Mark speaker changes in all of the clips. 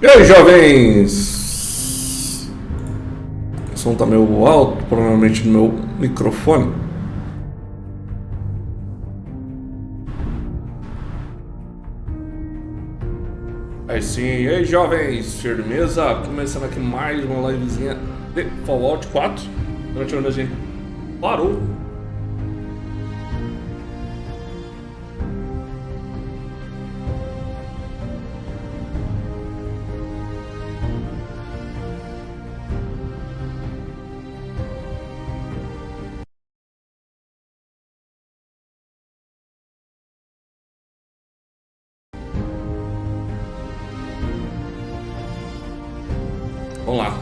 Speaker 1: E aí, jovens? O som tá meio alto, provavelmente no meu microfone. Aí sim, e aí, jovens? Firmeza? Começando aqui mais uma livezinha de Fallout 4. Durante onde a gente parou. Vamos lá.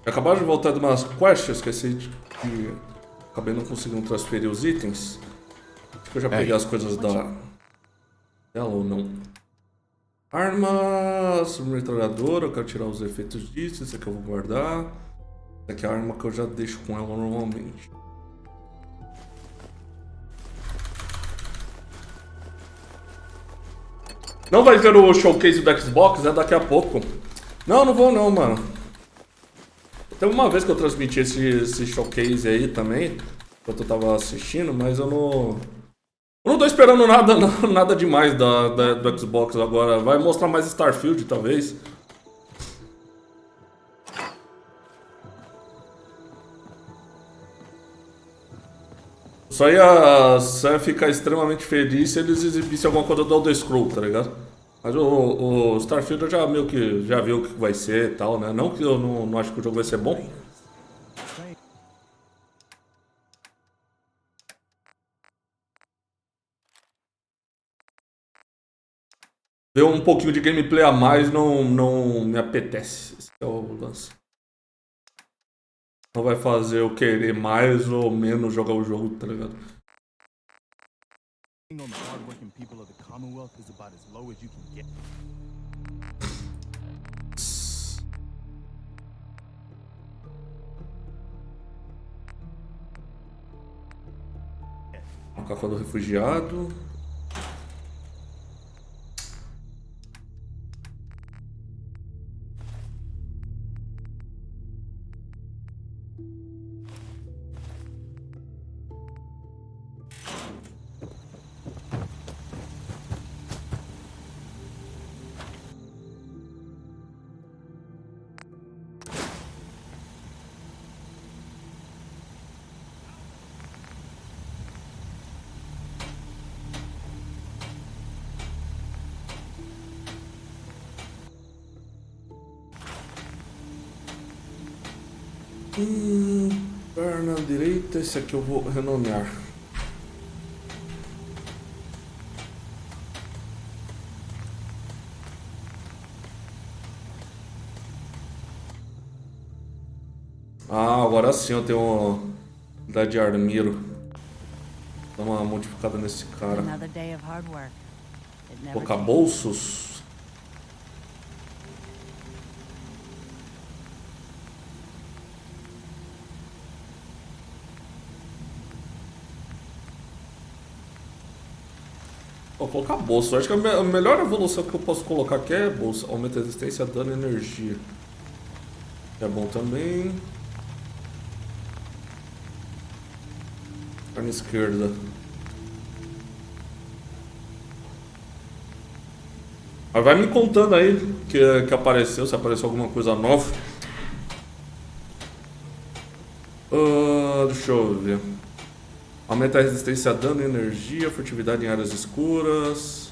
Speaker 1: Acabaram de voltar de umas quests, esqueci de que acabei não conseguindo transferir os itens. Acho que eu já peguei as coisas da dela ou não. Arma, submetralhadora, eu quero tirar os efeitos disso, esse aqui eu vou guardar. Essa aqui é a arma que eu já deixo com ela normalmente. Não vai ver o showcase do Xbox, é daqui a pouco. Não, não vou não, mano. Teve uma vez que eu transmiti esse showcase aí também, enquanto eu tava assistindo, mas eu não tô esperando nada, nada demais do Xbox agora. Vai mostrar mais Starfield, talvez. Só ia ficar extremamente feliz se eles exibissem alguma coisa do Elder Scrolls, tá ligado? Mas o Starfield eu já meio que já vi o que vai ser e tal, né? Não que eu não acho que o jogo vai ser bom. Ver um pouquinho de gameplay a mais não me apetece. Esse é o lance. Não vai fazer eu querer mais ou menos jogar o jogo, tá ligado? O café do refugiado. Perna direita, esse aqui eu vou renomear. Ah, agora sim eu tenho uma unidade de armeiro. Dá uma modificada nesse cara. Colocar bolsos. Vou colocar bolsa. Eu acho que a melhor evolução que eu posso colocar aqui é bolsa. Aumenta a resistência, dano e energia. É bom também. Perna esquerda. Mas vai me contando aí que apareceu, se apareceu alguma coisa nova. Deixa eu ver. Aumenta a resistência a dano e energia, furtividade em áreas escuras.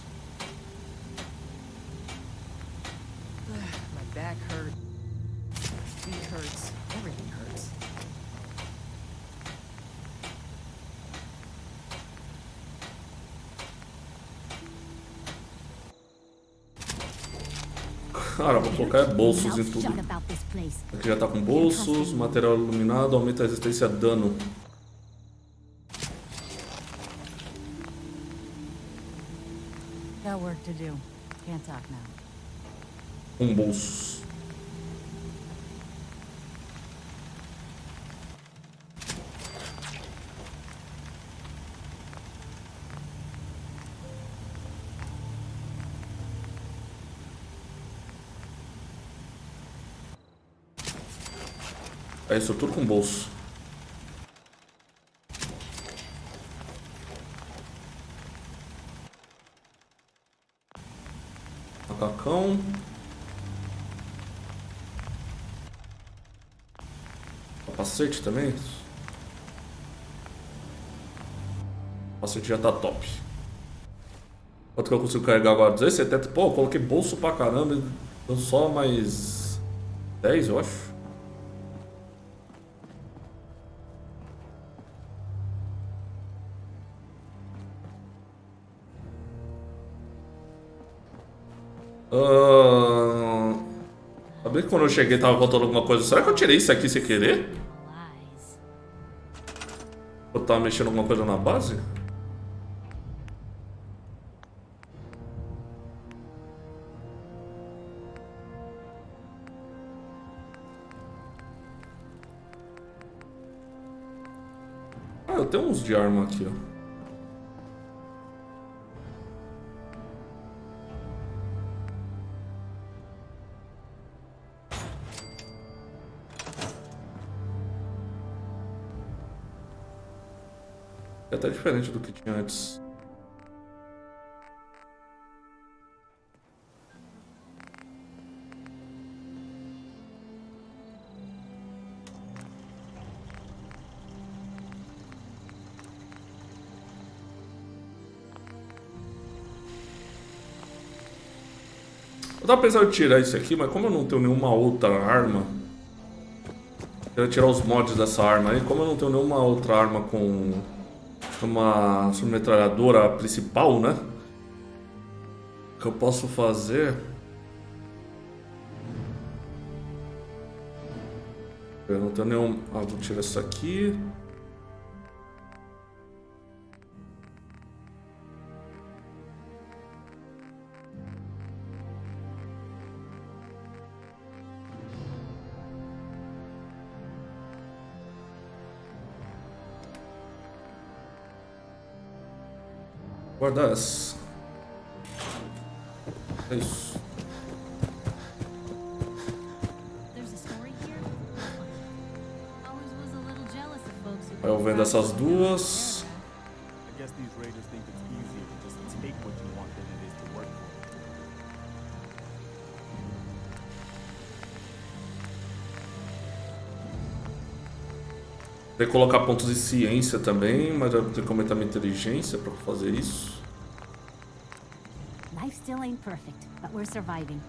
Speaker 1: Cara, vou colocar bolsos em tudo. Aqui já tá com bolsos, material iluminado, aumenta a resistência a dano.
Speaker 2: Got work to do. Can't talk now.
Speaker 1: Bolsos. É isso tudo com bolso. Macacão. Capacete também. Capacete já tá top. Quanto que eu consigo carregar agora? 270. Pô, eu coloquei bolso pra caramba. Deu só mais 10, eu acho. Sabia que quando eu cheguei tava faltando alguma coisa. Será que eu tirei isso aqui sem querer? Eu tava mexendo alguma coisa na base? Ah, eu tenho uns de arma aqui, ó. É até diferente do que tinha antes. Eu tava pensando em tirar isso aqui, mas como eu não tenho nenhuma outra arma, eu queria tirar os mods dessa arma aí. Como eu não tenho nenhuma outra arma com uma submetralhadora principal, né? O que eu posso fazer? Eu não tenho nenhum. Ah, vou tirar isso aqui. Guardar essa. É isso. Aí eu vendo essas duas. Tem que colocar pontos de ciência também, mas eu tenho que aumentar minha inteligência para fazer isso.
Speaker 2: Life still ain't perfect, but we're surviving.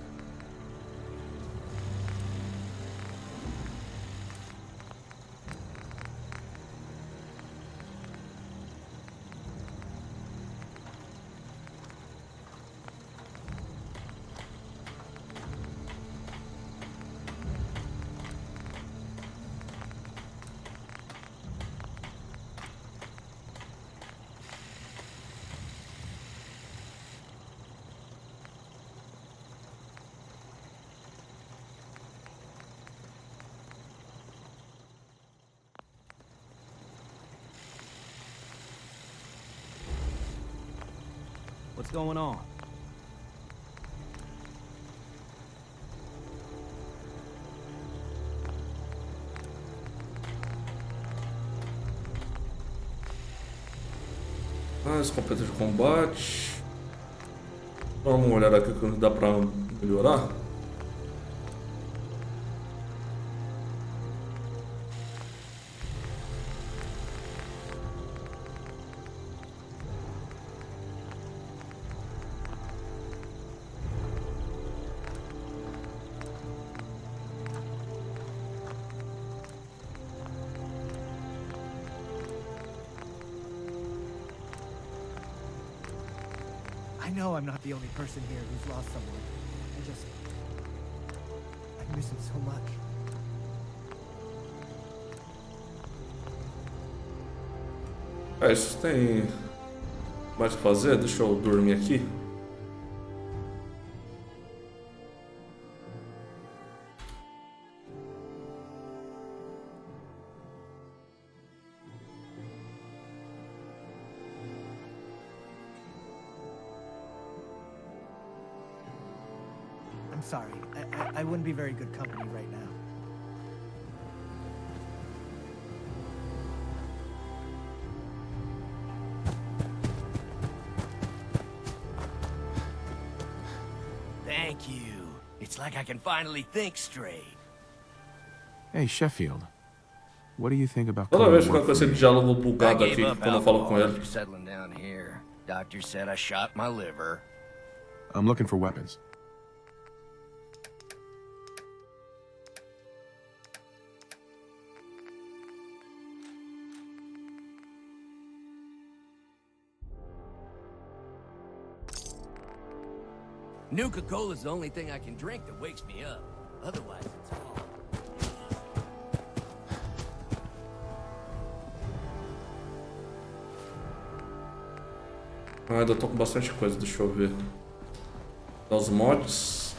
Speaker 3: What's going on?
Speaker 1: Ah, escopeta de combate. Dá uma olhada aqui que dá pra melhorar.
Speaker 3: I know I'm not the only person here who's lost someone. I miss him so much.
Speaker 1: É, isso tem mais o que fazer? Deixa eu dormir aqui.
Speaker 3: sorry. I wouldn't be very good company right now.
Speaker 4: Thank you. It's like I can finally think straight.
Speaker 5: Hey, Sheffield. What do you think about
Speaker 1: Toda
Speaker 5: coming
Speaker 1: vez
Speaker 5: to
Speaker 1: fica
Speaker 5: work
Speaker 1: com
Speaker 5: for
Speaker 1: esse
Speaker 5: me?
Speaker 1: diálogo
Speaker 4: I
Speaker 1: bugado
Speaker 4: gave
Speaker 1: aqui
Speaker 4: up
Speaker 1: quando eu falo com
Speaker 4: alcohol
Speaker 1: ele.
Speaker 4: after settling down here. Doctor said I shot my liver.
Speaker 5: I'm looking for weapons.
Speaker 4: Nuka-Cola's the only thing I can drink that wakes me up. Otherwise, it's all...
Speaker 1: Ah, ainda tô com bastante coisa, deixa eu ver. Os mods.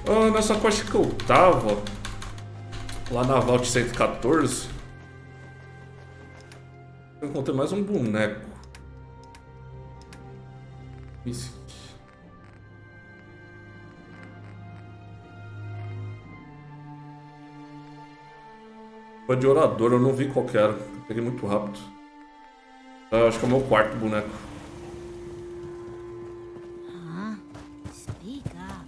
Speaker 1: Ah, nessa quest que eu tava, lá na Vault 114, eu encontrei mais um boneco. Esse aqui. Foi de orador, eu não vi qual que era. Peguei muito rápido. Ah, acho que é o meu quarto boneco.
Speaker 2: Huh? Speak up.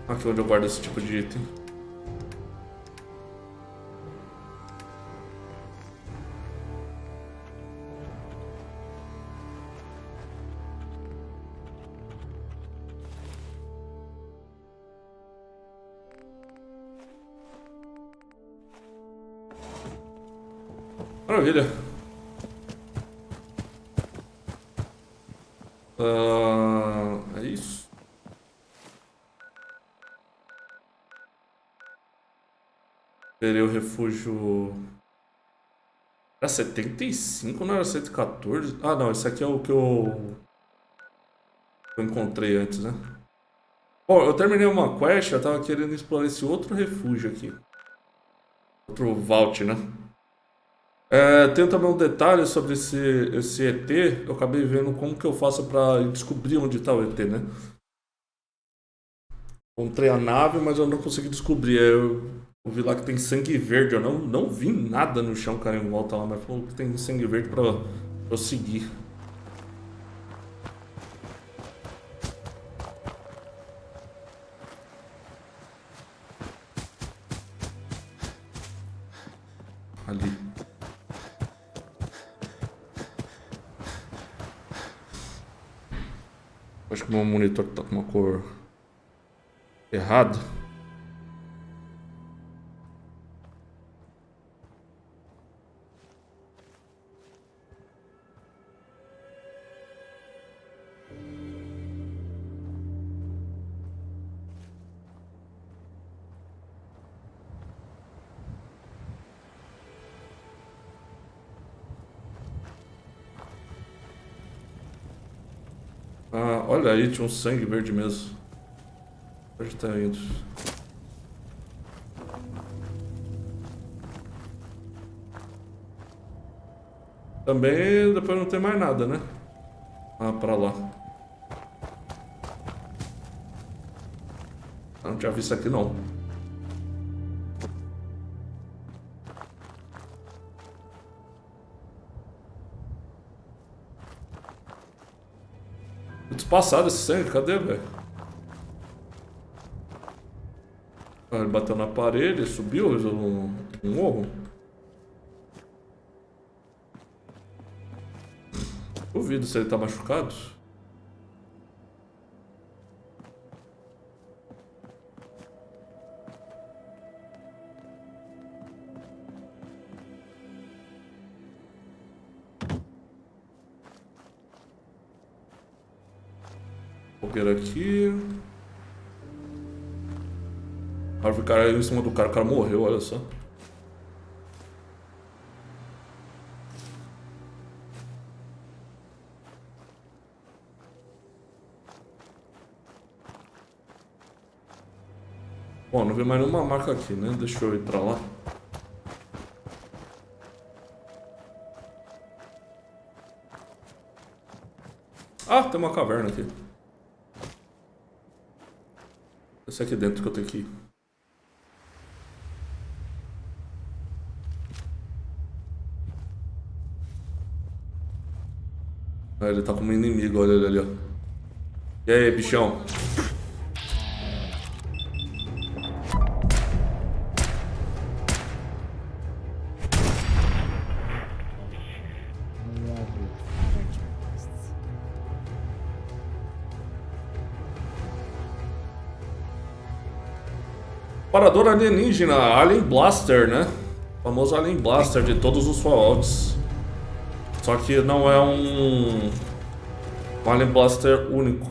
Speaker 1: Aqui onde eu guardo esse tipo de item. Maravilha. É isso. Terei o refúgio. Era 75, não era 114? Ah, não, esse aqui é o que eu encontrei antes, né? Bom, eu terminei uma quest, eu tava querendo explorar esse outro refúgio aqui. Outro vault, né? Tem também um detalhe sobre esse ET. Eu acabei vendo como que eu faço pra descobrir onde tá o ET, né? Encontrei a nave, mas eu não consegui descobrir. Eu vi lá que tem sangue verde. Eu não vi nada no chão, cara, em volta lá, mas falou que tem sangue verde pra eu seguir. Ali. Acho que o meu monitor tá com uma cor errada. Ah, olha aí, tinha um sangue verde mesmo. Onde tá indo? Também depois não tem mais nada, né? Ah, pra lá. Eu não tinha visto aqui não. Despassado esse sangue, cadê, velho? Ah, ele bateu na parede, subiu um morro. Duvido se ele tá machucado. Fogueira aqui. A árvore caiu em cima do cara, o cara morreu, olha só. Bom, não vi mais nenhuma marca aqui, né? Deixa eu ir pra lá. Ah, tem uma caverna aqui. Esse aqui dentro que eu tenho que ir. Ah, ele tá como inimigo, olha ele ali, ó. E aí, bichão? Parador alienígena, Alien Blaster, né? O famoso Alien Blaster de todos os Fallouts. Só que não é um Alien Blaster único.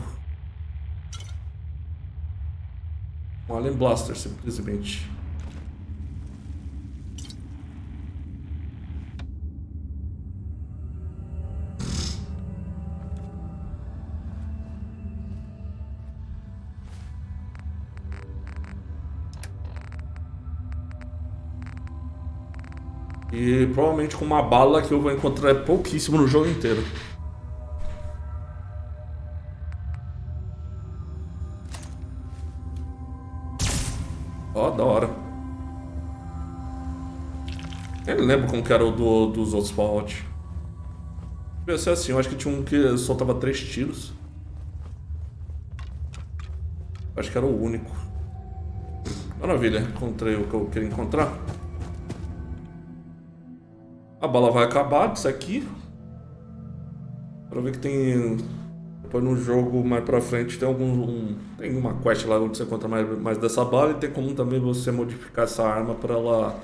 Speaker 1: Um Alien Blaster, simplesmente. E provavelmente com uma bala que eu vou encontrar pouquíssimo no jogo inteiro. Ó, da hora. Eu não lembro como que era o dos outros Fallout. Devia ser assim, eu acho que tinha um que soltava 3 tiros. Acho que era o único. Maravilha, encontrei o que eu queria encontrar. A bala vai acabar disso aqui. Pra ver que tem... Depois no jogo mais pra frente tem tem uma quest lá onde você encontra mais dessa bala. E tem como também você modificar essa arma pra ela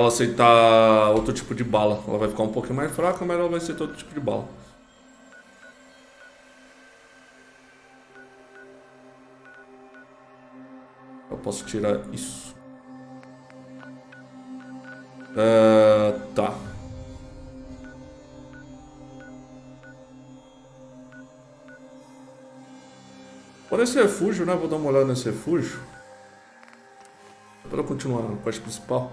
Speaker 1: aceitar outro tipo de bala. Ela vai ficar um pouquinho mais fraca, mas ela vai aceitar outro tipo de bala. Eu posso tirar isso. Tá. Por esse refúgio, né? Vou dar uma olhada nesse refúgio. Para eu continuar na parte principal.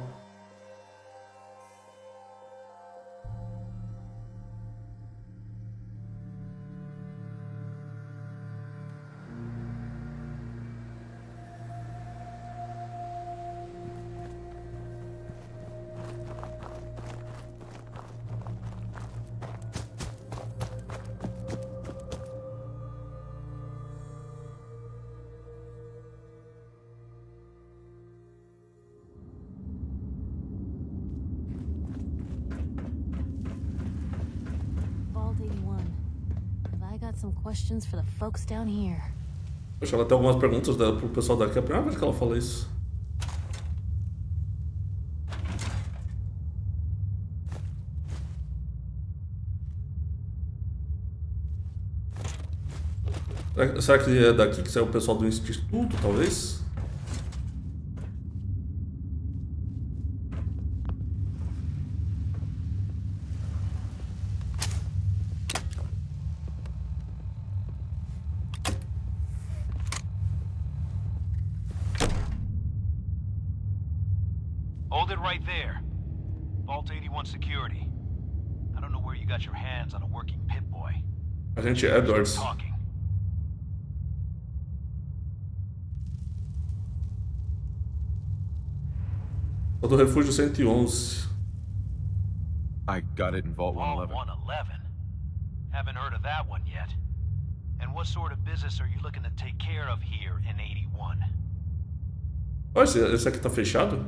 Speaker 2: Some questions for the folks down here.
Speaker 1: Poxa, ela tem algumas perguntas pro pessoal daqui. É a primeira vez que ela fala isso. Será que é daqui que saiu o pessoal do instituto, talvez?
Speaker 6: Hold it right there. Vault 81 security. I don't know where you got your hands on a working Pip-Boy.
Speaker 1: Agente Edwards.
Speaker 6: Talking.
Speaker 1: O do refúgio 111.
Speaker 5: I got it in Vault
Speaker 6: Vault
Speaker 5: 111.
Speaker 6: 111. Haven't heard of that one yet. And what sort of business are you looking to take care of here in 81?
Speaker 1: Olha, esse aqui tá fechado?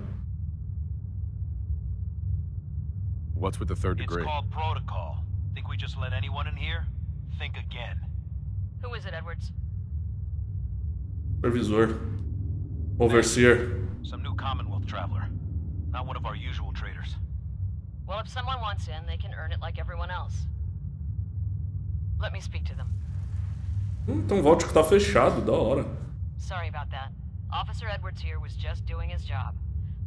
Speaker 5: What's with the third degree?
Speaker 6: It's called protocol. Think we just let anyone in here? Think again.
Speaker 2: Who is it, Edwards?
Speaker 1: Supervisor. Overseer.
Speaker 6: Some new Commonwealth traveler. Not one of our usual traders.
Speaker 2: Well, if someone wants in, they can earn it like everyone else.
Speaker 7: Let me speak to them.
Speaker 1: Então o vault que tá fechado, da hora.
Speaker 7: Sorry about that. Officer Edwards here was just doing his job.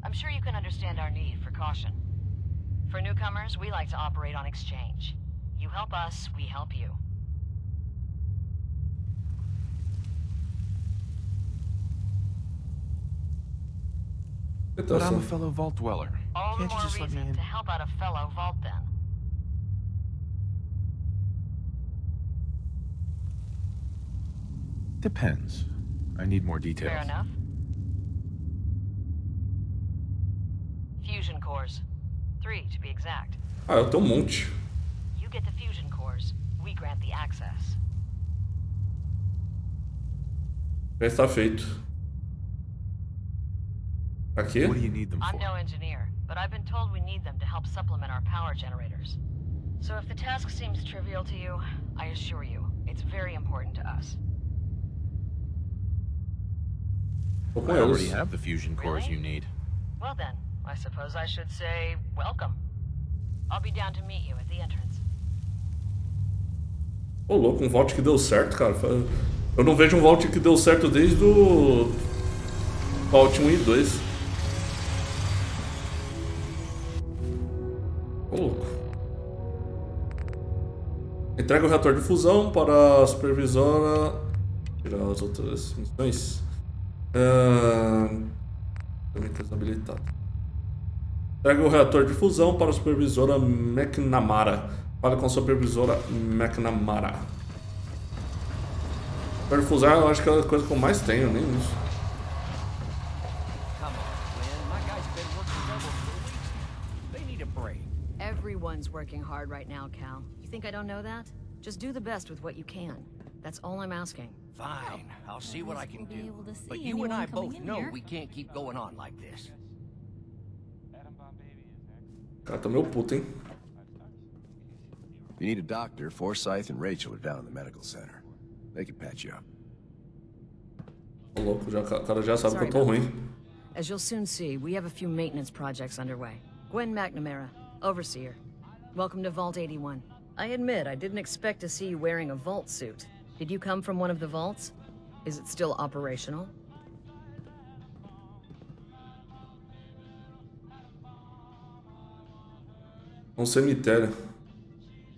Speaker 7: I'm sure you can understand our need for caution. For newcomers, we like to operate on exchange. You help us, we help you.
Speaker 5: But I'm a fellow vault dweller.
Speaker 7: All the
Speaker 5: Can't you
Speaker 7: more
Speaker 5: just let me
Speaker 7: reason
Speaker 5: in?
Speaker 7: to help out a fellow vault then.
Speaker 5: Depends. I need more details.
Speaker 7: Fair enough. Fusion cores. 3 to be exact.
Speaker 1: Ah, eu tenho um monte.
Speaker 7: You get the fusion cores, we grant the access.
Speaker 1: Já está feito. Aqui?
Speaker 5: What do you need them
Speaker 7: I'm
Speaker 5: for?
Speaker 7: no engineer, but I've been told we need them to help supplement our power generators. So if the task seems trivial to you, I assure you, it's very important to us.
Speaker 1: Tô com
Speaker 5: I already
Speaker 1: eles.
Speaker 5: have the fusion cores
Speaker 7: Really?
Speaker 5: you need.
Speaker 7: Well then, I suppose I should say welcome. I'll be down to meet you at the entrance.
Speaker 1: Ô, louco, um vault que deu certo, cara. Eu não vejo um vault que deu certo desde o Vault 1 e 2. Ô, louco. Entrega o reator de fusão para a supervisora. Tirar as outras missões. Também desabilitado. Entrega o reator de fusão para a supervisora McNamara. Fale com a supervisora McNamara. Perfusar eu acho que é a coisa que eu mais tenho, nem isso.
Speaker 4: Come on, Glenn. My guy's been working double for weeks. They need a break.
Speaker 7: Everyone's working hard right now, Cal. You think I don't know that? Just do the best with what you can. That's all I'm asking.
Speaker 4: Fine. I'll see what I can
Speaker 2: we'll be
Speaker 4: do.
Speaker 2: able to see
Speaker 4: But you and
Speaker 2: anyone
Speaker 4: I
Speaker 2: coming
Speaker 4: both
Speaker 2: in
Speaker 4: know
Speaker 2: here.
Speaker 4: we can't keep going on like this.
Speaker 1: O cara tá meio puto, hein?
Speaker 8: If you need a doctor, Forsyth and Rachel are down in the medical center. They can patch you up.
Speaker 1: Ô, louco, o cara já sabe que
Speaker 7: Sorry
Speaker 1: eu tô
Speaker 7: about
Speaker 1: ruim.
Speaker 7: As you'll soon see, we have a few maintenance projects underway. Gwen McNamara, Overseer. Welcome to Vault 81. I admit, I didn't expect to see you wearing a vault suit. Did you come from one of the vaults? Is it still operational?
Speaker 1: Um cemitério.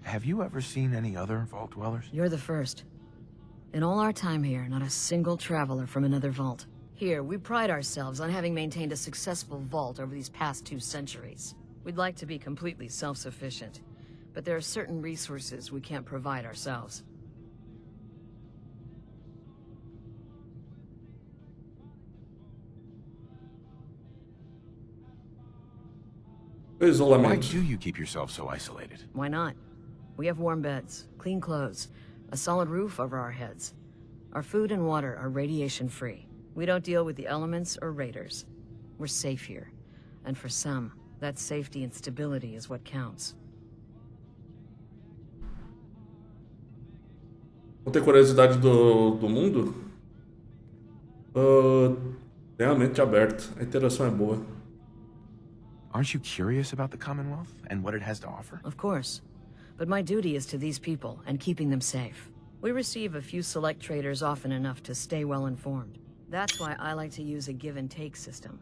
Speaker 5: Have you ever seen any other vault dwellers?
Speaker 7: You're the first. In all our time here, not a single traveler from another vault. Here, we pride ourselves on having maintained a successful vault over these past 2 centuries. We'd like to be completely self-sufficient, but there are certain resources we can't provide ourselves.
Speaker 5: Why
Speaker 1: Isolamento.
Speaker 5: do you keep yourself so isolated?
Speaker 7: Why not? We have warm beds, clean clothes, a solid roof over our heads. Our food and water are radiation-free. We don't deal with the elements or raiders. We're safe here. And for some, that safety and stability is what counts.
Speaker 1: Não tem curiosidade do mundo? Tem a mente aberta. A interação é boa.
Speaker 5: Aren't you curious about the Commonwealth and what it has to offer?
Speaker 7: Of course. But my duty is to these people and keeping them safe. We receive a few select traders often enough to stay well informed. That's why I like to use a give-and-take system.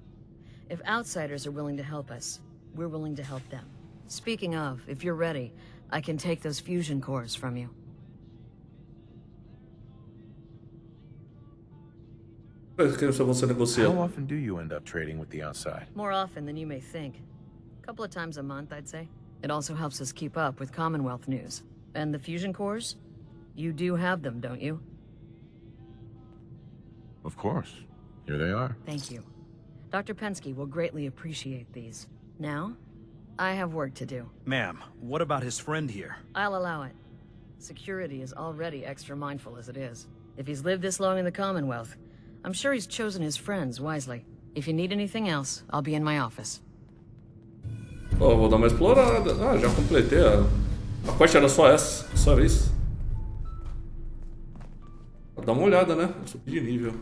Speaker 7: If outsiders are willing to help us, we're willing to help them. Speaking of, if you're ready, I can take those fusion cores from you.
Speaker 1: Você negocia.
Speaker 5: How often do you end up trading with the outside?
Speaker 7: More often than you may think. A couple of times a month, I'd say. It also helps us keep up with Commonwealth news. And the fusion cores? You do have them, don't you?
Speaker 5: Of course. Here they are.
Speaker 7: Thank you. Dr. Pensky will greatly appreciate these. Now, I have work to do.
Speaker 3: Ma'am, what about his friend here?
Speaker 7: I'll allow it. Security is already extra mindful as it is. If he's lived this long in the Commonwealth, I'm sure he's chosen his friends wisely. If you need anything else, I'll be in my office.
Speaker 1: Oh, vou dar uma explorada. Ah, já completei a quest era só essa. Só isso. Vou dar uma olhada, né? Eu subi de nível.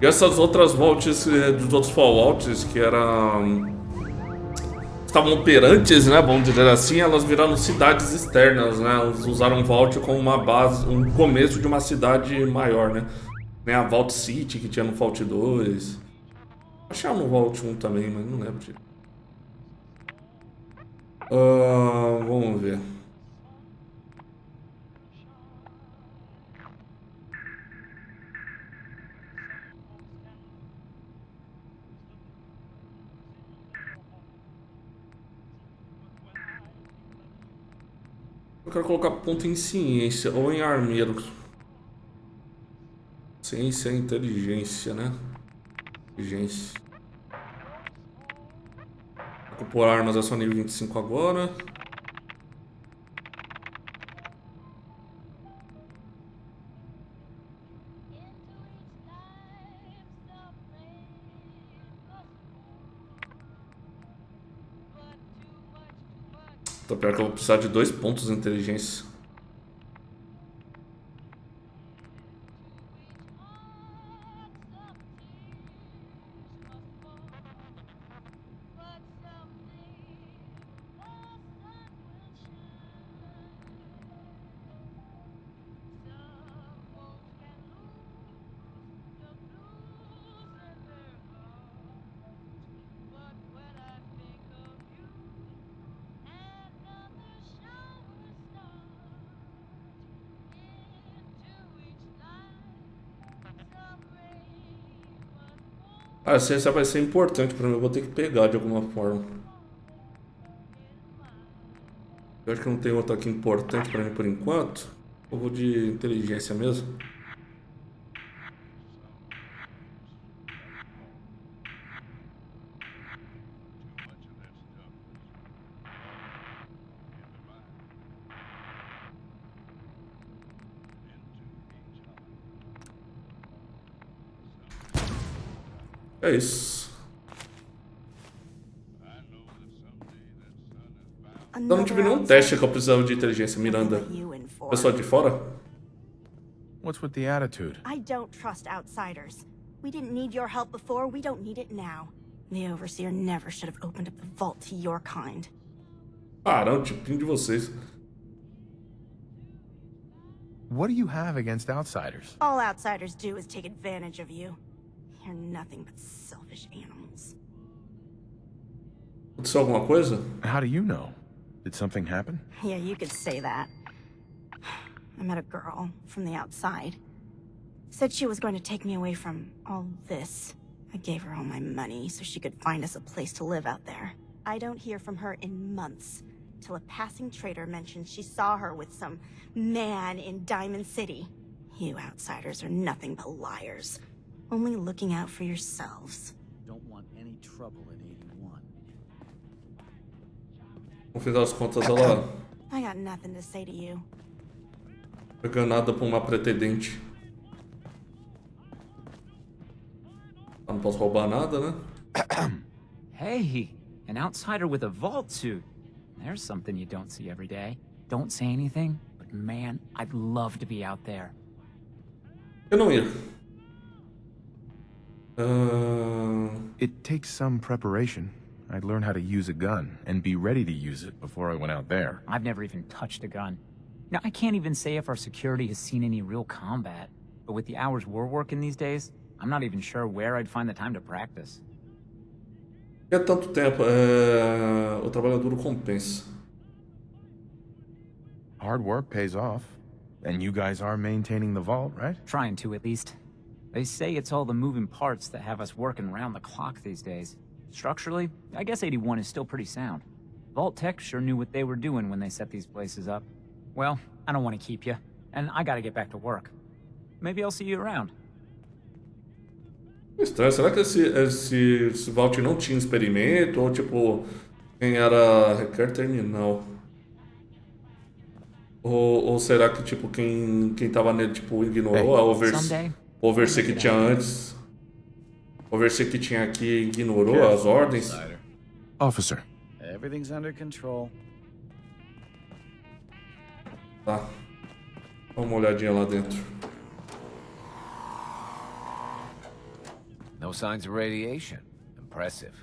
Speaker 1: E essas outras vaults dos outros Fallouts que eram... estavam operantes, né, vamos dizer assim, elas viraram cidades externas, né? Elas usaram Vault como uma base, um começo de uma cidade maior, né? Nem a Vault City que tinha no Vault 2. Achava no Vault 1 também, mas não lembro direito. Vamos ver. Eu quero colocar ponto em ciência ou em armeiro. Ciência e inteligência, né? Inteligência. Por armas é só nível 25 agora. Tô pior que eu vou precisar de 2 pontos de inteligência. Ah, a ciência vai ser importante pra mim, eu vou ter que pegar de alguma forma. Eu acho que não tem outra aqui importante pra mim por enquanto. Eu vou de inteligência mesmo. É isso. Eu não tive nenhum teste que eu precisava de inteligência, Miranda. Pessoal de fora?
Speaker 5: What's with the attitude?
Speaker 9: I don't trust outsiders. We didn't need your help before, we don't need it now. The Overseer never should have opened up the vault to your kind.
Speaker 1: Ah, não, tipinho de vocês.
Speaker 5: What do you have against outsiders?
Speaker 9: All outsiders do is take advantage of you. You're nothing but selfish animals.
Speaker 1: Aconteceu alguma coisa?
Speaker 5: How do you know? Did something happen?
Speaker 9: Yeah, you could say that. I met a girl from the outside. Said she was going to take me away from all this. I gave her all my money so she could find us a place to live out there. I don't hear from her in months, till a passing trader mentioned she saw her with some man in Diamond City. You outsiders are nothing but liars. Only looking out for yourselves.
Speaker 3: Don't want any trouble in 81.
Speaker 1: No fim das contas, ela
Speaker 9: I got nothing to say to you.
Speaker 1: foi ganada por uma pretendente. Eu não posso roubar nada, né?
Speaker 10: Hey, an outsider with a vault suit. There's something you don't see every day. Don't say anything, but man, I'd love to be out there.
Speaker 1: Eu não ia.
Speaker 5: It takes some preparation. I'd learn how to use a gun and be ready to use it before I went out there.
Speaker 10: I've never even touched a gun. Now, I can't even say if our security has seen any real combat, but with the hours we're working these days, I'm not even sure where I'd find the time to practice.
Speaker 1: É tanto tempo, o trabalho duro compensa.
Speaker 5: Hard work pays off. And you guys are maintaining the vault, right?
Speaker 10: Trying to, at least. They say it's all the moving parts that have us working round the clock these days. Structurally, I guess 81 is still pretty sound. Vault Tech sure knew what they were doing when they set these places up. Well, I don't want to keep you, and I gotta get back to work. Maybe I'll see you around.
Speaker 1: Estranho, será que esse Vault não tinha experimento? Ou tipo, quem era requer terminal? Ou será que tipo, quem tava nele tipo, ignorou a Overseer que tinha antes? Overseer que tinha aqui ignorou as ordens?
Speaker 5: Officer.
Speaker 3: Everything's under control.
Speaker 1: Tá. Dá uma olhadinha lá dentro.
Speaker 8: No signs of radiation. Impressive.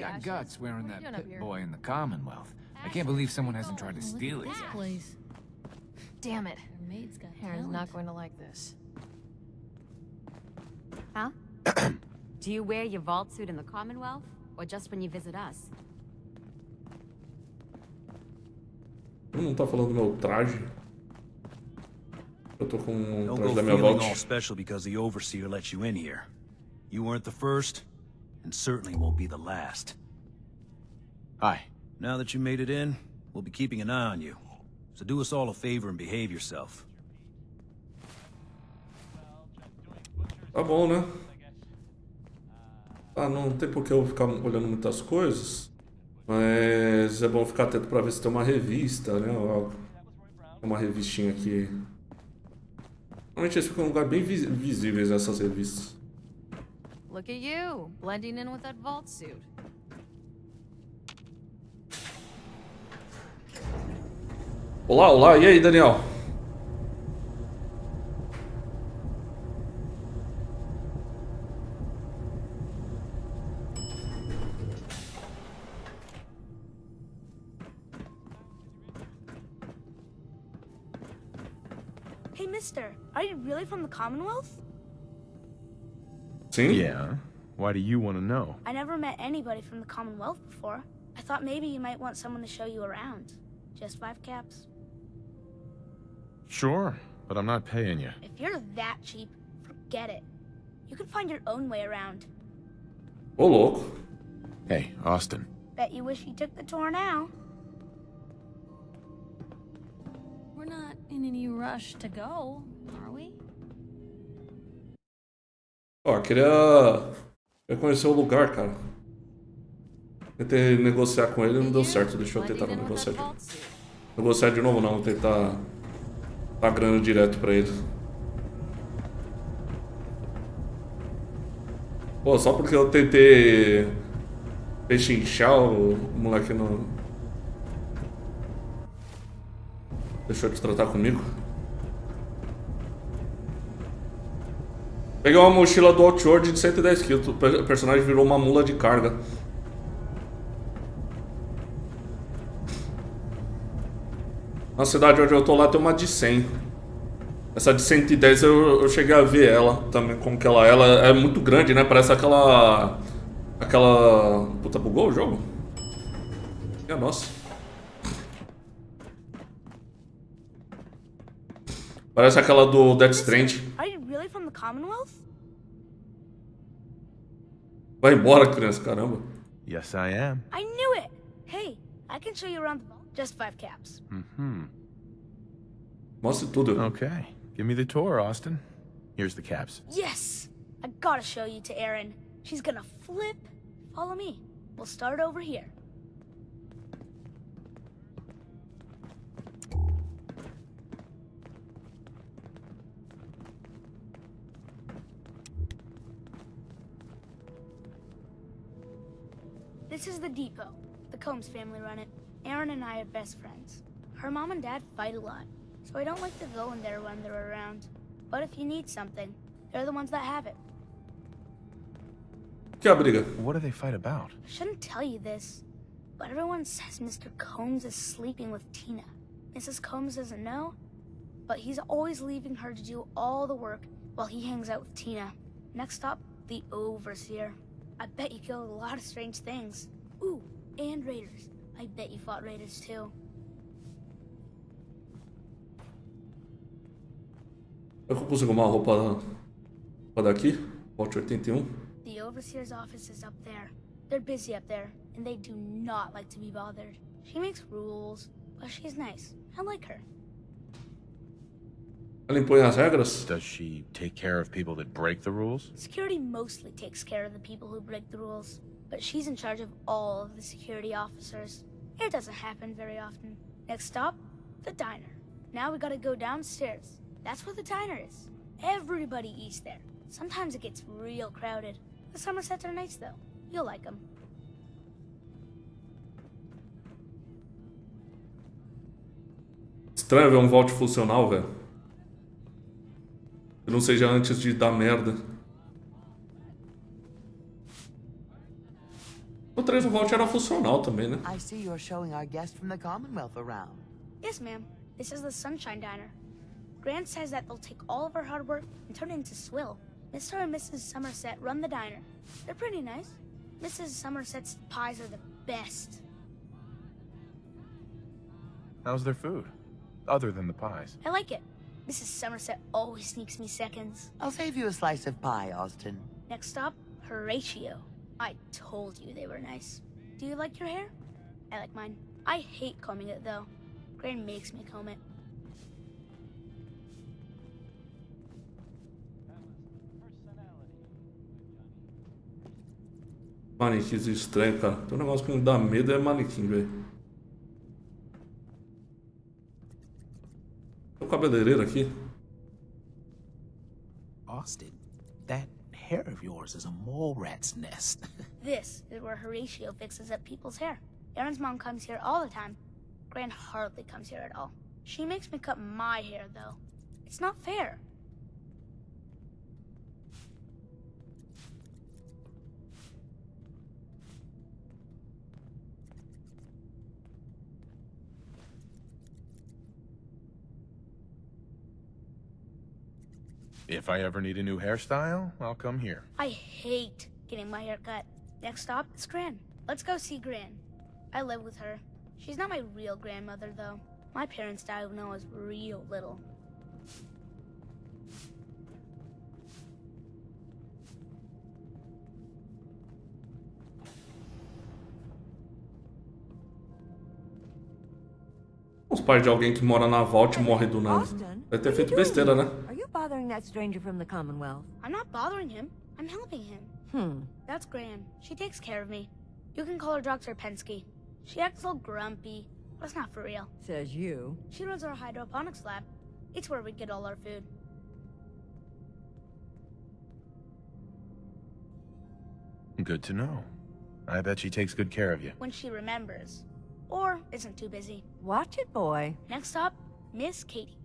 Speaker 11: got guts wearing
Speaker 2: What are you
Speaker 11: that
Speaker 2: doing up
Speaker 11: pit
Speaker 2: here?
Speaker 11: boy in the Commonwealth. I can't believe someone hasn't tried to
Speaker 2: Look
Speaker 11: steal
Speaker 2: at
Speaker 11: it
Speaker 2: this
Speaker 11: yet.
Speaker 2: place.
Speaker 12: Damn it.
Speaker 2: Her maid's got
Speaker 12: Aaron's
Speaker 2: talent.
Speaker 12: not going to like this.
Speaker 13: Huh? Do you wear your vault suit in the Commonwealth? Or just when you visit us?
Speaker 1: Não tá falando do meu traje? Eu tô com um
Speaker 6: Don't
Speaker 1: traje
Speaker 6: go
Speaker 1: da minha
Speaker 6: feeling
Speaker 1: Vault.
Speaker 6: all special because the Overseer let you in here. You weren't the first, and certainly won't be the last.
Speaker 5: Hi.
Speaker 6: Now that you made it in, we'll be keeping an eye on you. So do us all a favor and behave yourself.
Speaker 1: Tá bom, né? Ah, não tem por que eu ficar olhando muitas coisas. Mas é bom ficar atento pra ver se tem uma revista, né? Uma revistinha aqui. Normalmente eles ficam em um lugar bem visíveis, essas revistas.
Speaker 12: Look at you, blending in with that vault suit.
Speaker 1: Olá, olá, e aí, Daniel?
Speaker 9: Hey, mister, are you really from the Commonwealth?
Speaker 1: Sim?
Speaker 5: Yeah. Why do you want to know?
Speaker 9: I never met anybody from the Commonwealth before. I thought maybe you might want someone to show you around. Just 5 caps.
Speaker 5: Sure, but I'm not paying you.
Speaker 9: If you're that cheap, forget it. You can find your own way around.
Speaker 1: Ô, louco.
Speaker 5: Hey, Austin.
Speaker 9: Bet you wish you took the tour now.
Speaker 2: We're not in any rush to go, are we?
Speaker 1: Ó, queria conhecer o lugar, cara. Tentei negociar com ele e não deu certo. Deixa eu tentar negociar aqui. Negociar de novo não, vou tentar dar grana direto pra ele. Pô, só porque eu tentei pechinchar o moleque não deixou de tratar comigo. Peguei uma mochila do Outward de 110 kg. O personagem virou uma mula de carga. Na cidade onde eu tô lá tem uma de 100. Essa de 110 eu cheguei a ver ela também, como que ela é. Ela é muito grande, né? Parece aquela... Puta, bugou o jogo? É nossa. Parece aquela do Death Stranding.
Speaker 9: Are you really from the Commonwealth?
Speaker 1: Vai embora, criança, caramba.
Speaker 5: Yes, I am.
Speaker 9: I knew it! Hey, I can show you around the vault. Just 5 caps.
Speaker 5: Mm-hmm.
Speaker 1: Mostre tudo.
Speaker 5: Okay. Give me the tour, Austin. Here's the caps.
Speaker 9: Yes! I gotta show you to Erin. She's gonna flip. Follow me. We'll start over here. This is the depot. The Combs family run it. Erin and I are best friends. Her mom and dad fight a lot, so I don't like to go in there when they're around. But if you need something, they're the ones that have it.
Speaker 1: Que a briga?
Speaker 5: What do they fight about?
Speaker 9: I shouldn't tell you this, but everyone says Mr. Combs is sleeping with Tina. Mrs. Combs doesn't know, but he's always leaving her to do all the work while he hangs out with Tina. Next stop, the Overseer. I bet you killed a lot of strange things. Ooh, and raiders. I bet you fought raiders too.
Speaker 1: Eu consigo uma roupa daqui? Pote 81.
Speaker 9: The Overseer's office is up there. They're busy up there, and they do not like to be bothered. She makes rules, but she's nice. I like her.
Speaker 1: Ela impõe as regras?
Speaker 5: Does she take care of people that break the rules?
Speaker 9: Security mostly takes care of the people who break the rules, but she's in charge of all of the security officers. It doesn't happen very often. Next stop, the diner. Now we gotta go downstairs. That's where the diner is. Everybody eats there. Sometimes it gets real crowded. The Somersets are nice though. You'll like them.
Speaker 1: Estranho ver um vault funcional, velho. Que não seja antes de dar merda. O 3 no Vault era funcional também, né?
Speaker 14: I see you're showing our guest from the Commonwealth around.
Speaker 15: Yes, ma'am. This is the Sunshine Diner. Grant says that they'll take all of our hard work and turn it into swill. Mr. and Mrs. Somerset run the diner. They're pretty nice. Mrs. Somerset's pies are the best.
Speaker 5: How's their food? Other than the pies.
Speaker 15: I like it. Mrs. Somerset always sneaks me seconds.
Speaker 14: I'll save you a slice of pie, Austin.
Speaker 15: Next stop, Horatio. I told you they were nice. Do you like your hair? I like mine. I hate combing it, though. Gran makes me comb it.
Speaker 1: Manequins estranhos, cara. Tem um negócio que me dá medo é manequim, velho. Tem um cabeleireiro aqui.
Speaker 16: Austin, that hair of yours is a mole rat's nest.
Speaker 15: This is where Horatio fixes up people's hair. Aaron's mom comes here all the time. Gran hardly comes here at all. She makes me cut my hair, though. It's not fair.
Speaker 5: If I ever need a new hairstyle, I'll come here.
Speaker 15: I hate getting my hair cut. Next stop is Gran. Let's go see Gran. I live with her. She's not my real grandmother, though. My parents died when I was real little.
Speaker 1: Os pais de alguém que mora na Vault e morre do nada. Vai ter feito besteira, né?
Speaker 17: Are you bothering that stranger from the Commonwealth?
Speaker 15: I'm not bothering him. I'm helping him. That's Gran. She takes care of me. You can call her Dr. Pensky. She acts all grumpy, but it's not for real.
Speaker 17: Says you.
Speaker 15: She runs our hydroponics lab. It's where we get all our food.
Speaker 5: Good to know. I bet she takes good care of you.
Speaker 15: When she remembers. Or isn't too busy.
Speaker 17: Watch it, boy.
Speaker 15: Next stop, Miss Katie.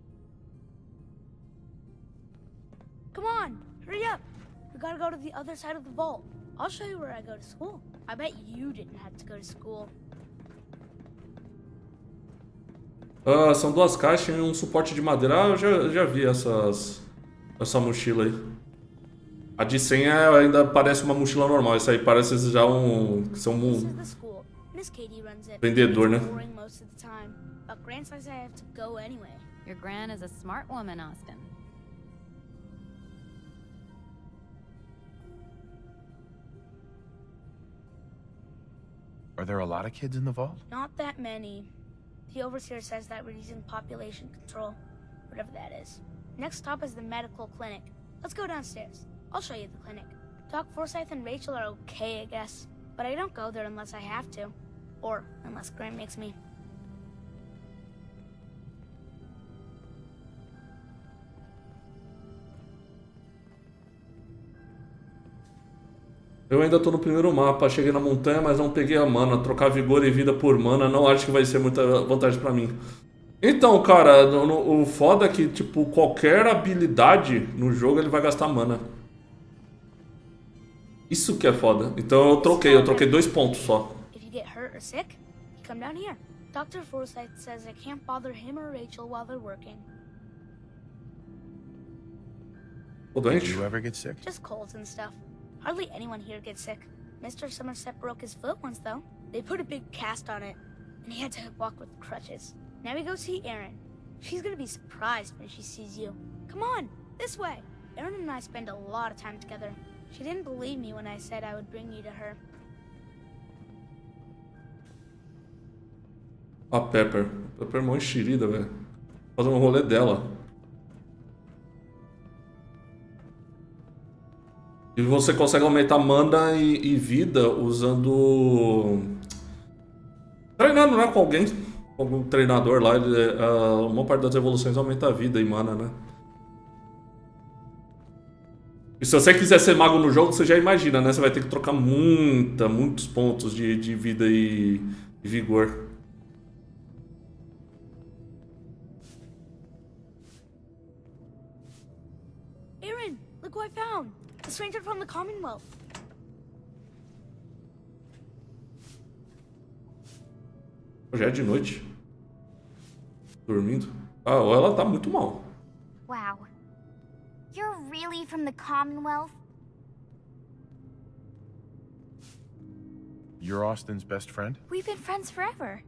Speaker 15: Come on, hurry up. We gotta go to the other side of the vault. I'll show you where I go to school. I bet you didn't have to go to school.
Speaker 1: São duas caixas e um suporte de madeira. Eu já vi essa mochila aí. A de 100 ainda parece uma mochila normal. Essa aí parece já são vendedor, né?
Speaker 13: Your gran is a smart woman, Austin.
Speaker 5: Are there a lot of kids in the vault?
Speaker 15: Not that many. The overseer says that we're using population control, whatever that is. Next stop is the medical clinic. Let's go downstairs. I'll show you the clinic. Doc Forsyth and Rachel are okay, I guess. But I don't go there unless I have to. Or unless Grant makes me.
Speaker 1: Eu ainda tô no primeiro mapa, cheguei na montanha, mas não peguei a mana. Trocar vigor e vida por mana, não acho que vai ser muita vantagem pra mim. Então, cara, o foda é que, tipo, qualquer habilidade no jogo ele vai gastar mana. Isso que é foda. Então eu troquei 2 pontos só.
Speaker 15: If you get hurt or sick, you come down here. Dr. Forsyth says I can't bother him or Rachel while they're working.
Speaker 5: Did you ever get sick?
Speaker 15: Just colds and stuff. Hardly anyone here gets sick. Mr. Somerset broke his foot once, though. They put a big cast on it, and he had to walk with crutches. Now we go see Erin. She's gonna be surprised when she sees you. Come on, this way. Erin and I spend a lot of time together. She didn't believe me when I said I would bring you to her.
Speaker 1: A Pepper. A Pepper é mó enxerida, velho. Fazendo um rolê dela. E você consegue aumentar mana e vida usando... Treinando, né? Com alguém. Com algum treinador lá. Uma parte das evoluções aumenta a vida e mana, né? E se você quiser ser mago no jogo, você já imagina, né? Você vai ter que trocar muitos pontos de vida e vigor.
Speaker 15: Erin, look who I found! A stranger from the Commonwealth.
Speaker 1: Já é de noite. Dormindo. Ah, ou ela tá muito mal.
Speaker 18: Wow. You're really from the Commonwealth?
Speaker 5: You're Austin's best friend?
Speaker 15: We've been friends forever.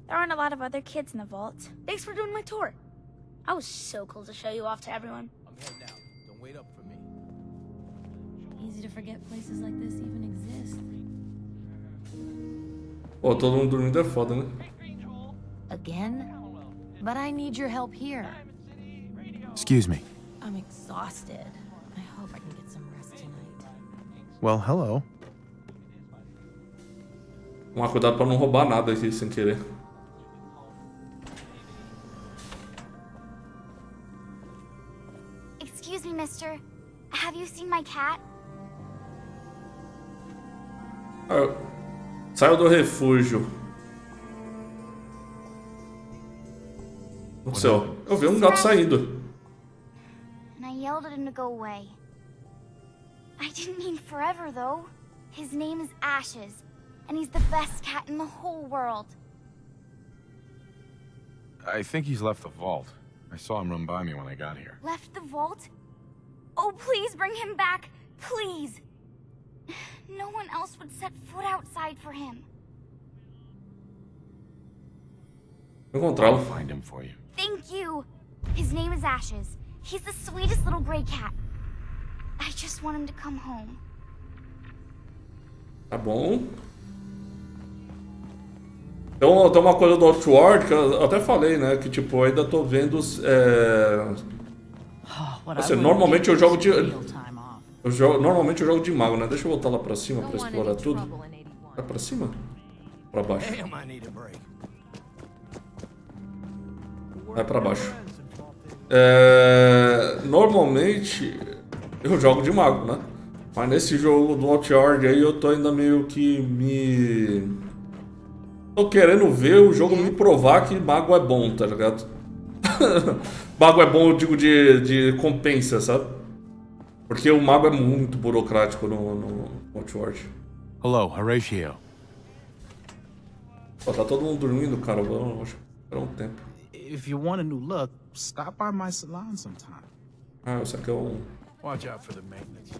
Speaker 15: There aren't a lot of other kids in the vault. Thanks for doing my tour. I was so cool to show you off to everyone.
Speaker 8: I'm heading out. Don't wait up for me.
Speaker 2: Easy to forget places like this even exist.
Speaker 1: Pô, todo mundo dormindo é foda, né?
Speaker 2: Again? But I need your help here.
Speaker 5: Excuse me.
Speaker 2: I'm exhausted. I hope I can get some rest tonight.
Speaker 5: Well, hello.
Speaker 1: Tomar cuidado pra não roubar nada aqui sem querer.
Speaker 18: Excuse me, mister. Have you seen my cat?
Speaker 1: Saiu do refúgio. O que aconteceu? Eu vi um gato saindo.
Speaker 18: And I yelled at him to go away. I didn't mean forever, though. His name is Ashes, and he's the best cat in the whole world.
Speaker 5: I think he's left the vault. I saw him run by me when I got here.
Speaker 18: Left the vault? Oh, please bring him back. Please. No one else would set foot outside for him.
Speaker 1: Encontrá-lo.
Speaker 5: I'll find him for you.
Speaker 18: Thank you. His name is Ashes. He's the sweetest little gray cat. I just want him to come home.
Speaker 1: Tá bom. Então, tem uma coisa do Outward que eu até falei, né? Que tipo, eu ainda tô vendo. Assim, normalmente eu jogo de. Normalmente eu jogo de mago, né? Deixa eu voltar lá pra cima pra explorar tudo. É pra cima? Pra baixo. É pra baixo. Normalmente eu jogo de mago, né? Mas nesse jogo do Outward aí eu tô ainda meio que me... Tô querendo ver o jogo me provar que mago é bom, tá ligado? Mago é bom, eu digo de compensa, sabe? Porque o mago é muito burocrático no Outward.
Speaker 5: Hello, Horatio.
Speaker 1: Pô, tá todo mundo dormindo, cara. Eu acho que esperar um tempo.
Speaker 16: If you want a new look, stop by my salon sometime.
Speaker 1: Ah, esse aqui é um...
Speaker 8: Watch out for the maintenance.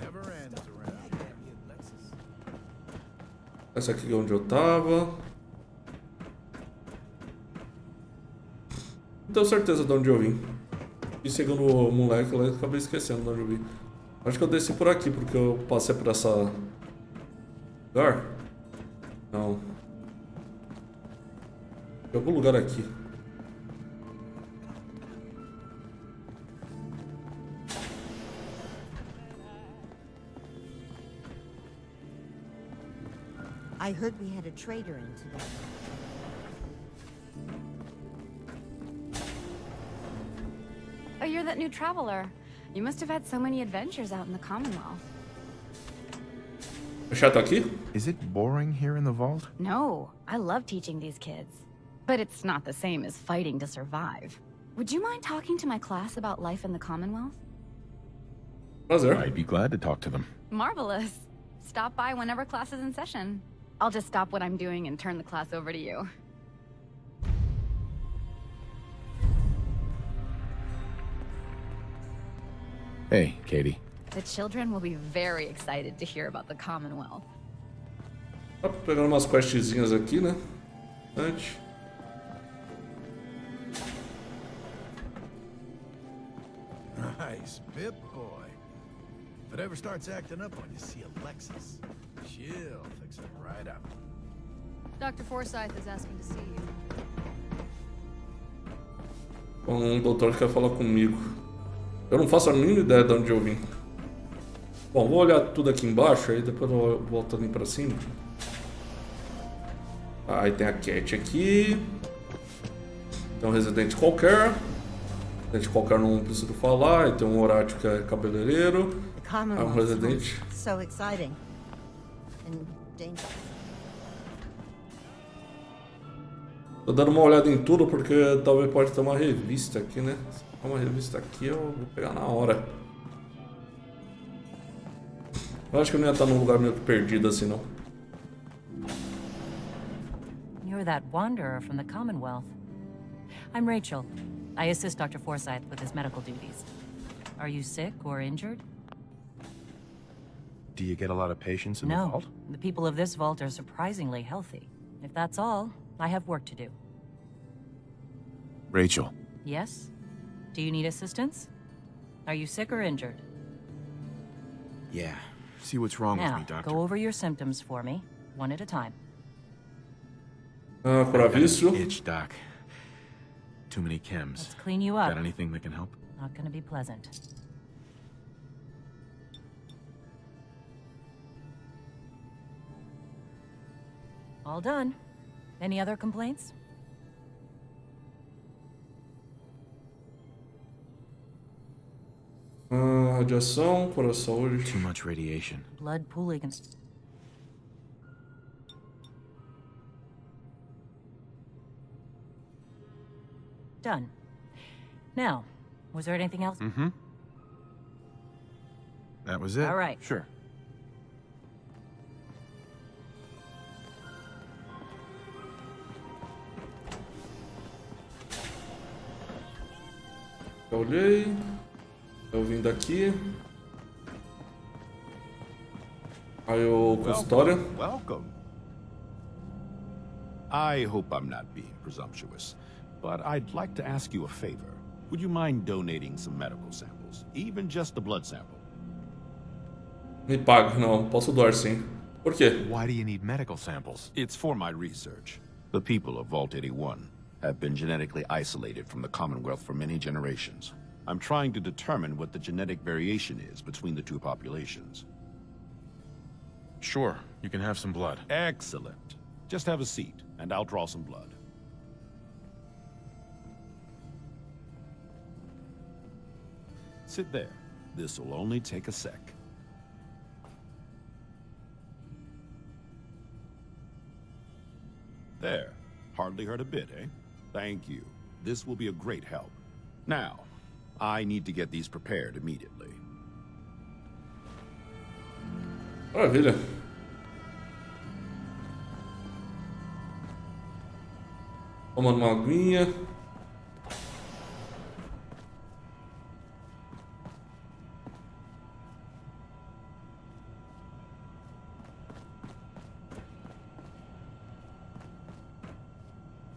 Speaker 8: Never ends around.
Speaker 1: Esse aqui é onde eu tava. Não tenho certeza de onde eu vim. E seguindo o moleque lá, eu acabei esquecendo de onde eu vim. Acho que eu desci por aqui, porque eu passei por essa... lugar? Não. Tem algum lugar aqui.
Speaker 17: I heard we had a trader in today.
Speaker 13: Oh, you're that new traveler. You must have had so many adventures out in the Commonwealth.
Speaker 1: Chato aqui?
Speaker 5: Is it boring here in the vault?
Speaker 13: No, I love teaching these kids. But it's not the same as fighting to survive. Would you mind talking to my class about life in the Commonwealth?
Speaker 1: Prazer.
Speaker 5: I'd be glad to talk to them.
Speaker 13: Marvelous. Stop by whenever class is in session. I'll just stop what I'm doing and turn the class over to you.
Speaker 5: Hey, Katie.
Speaker 13: The children will be very excited to hear about the Commonwealth.
Speaker 1: Tá pegando umas questzinhas aqui, né? Antes.
Speaker 8: Nice, Pip boy. If it ever starts acting up on you, see Alexis. She'll fix it right up.
Speaker 12: Dr. Forsyth is asking to see you.
Speaker 1: Doutor que quer falar comigo. Eu não faço a mínima ideia de onde eu vim. Bom, vou olhar tudo aqui embaixo, aí depois eu volto ali pra cima. Aí tem a Cat aqui. Tem um residente qualquer. Residente qualquer não preciso falar. Aí tem um Horácio que é cabeleireiro. Aí um residente.
Speaker 17: So exciting. And dangerous.
Speaker 1: Tô dando uma olhada em tudo porque talvez pode ter uma revista aqui, né? Se for uma revista aqui eu vou pegar na hora. Eu acho que eu não ia estar num lugar meio que perdido assim, não.
Speaker 17: You're
Speaker 7: you're that wanderer from the Commonwealth. I'm Rachel. I assist Dr. Forsyth with his medical duties. Are you sick or injured?
Speaker 5: Do you get a lot of patients in the vault?
Speaker 7: The people of this vault are surprisingly healthy. If that's all, I have work to do.
Speaker 5: Rachel.
Speaker 7: Yes? Do you need assistance? Are you sick or injured?
Speaker 5: Yeah. See what's wrong with me, doctor.
Speaker 7: Go over your symptoms for me, one at a time.
Speaker 1: Curar vício.
Speaker 5: Itch, doc. Too many chems.
Speaker 7: Let's clean you up.
Speaker 5: Got anything that can help?
Speaker 7: Not gonna be pleasant. All done. Any other complaints?
Speaker 1: Radiação, coração.
Speaker 5: Too much radiation.
Speaker 7: Blood pooling. Done. Now, was there anything else?
Speaker 5: Mm-hmm. That was it.
Speaker 7: All right.
Speaker 5: Sure.
Speaker 1: Eu olhei. Eu vim daqui. Aí o consultório.
Speaker 8: Welcome. I hope I'm not being presumptuous, but I'd like to ask you a favor. Would you mind donating some medical samples, even just a blood sample?
Speaker 1: Me paga, não. Posso doar sim. Por quê?
Speaker 5: Why do you need medical samples?
Speaker 8: It's for my research. The people of Vault 81 have been genetically isolated from the Commonwealth for many generations. I'm trying to determine what the genetic variation is between the two populations.
Speaker 5: Sure, you can have some blood.
Speaker 8: Excellent. Just have a seat, and I'll draw some blood. Sit there. This'll only take a sec. There. Hardly hurt a bit, eh? Thank you. This will be a great help. Now, I need to get these prepared immediately.
Speaker 1: Maravilha. Tomando uma aguinha.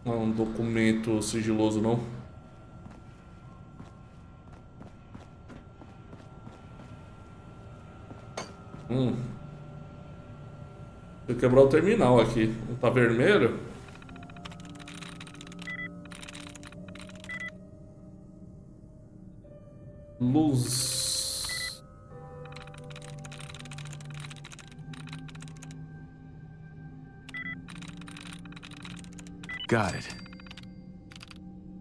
Speaker 1: Não é um documento sigiloso, não. Vou quebrar o terminal aqui. Não tá vermelho? Luz.
Speaker 5: Got it.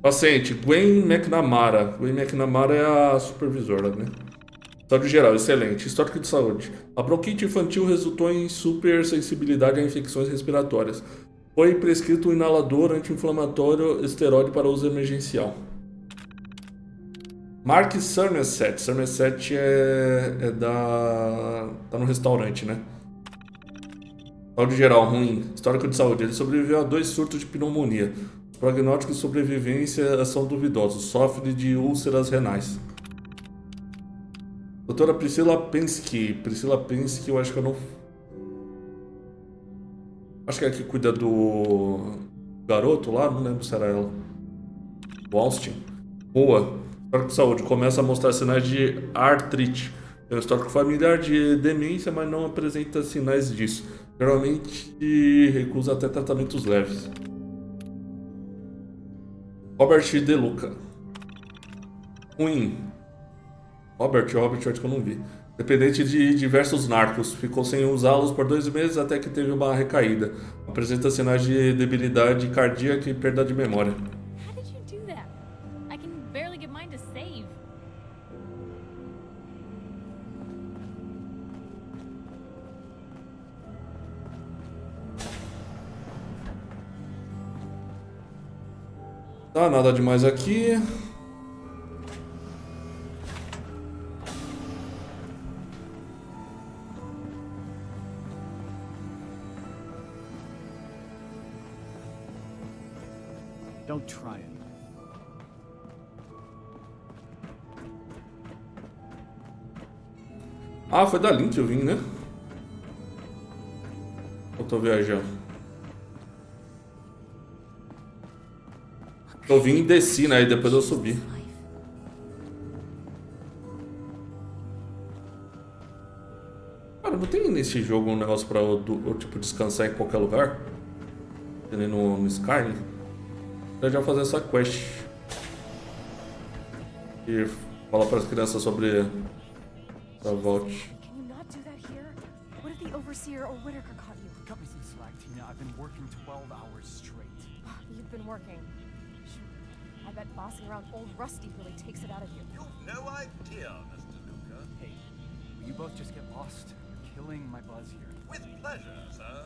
Speaker 1: Paciente, Gwen McNamara. Gwen McNamara é a supervisora, né? Saúde geral, excelente. Histórico de saúde. A bronquite infantil resultou em supersensibilidade a infecções respiratórias. Foi prescrito um inalador anti-inflamatório esteroide para uso emergencial. Mark Somerset. Somerset é da... tá no restaurante, né? Saúde geral, ruim. Histórico de saúde. Ele sobreviveu a 2 surtos de pneumonia. Os prognósticos de sobrevivência são duvidosos. Sofre de úlceras renais. Doutora Priscila Pensky. Priscila Pensky, eu acho que eu não... Acho que é a que cuida do garoto lá, não lembro se era ela. O Austin. Boa. Histórico de saúde. Começa a mostrar sinais de artrite. Tem um histórico familiar de demência, mas não apresenta sinais disso. Geralmente recusa até tratamentos leves. Robert De Luca. Ruim. Robert, acho que eu não vi. Dependente de diversos narcos. Ficou sem usá-los por 2 meses até que teve uma recaída. Apresenta sinais de debilidade cardíaca e perda de memória.
Speaker 2: How did you do that? I can barely get mine to save.
Speaker 1: Tá, nada demais aqui.
Speaker 3: Don't try it.
Speaker 1: Ah, foi dali que eu vim, né? Eu tô viajando. Eu vim e desci, né? E depois eu subi. Cara, não tem nesse jogo um negócio pra eu tipo, descansar em qualquer lugar? Que nem no Skyrim? Eu já fazer essa quest. E falar para as crianças sobre a Vault.
Speaker 19: Can you not do that here? What if the Overseer or Whitaker caught you?
Speaker 3: Cut me some slack, Tina. I've been working 12 hours straight.
Speaker 19: You've been working. Shoot. I bet bossing around old Rusty really takes it out of you.
Speaker 20: You've no idea, Mr. Luca.
Speaker 3: Hey, will you both just get lost? You're killing my buzz here.
Speaker 20: With pleasure, sir.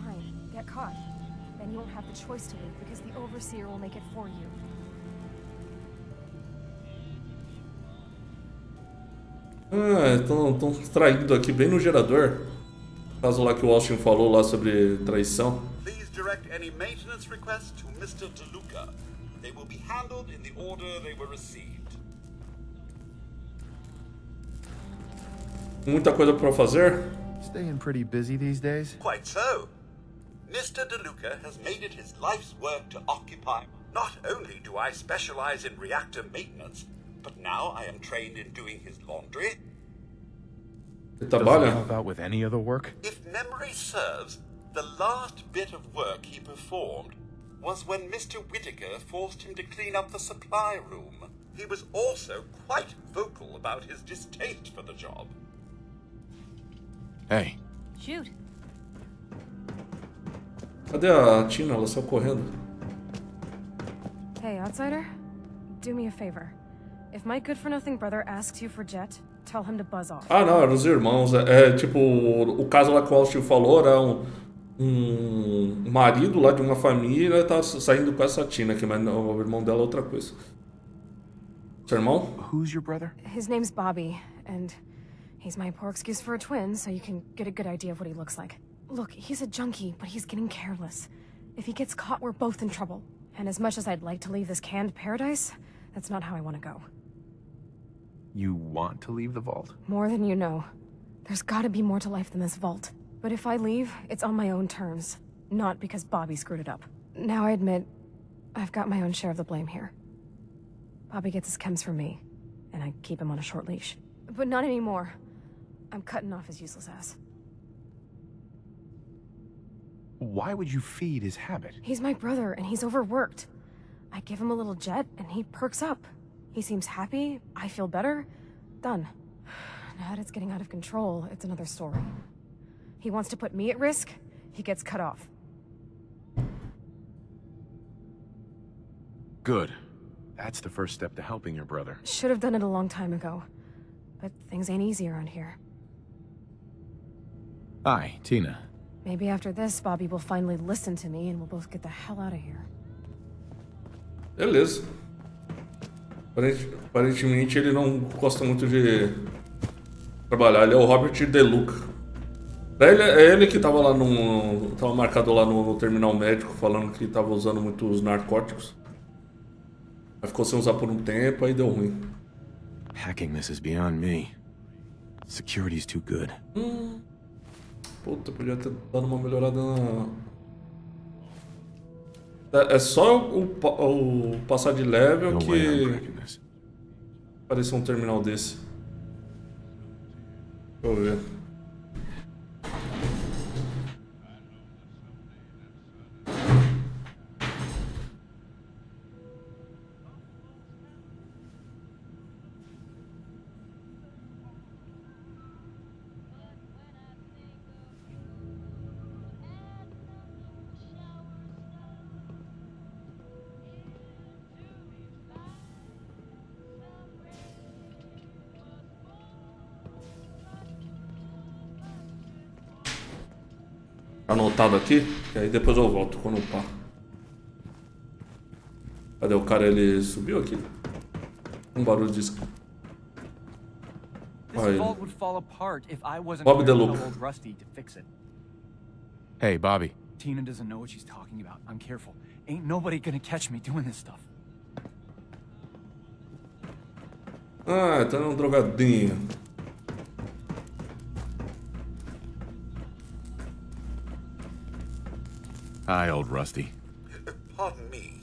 Speaker 19: Fine, get caught. Then you won't have the choice to leave because the Overseer will make it for you.
Speaker 1: Ah, estão traindo aqui bem no gerador. Caso lá que o Austin falou lá sobre traição.
Speaker 20: Please direct any maintenance requests to Mr. DeLuca. They will be handled in the order they were received.
Speaker 1: Muita coisa para fazer.
Speaker 5: Staying pretty busy these days?
Speaker 20: Quite so. Mr. DeLuca has made it his life's work to occupy. Not only do I specialize in reactor maintenance, but now I am trained in doing his laundry.
Speaker 5: Does he help out with any other work?
Speaker 20: If memory serves, the last bit of work he performed was when Mr. Whitaker forced him to clean up the supply room. He was also quite vocal about his distaste for the job.
Speaker 5: Hey.
Speaker 19: Shoot.
Speaker 1: Cadê a Tina? Ela saiu correndo.
Speaker 19: Hey, outsider. Do me a favor. If my good-for-nothing brother asks you for Jet, tell him to buzz off.
Speaker 1: Ah, não, eram os irmãos. É tipo, o caso lá que o Austin falou era um marido lá de uma família tá saindo com essa Tina aqui, mas não, o irmão dela é outra coisa. Seu irmão?
Speaker 5: Who's your brother?
Speaker 19: His name's Bobby, and he's my poor excuse for a twin, so you can get a good idea of what he looks like. Look, he's a junkie, but he's getting careless. If he gets caught, we're both in trouble. And as much as I'd like to leave this canned paradise, that's not how I want to go.
Speaker 5: You want to leave the vault?
Speaker 19: More than you know. There's gotta be more to life than this vault. But if I leave, it's on my own terms. Not because Bobby screwed it up. Now I admit, I've got my own share of the blame here. Bobby gets his chems from me, and I keep him on a short leash. But not anymore. I'm cutting off his useless ass.
Speaker 5: Why would you feed his habit?
Speaker 19: He's my brother, and he's overworked. I give him a little jet, and he perks up. He seems happy, I feel better. Done. Now that it's getting out of control, it's another story. He wants to put me at risk, he gets cut off.
Speaker 5: Good. That's the first step to helping your brother.
Speaker 19: Should have done it a long time ago. But things ain't easy around here.
Speaker 5: Hi, Tina.
Speaker 19: Maybe after this, Bobby will finally listen to me and we'll both get the hell out of here.
Speaker 1: Beleza. Aparentemente ele não gosta muito de trabalhar. Ele é o Robert DeLuca. É ele que tava lá tava marcado lá no terminal médico falando que tava usando muitos narcóticos. Aí ficou sem usar por um tempo, aí deu ruim.
Speaker 5: Hacking this is beyond me. Security's too good.
Speaker 1: Puta, podia ter dado uma melhorada na... É só o passar de level que apareceu um terminal desse. Deixa eu ver. Anotado aqui, que aí depois eu volto quando pá. Cadê o cara? Ele subiu aqui. Um barulho de
Speaker 3: This vault would fall apart if I wasn't
Speaker 1: Bobby
Speaker 3: there to
Speaker 1: DeLuca.
Speaker 3: tell old Rusty to fix it.
Speaker 5: Hey, Bobby.
Speaker 3: Tina doesn't know what she's talking about. I'm careful. Ain't nobody gonna catch me doing this stuff.
Speaker 1: Ah, tá um drogadinho.
Speaker 5: Hi, old Rusty.
Speaker 20: Pardon me.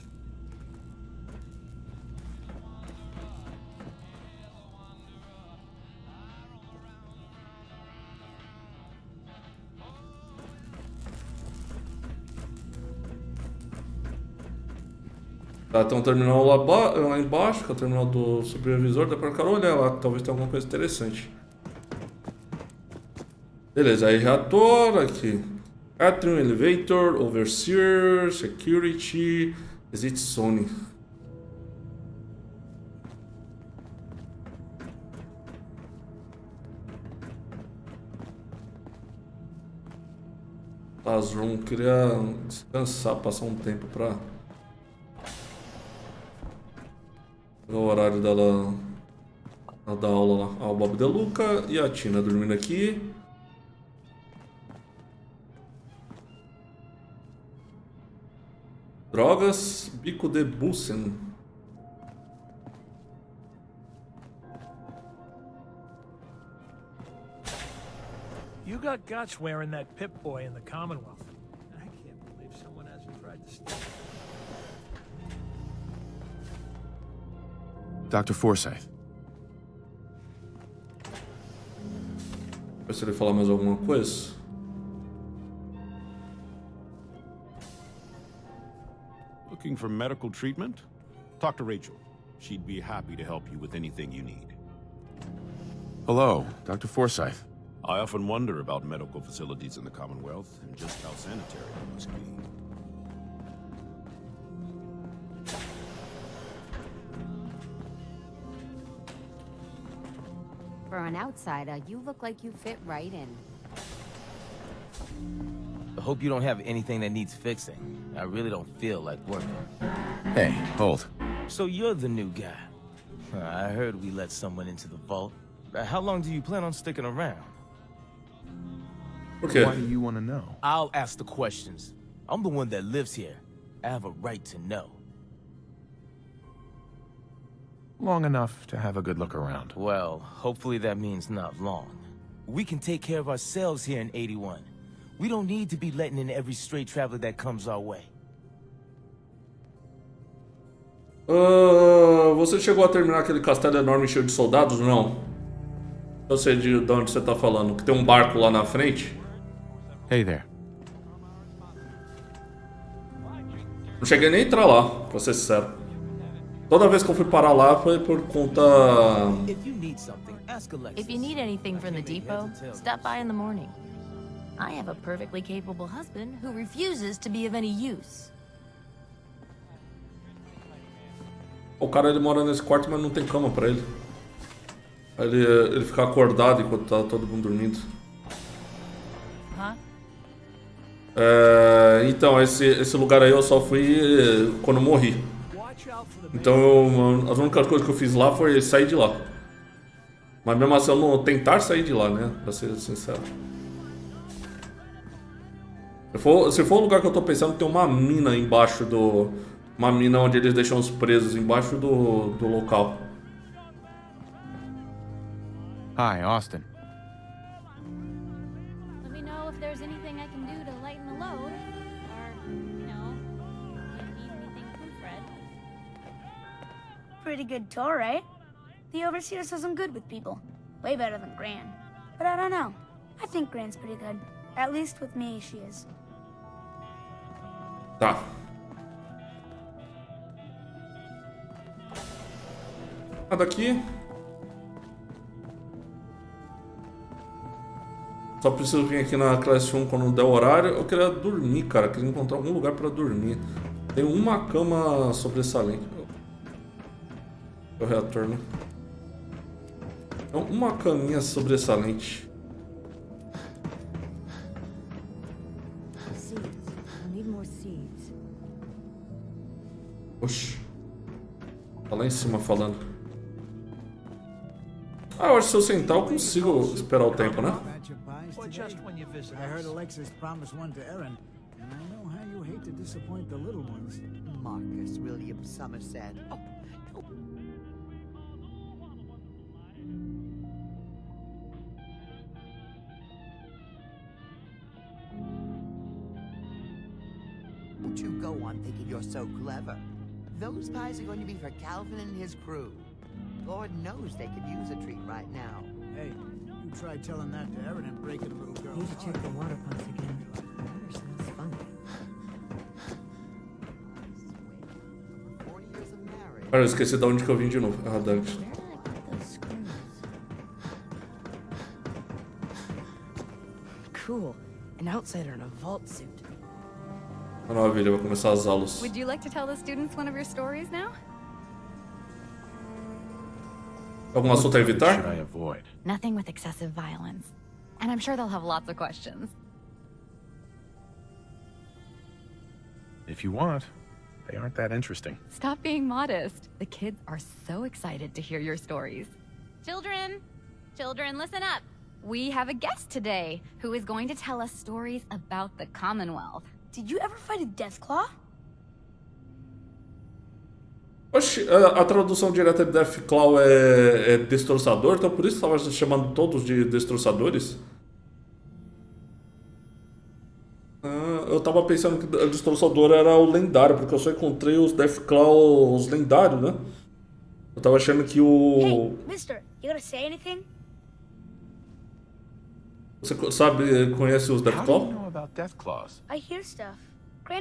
Speaker 1: Tá, tem um terminal lá embaixo, que é o terminal do supervisor. Dá pra cá olhar lá, talvez tenha alguma coisa interessante. Beleza, aí reator aqui. Atrium, Elevator, Overseer, Security, Exit Zone. Classroom, queria descansar, passar um tempo pra... o horário dela da aula lá. O Bob De Luca e a Tina dormindo aqui. Drogas, Bico de Bussen.
Speaker 6: You got guts wearing that Pip-Boy in the Commonwealth. I can't believe someone hasn't tried to steal it.
Speaker 5: Dr. Forsyth.
Speaker 1: Vai se ele falar mais alguma coisa.
Speaker 8: Looking for medical treatment? Talk to Rachel. She'd be happy to help you with anything you need.
Speaker 5: Hello, Dr. Forsyth.
Speaker 8: I often wonder about medical facilities in the Commonwealth and just how sanitary they must be.
Speaker 21: For an outsider, you look like you fit right in.
Speaker 22: I hope you don't have anything that needs fixing. I really don't feel like working.
Speaker 5: Hey, hold.
Speaker 22: So you're the new guy. I heard we let someone into the vault. How long do you plan on sticking around?
Speaker 1: Okay.
Speaker 22: Why do you want to know? I'll ask the questions. I'm the one that lives here. I have a right to know.
Speaker 5: Long enough to have a good look around.
Speaker 22: Well, hopefully that means not long. We can take care of ourselves here in 81. We don't need to be letting in every stray traveler that comes our way.
Speaker 1: Você chegou a terminar aquele castelo enorme cheio de soldados? Não. Eu sei de onde você tá falando. Que tem um barco lá na frente.
Speaker 5: Hey there.
Speaker 1: Não cheguei nem a entrar lá, pra ser sincero. Toda vez que eu fui parar lá foi por conta...
Speaker 12: If you need anything from the depot, stop by in the morning. I have a perfectly capable husband who refuses to be of any use.
Speaker 1: O cara, ele mora nesse quarto, mas não tem cama pra ele. Ele fica acordado enquanto tá todo mundo dormindo. Então, esse lugar aí eu só fui quando eu morri. Então, as únicas coisas que eu fiz lá foi sair de lá. Mas mesmo assim, eu não tentar sair de lá, né? Pra ser sincero. Se for o lugar que eu tô pensando, tem uma mina embaixo do... Uma mina onde eles deixam os presos, embaixo do local.
Speaker 5: Hi, Austin.
Speaker 2: Let me know if there's anything I can do to lighten the load. Or, you know, if you need anything from Fred.
Speaker 15: Pretty good tour, right? The Overseer says I'm good with people. Way better than Gran. But I don't know. I think Gran's pretty good. At least with me, she is.
Speaker 1: Tá. Nada aqui. Só preciso vir aqui na classe 1 quando der o horário. Eu queria dormir, cara. Eu queria encontrar algum lugar pra dormir. Tem uma cama sobressalente. É o reator, né? Então, uma caminha sobressalente. Oxi. Tá lá em cima falando. Ah, eu acho que se eu sentar eu consigo esperar o tempo, né?
Speaker 6: Or just when you visit
Speaker 23: I heard
Speaker 6: us.
Speaker 23: Alexis promised one to Erin, and I know
Speaker 14: disappoint the little ones. Marcus William Somerset. Oh, don't you go on thinking you're so clever. Those pies are going to be for Calvin and his crew. Lord knows they could use a treat right now.
Speaker 4: Hey, you try telling that to Erin and breaking a little girl's
Speaker 7: Need to check the water pumps again. Water smells funny.
Speaker 1: Cara, eu esqueci de onde que eu vim de novo. Ah, Dante.
Speaker 7: Cool. An outsider in a vault suit.
Speaker 1: Maravilha, vai começar as aulas.
Speaker 13: Would you like to tell the students one of your stories now?
Speaker 1: Algum assunto a evitar?
Speaker 5: Should I avoid?
Speaker 13: Nothing with excessive violence. And I'm sure they'll have lots of questions.
Speaker 5: If you want. They aren't that interesting.
Speaker 13: Stop being modest. The kids are so excited to hear your stories. Children! Children, listen up! We have a guest today who is going to tell us stories about the Commonwealth.
Speaker 15: Did you ever fight a Deathclaw?
Speaker 1: Oxi, a tradução direta de Deathclaw é destroçador, então por isso estava chamando todos de destroçadores? Eu tava pensando que o destroçador era o lendário, porque eu só encontrei os Deathclaws lendários, né? Eu tava achando que o...
Speaker 15: Hey, mister, you gonna say anything?
Speaker 1: Você conhece os Deathclaw?
Speaker 15: I hear stuff.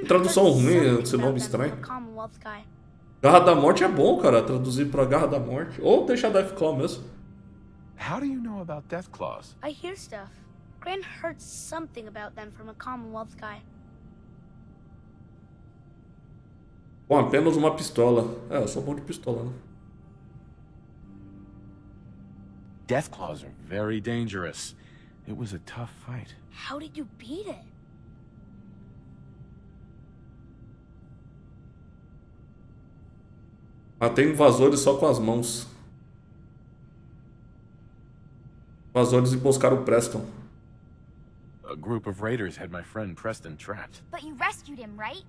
Speaker 1: Tradução ruim, esse nome estranho.
Speaker 15: Commonwealth guy.
Speaker 1: Garra da Morte é bom, cara, traduzir pra Garra da Morte. Ou deixar Deathclaw mesmo.
Speaker 5: How do you know about Deathclaws?
Speaker 15: I hear stuff. Gran heard something about them from a Commonwealth guy.
Speaker 1: Com apenas uma pistola. Eu sou bom de pistola, né?
Speaker 5: Deathclaws are very dangerous. It was a tough fight.
Speaker 15: How did you beat it?
Speaker 1: Matei invasores só com as mãos. Invasores emboscaram o Preston.
Speaker 5: A group of raiders had my friend Preston trapped.
Speaker 18: But you rescued him, right?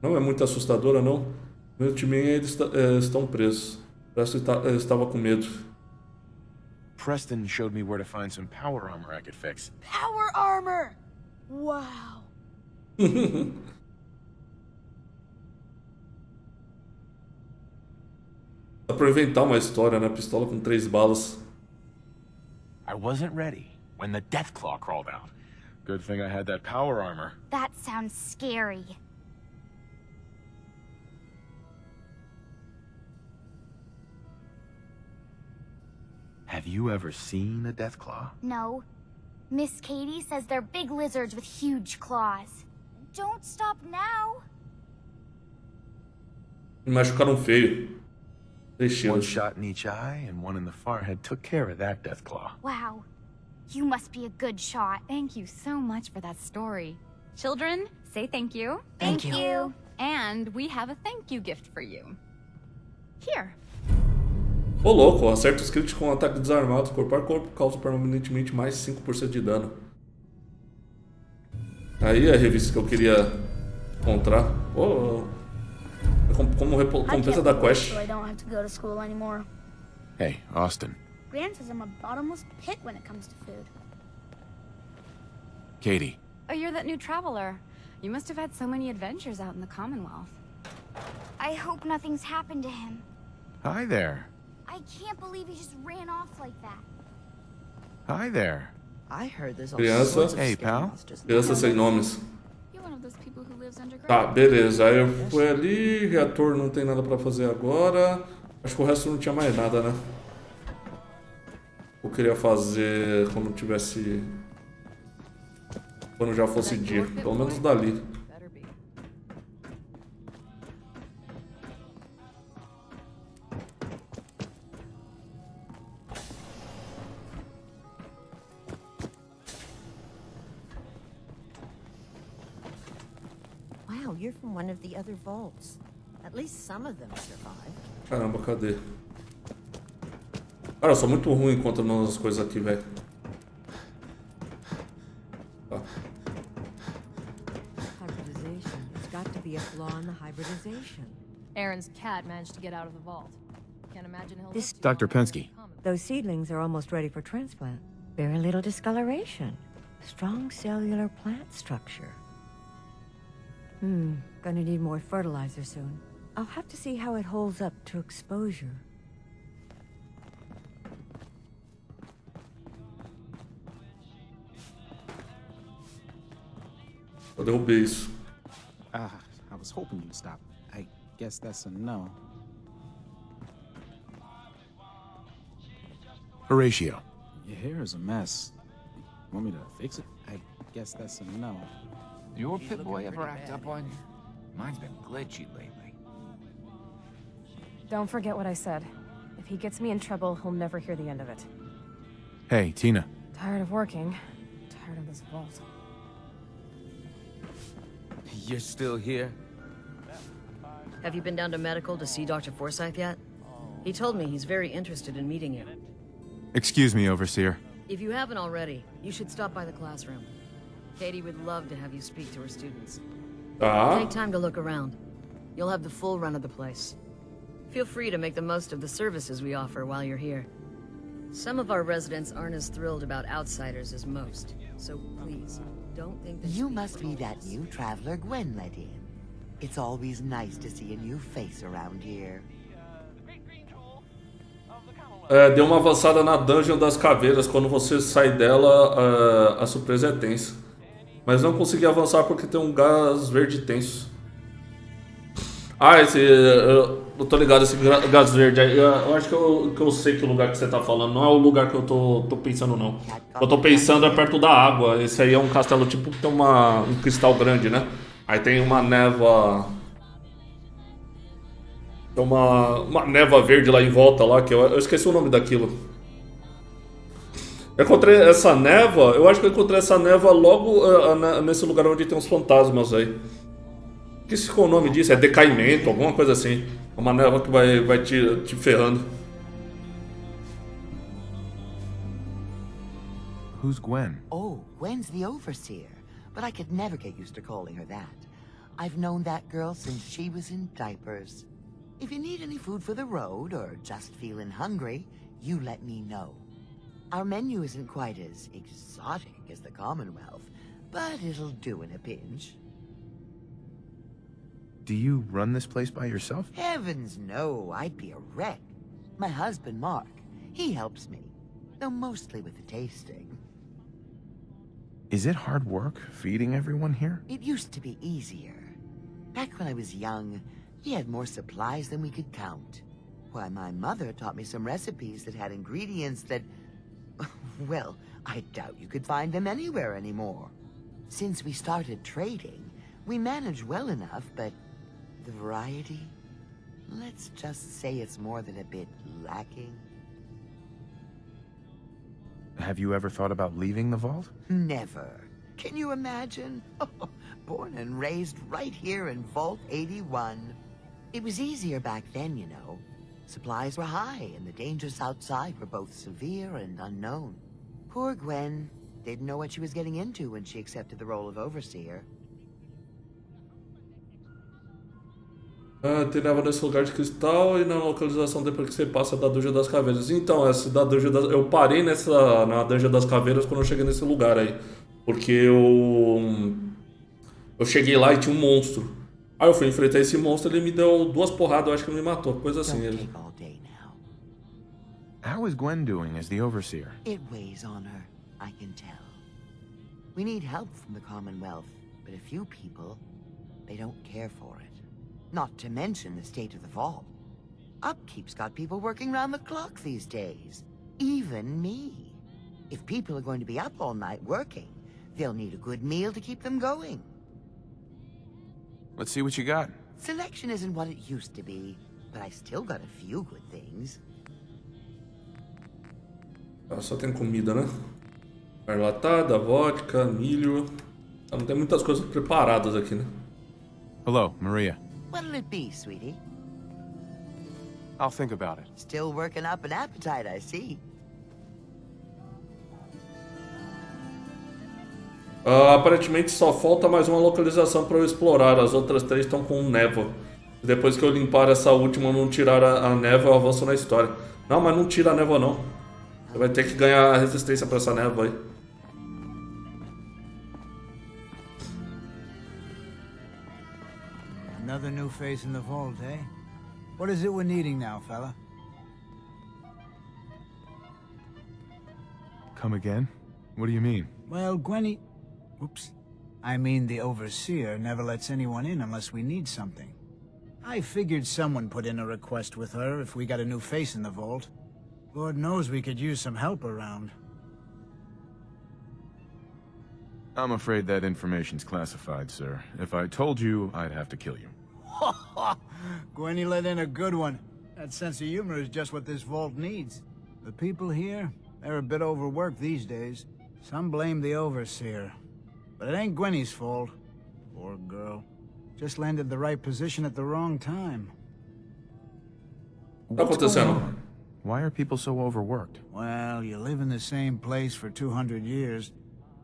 Speaker 1: Não é muito assustadora, não. Meu time e eles estão presos. Preston estava com medo.
Speaker 5: Preston showed me where to find some power armor I could fix.
Speaker 15: Power armor! Wow.
Speaker 1: Dá pra inventar uma história, né? Pistola com 3 balas.
Speaker 5: I wasn't ready when the Deathclaw crawled out. Good thing I had that power armor.
Speaker 18: That sounds scary.
Speaker 5: Have you ever seen a Deathclaw?
Speaker 18: No. Miss Katie says they're big lizards with huge claws. Don't stop now.
Speaker 1: Me machucaram feio. 3
Speaker 5: One
Speaker 1: tiros.
Speaker 5: shot in each eye and one in the forehead took care of that Deathclaw.
Speaker 18: Wow. You must be a good shot.
Speaker 13: Thank you so much for that story. Children, say thank you.
Speaker 18: Thank you.
Speaker 13: And we have a thank you gift for you. Here.
Speaker 1: Ô louco, acerta os críticos com um ataque desarmado, corpo a corpo, causa permanentemente mais 5% de dano. Aí é a revista que eu queria encontrar. Oh, como recompensa da quest.
Speaker 15: So I don't have to go to school anymore.
Speaker 5: Hey, Austin.
Speaker 15: Gran says I'm a bottomless pit when it comes to food.
Speaker 5: Katie.
Speaker 13: Oh, you're that new traveler. You must have had so many adventures out in the Commonwealth.
Speaker 18: I hope nothing's happened to him.
Speaker 5: Hi there.
Speaker 18: I can't believe he just ran off like that.
Speaker 5: Hi there.
Speaker 7: I heard there's all
Speaker 1: Criança.
Speaker 7: sorts of
Speaker 5: Hey,
Speaker 7: scary
Speaker 5: pal.
Speaker 7: monsters.
Speaker 1: Criança sem nomes.
Speaker 13: You're one of those people who lives underground.
Speaker 1: Tá, beleza. Aí eu fui ali, reator não tem nada pra fazer agora. Acho que o resto não tinha mais nada, né? Eu queria fazer quando tivesse... Quando já fosse dia. Pelo menos dali.
Speaker 17: Wow, you're from one of the other vaults. At least some of them survived.
Speaker 1: Caramba, cadê? Cara, eu sou muito ruim encontrando as coisas aqui, velho. Tá.
Speaker 17: to be a flaw in the hybridization.
Speaker 12: Aaron's cat managed to get out of the vault. Can't imagine he'll
Speaker 17: This-
Speaker 12: live too
Speaker 5: Dr.
Speaker 12: long.
Speaker 5: Pensky.
Speaker 17: Those seedlings are almost ready for transplant. Very little discoloration. Strong cellular plant structure. Gonna need more fertilizer soon. I'll have to see how it holds up to exposure.
Speaker 1: Eu derrubei isso.
Speaker 10: I was hoping you'd stop. I guess that's a no.
Speaker 5: Horatio.
Speaker 10: Your hair is a mess. Want me to fix it? I guess that's a no.
Speaker 11: Your pit boy ever act up on you? Mine's been glitchy lately.
Speaker 19: Don't forget what I said. If he gets me in trouble, he'll never hear the end of it.
Speaker 5: Hey, Tina.
Speaker 19: Tired of working. Tired of this vault.
Speaker 22: You're still here?
Speaker 7: Have you been down to medical to see Dr. Forsyth yet? He told me he's very interested in meeting you.
Speaker 5: Excuse me, Overseer.
Speaker 7: If you haven't already, you should stop by the classroom. Katie would love to have you speak to her students. Take time to look around. You'll have the full run of the place. Feel free to make the most of the services we offer while you're here. Some of our residents aren't as thrilled about outsiders as most, so please, don't think that
Speaker 14: You must be that new traveler Gwen let in. It's always nice to see a new face around here.
Speaker 1: Deu uma avançada na Dungeon das Caveiras. Quando você sai dela, a surpresa é tensa. Mas não consegui avançar porque tem um gás verde tenso. Eu tô ligado, esse gás verde aí. Eu acho que eu sei que lugar que você tá falando. Não é o lugar que eu tô pensando, não. Eu tô pensando é perto da água. Esse aí é um castelo tipo que tem um cristal grande, né? Aí tem uma névoa... Tem uma névoa verde lá em volta, lá, que eu esqueci o nome daquilo. Eu encontrei essa névoa, eu acho que eu encontrei essa névoa logo nesse lugar onde tem uns fantasmas aí. Esqueci qual o nome disso, é decaimento, alguma coisa assim. É uma névoa que vai te ferrando.
Speaker 5: Who's Gwen?
Speaker 14: Oh, Gwen's the overseer, but I could never get used to calling her that. I've known that girl since she was in diapers. If you need any food for the road, or just feeling hungry, you let me know. Our menu isn't quite as exotic as the Commonwealth, but it'll do in a pinch.
Speaker 5: Do you run this place by yourself?
Speaker 14: Heavens no, I'd be a wreck. My husband, Mark, he helps me, though mostly with the tasting.
Speaker 5: Is it hard work feeding everyone here?
Speaker 14: It used to be easier. Back when I was young, we had more supplies than we could count. Why, my mother taught me some recipes that had ingredients that... Well, I doubt you could find them anywhere anymore. Since we started trading, we manage well enough, but the variety? Let's just say it's more than a bit lacking.
Speaker 5: Have you ever thought about leaving the vault?
Speaker 14: Never. Can you imagine? Born and raised right here in Vault 81. It was easier back then, you know. Supplies were high, and the dangers outside were both severe and unknown. Poor Gwen didn't know what she was getting into when she accepted the role of overseer.
Speaker 1: Tem névoa nesse lugar de cristal e na localização depois que você passa da Dungeon das Caveiras. Então, essa da Dungeon das... eu parei na Dungeon das Caveiras quando eu cheguei nesse lugar aí. Porque eu cheguei lá e tinha um monstro. Aí eu fui enfrentar esse monstro e ele me deu 2 porradas, eu acho que ele me matou, coisa assim. Ele...
Speaker 5: How is Gwen doing as the overseer?
Speaker 14: It weighs on her, I can tell. We need help from the Commonwealth, but a few people, they don't care for it. Not to mention the state of the vault. Upkeep's got people working round the clock these days. Even me. If people are going to be up all night working, they'll need a good meal to keep them going.
Speaker 5: Let's see what you got.
Speaker 14: Selection isn't what it used to be, but I still got a few good things.
Speaker 1: Só tem comida, né? Enlatada, vodka, milho. Não tem muitas coisas preparadas aqui, né?
Speaker 5: Hello, Maria.
Speaker 14: What'll it be, sweetie?
Speaker 5: I'll think about it.
Speaker 14: Still working up an appetite, I see.
Speaker 1: Aparentemente só falta mais uma localização para eu explorar. As outras 3 estão com névoa. Depois que eu limpar essa última, não tirar a névoa, eu avanço na história. Não, mas não tira a névoa não. Você vai ter que ganhar resistência para essa névoa aí.
Speaker 4: Another new face in the vault, eh? What is it we're needing now, fella?
Speaker 5: Come again? What do you mean?
Speaker 4: Well, Gwenny... Oops. I mean the Overseer never lets anyone in unless we need something. I figured someone put in a request with her if we got a new face in the vault. Lord knows we could use some help around.
Speaker 5: I'm afraid that information's classified, sir. If I told you, I'd have to kill you.
Speaker 4: Gwenny let in a good one. That sense of humor is just what this vault needs. The people here, they're a bit overworked these days. Some blame the Overseer. But it ain't Gwenny's fault. Poor girl. Just landed the right position at the wrong time.
Speaker 5: What's going on? Why are people so overworked?
Speaker 4: Well, you live in the same place for 200 years.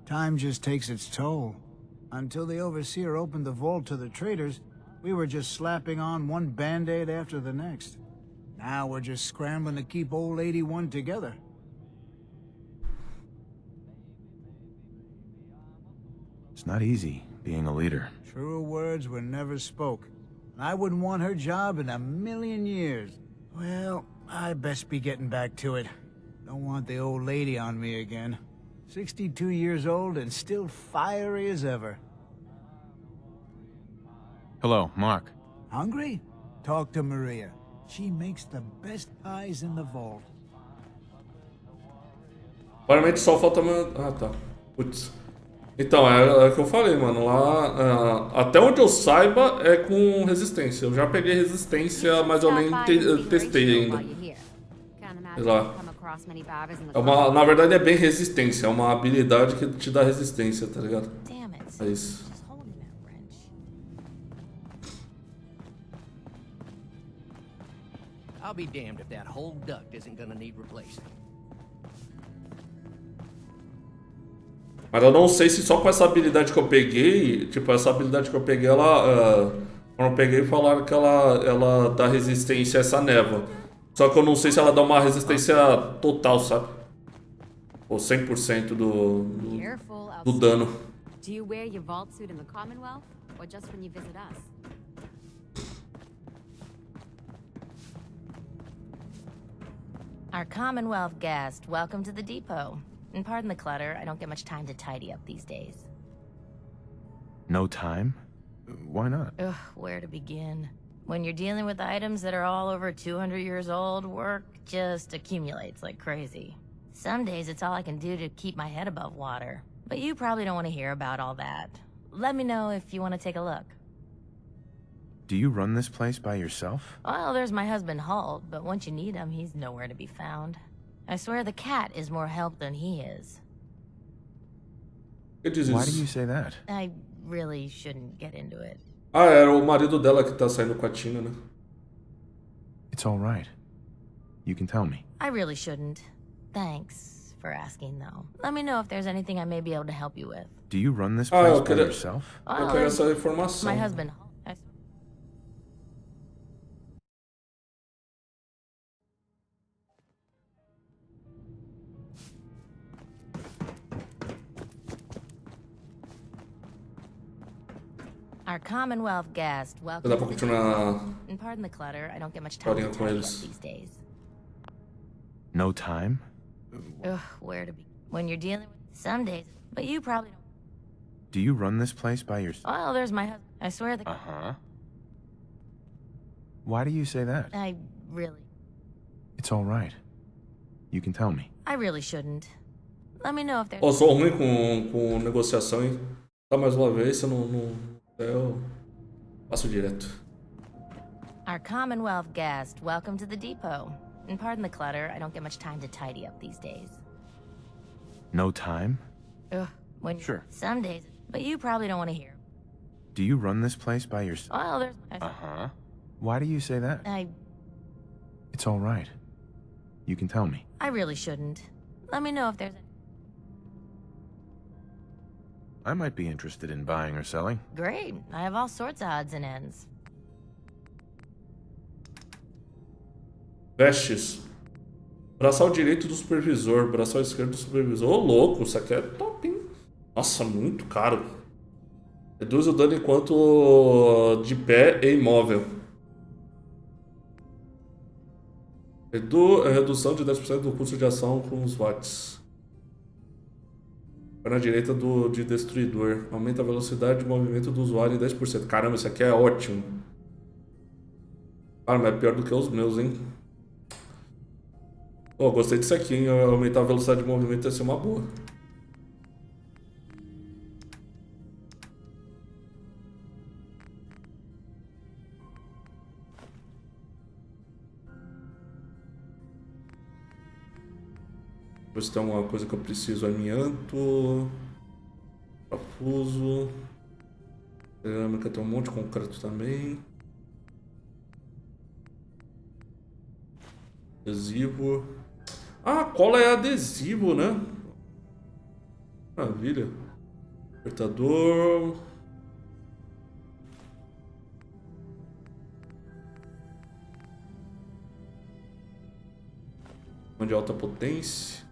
Speaker 4: Time just takes its toll. Until the Overseer opened the vault to the traders, we were just slapping on one band-aid after the next. Now we're just scrambling to keep old 81 together.
Speaker 5: It's not easy being a leader.
Speaker 4: Truer words were never spoke. And I wouldn't want her job in a million years. Well, I best be getting back to it. Don't want the old lady on me again. 62 years old and still fiery as ever.
Speaker 5: Hello, Mark.
Speaker 4: Hungry? Talk to Maria. She makes the best pies in the vault.
Speaker 1: Aparentemente só falta... Ah, tá. Putz. Então, é o que eu falei, mano. Lá, até onde eu saiba, é com resistência. Eu já peguei resistência, mas eu nem testei ainda. Sei lá. Na verdade, é bem resistência. É uma habilidade que te dá resistência, tá ligado? É isso.
Speaker 9: I'll be damned if that whole duct isn't gonna need replacing.
Speaker 1: Mas eu não sei se só com essa habilidade que eu peguei, tipo, essa habilidade que eu peguei, ela... quando eu peguei, falaram que ela dá resistência a essa névoa. Só que eu não sei se ela dá uma resistência total, sabe? Ou 100% do dano.
Speaker 21: Do you wear your vault suit in the Commonwealth, or just when you visit us?
Speaker 12: Our Commonwealth guest, welcome to the depot. And pardon the clutter, I don't get much time to tidy up these days.
Speaker 5: No time? Why not?
Speaker 12: Ugh, where to begin? When you're dealing with items that are all over 200 years old, work just accumulates like crazy. Some days it's all I can do to keep my head above water. But you probably don't want to hear about all that. Let me know if you want to take a look.
Speaker 5: Do you run this place by yourself?
Speaker 12: Well, there's my husband Halt, but once you need him, he's nowhere to be found. I swear the cat is more help than he is.
Speaker 5: Why do you say that?
Speaker 12: I really shouldn't get into it.
Speaker 1: Ah, era o marido dela que tá saindo com a Tina, né?
Speaker 5: It's all right. You can tell me.
Speaker 12: I really shouldn't. Thanks for asking, though. Let me know if there's anything I may be able to help you with.
Speaker 5: Do you run this place by yourself?
Speaker 1: Eu quero essa informação.
Speaker 12: My husband. Our Commonwealth guest, welcome.
Speaker 1: Dá pra continuar.
Speaker 12: And pardon the clutter, I don't get much time to tidy up these days.
Speaker 5: No time?
Speaker 12: Ugh, where to be? When you're dealing with some days, but you probably don't.
Speaker 5: Do you run this place by yourself?
Speaker 12: Well, there's my husband. I swear the.
Speaker 5: Why do you say that?
Speaker 12: I really.
Speaker 5: It's all right. You can tell me.
Speaker 12: I really shouldn't. Let me know if there's.
Speaker 1: Eu sou ruim com negociação, hein? Tá mais uma vez, se eu não eu passo direto.
Speaker 12: Our Commonwealth guest, welcome to the depot. And pardon the clutter, I don't get much time to tidy up these days.
Speaker 5: No time?
Speaker 12: Ugh, when
Speaker 5: Sure.
Speaker 12: Some days, but you probably don't want to hear.
Speaker 5: Do you run this place by yourself?
Speaker 12: Well, there's.
Speaker 5: Why do you say that? It's all right. You can tell me.
Speaker 12: I really shouldn't. Let me know if there's.
Speaker 5: I might be interested in buying or selling.
Speaker 12: Great. I have all sorts of odds and ends.
Speaker 1: Vestes. Braçal direito do supervisor, braçal esquerdo do supervisor. Ô, louco, isso aqui é top, hein? Nossa, muito caro. Reduz o dano enquanto de pé e imóvel. Redução de 10% do custo de ação com os watts. Na direita de destruidor. Aumenta a velocidade de movimento do usuário em 10%. Caramba, isso aqui é ótimo. Cara, mas é pior do que os meus, hein? Oh, gostei disso aqui, hein? Aumentar a velocidade de movimento ia ser uma boa. Ver se tem alguma coisa que eu preciso. Amianto. Parafuso. Cerâmica, tem um monte de concreto também. Adesivo. Ah, cola é adesivo, né? Maravilha. Apertador. De alta potência.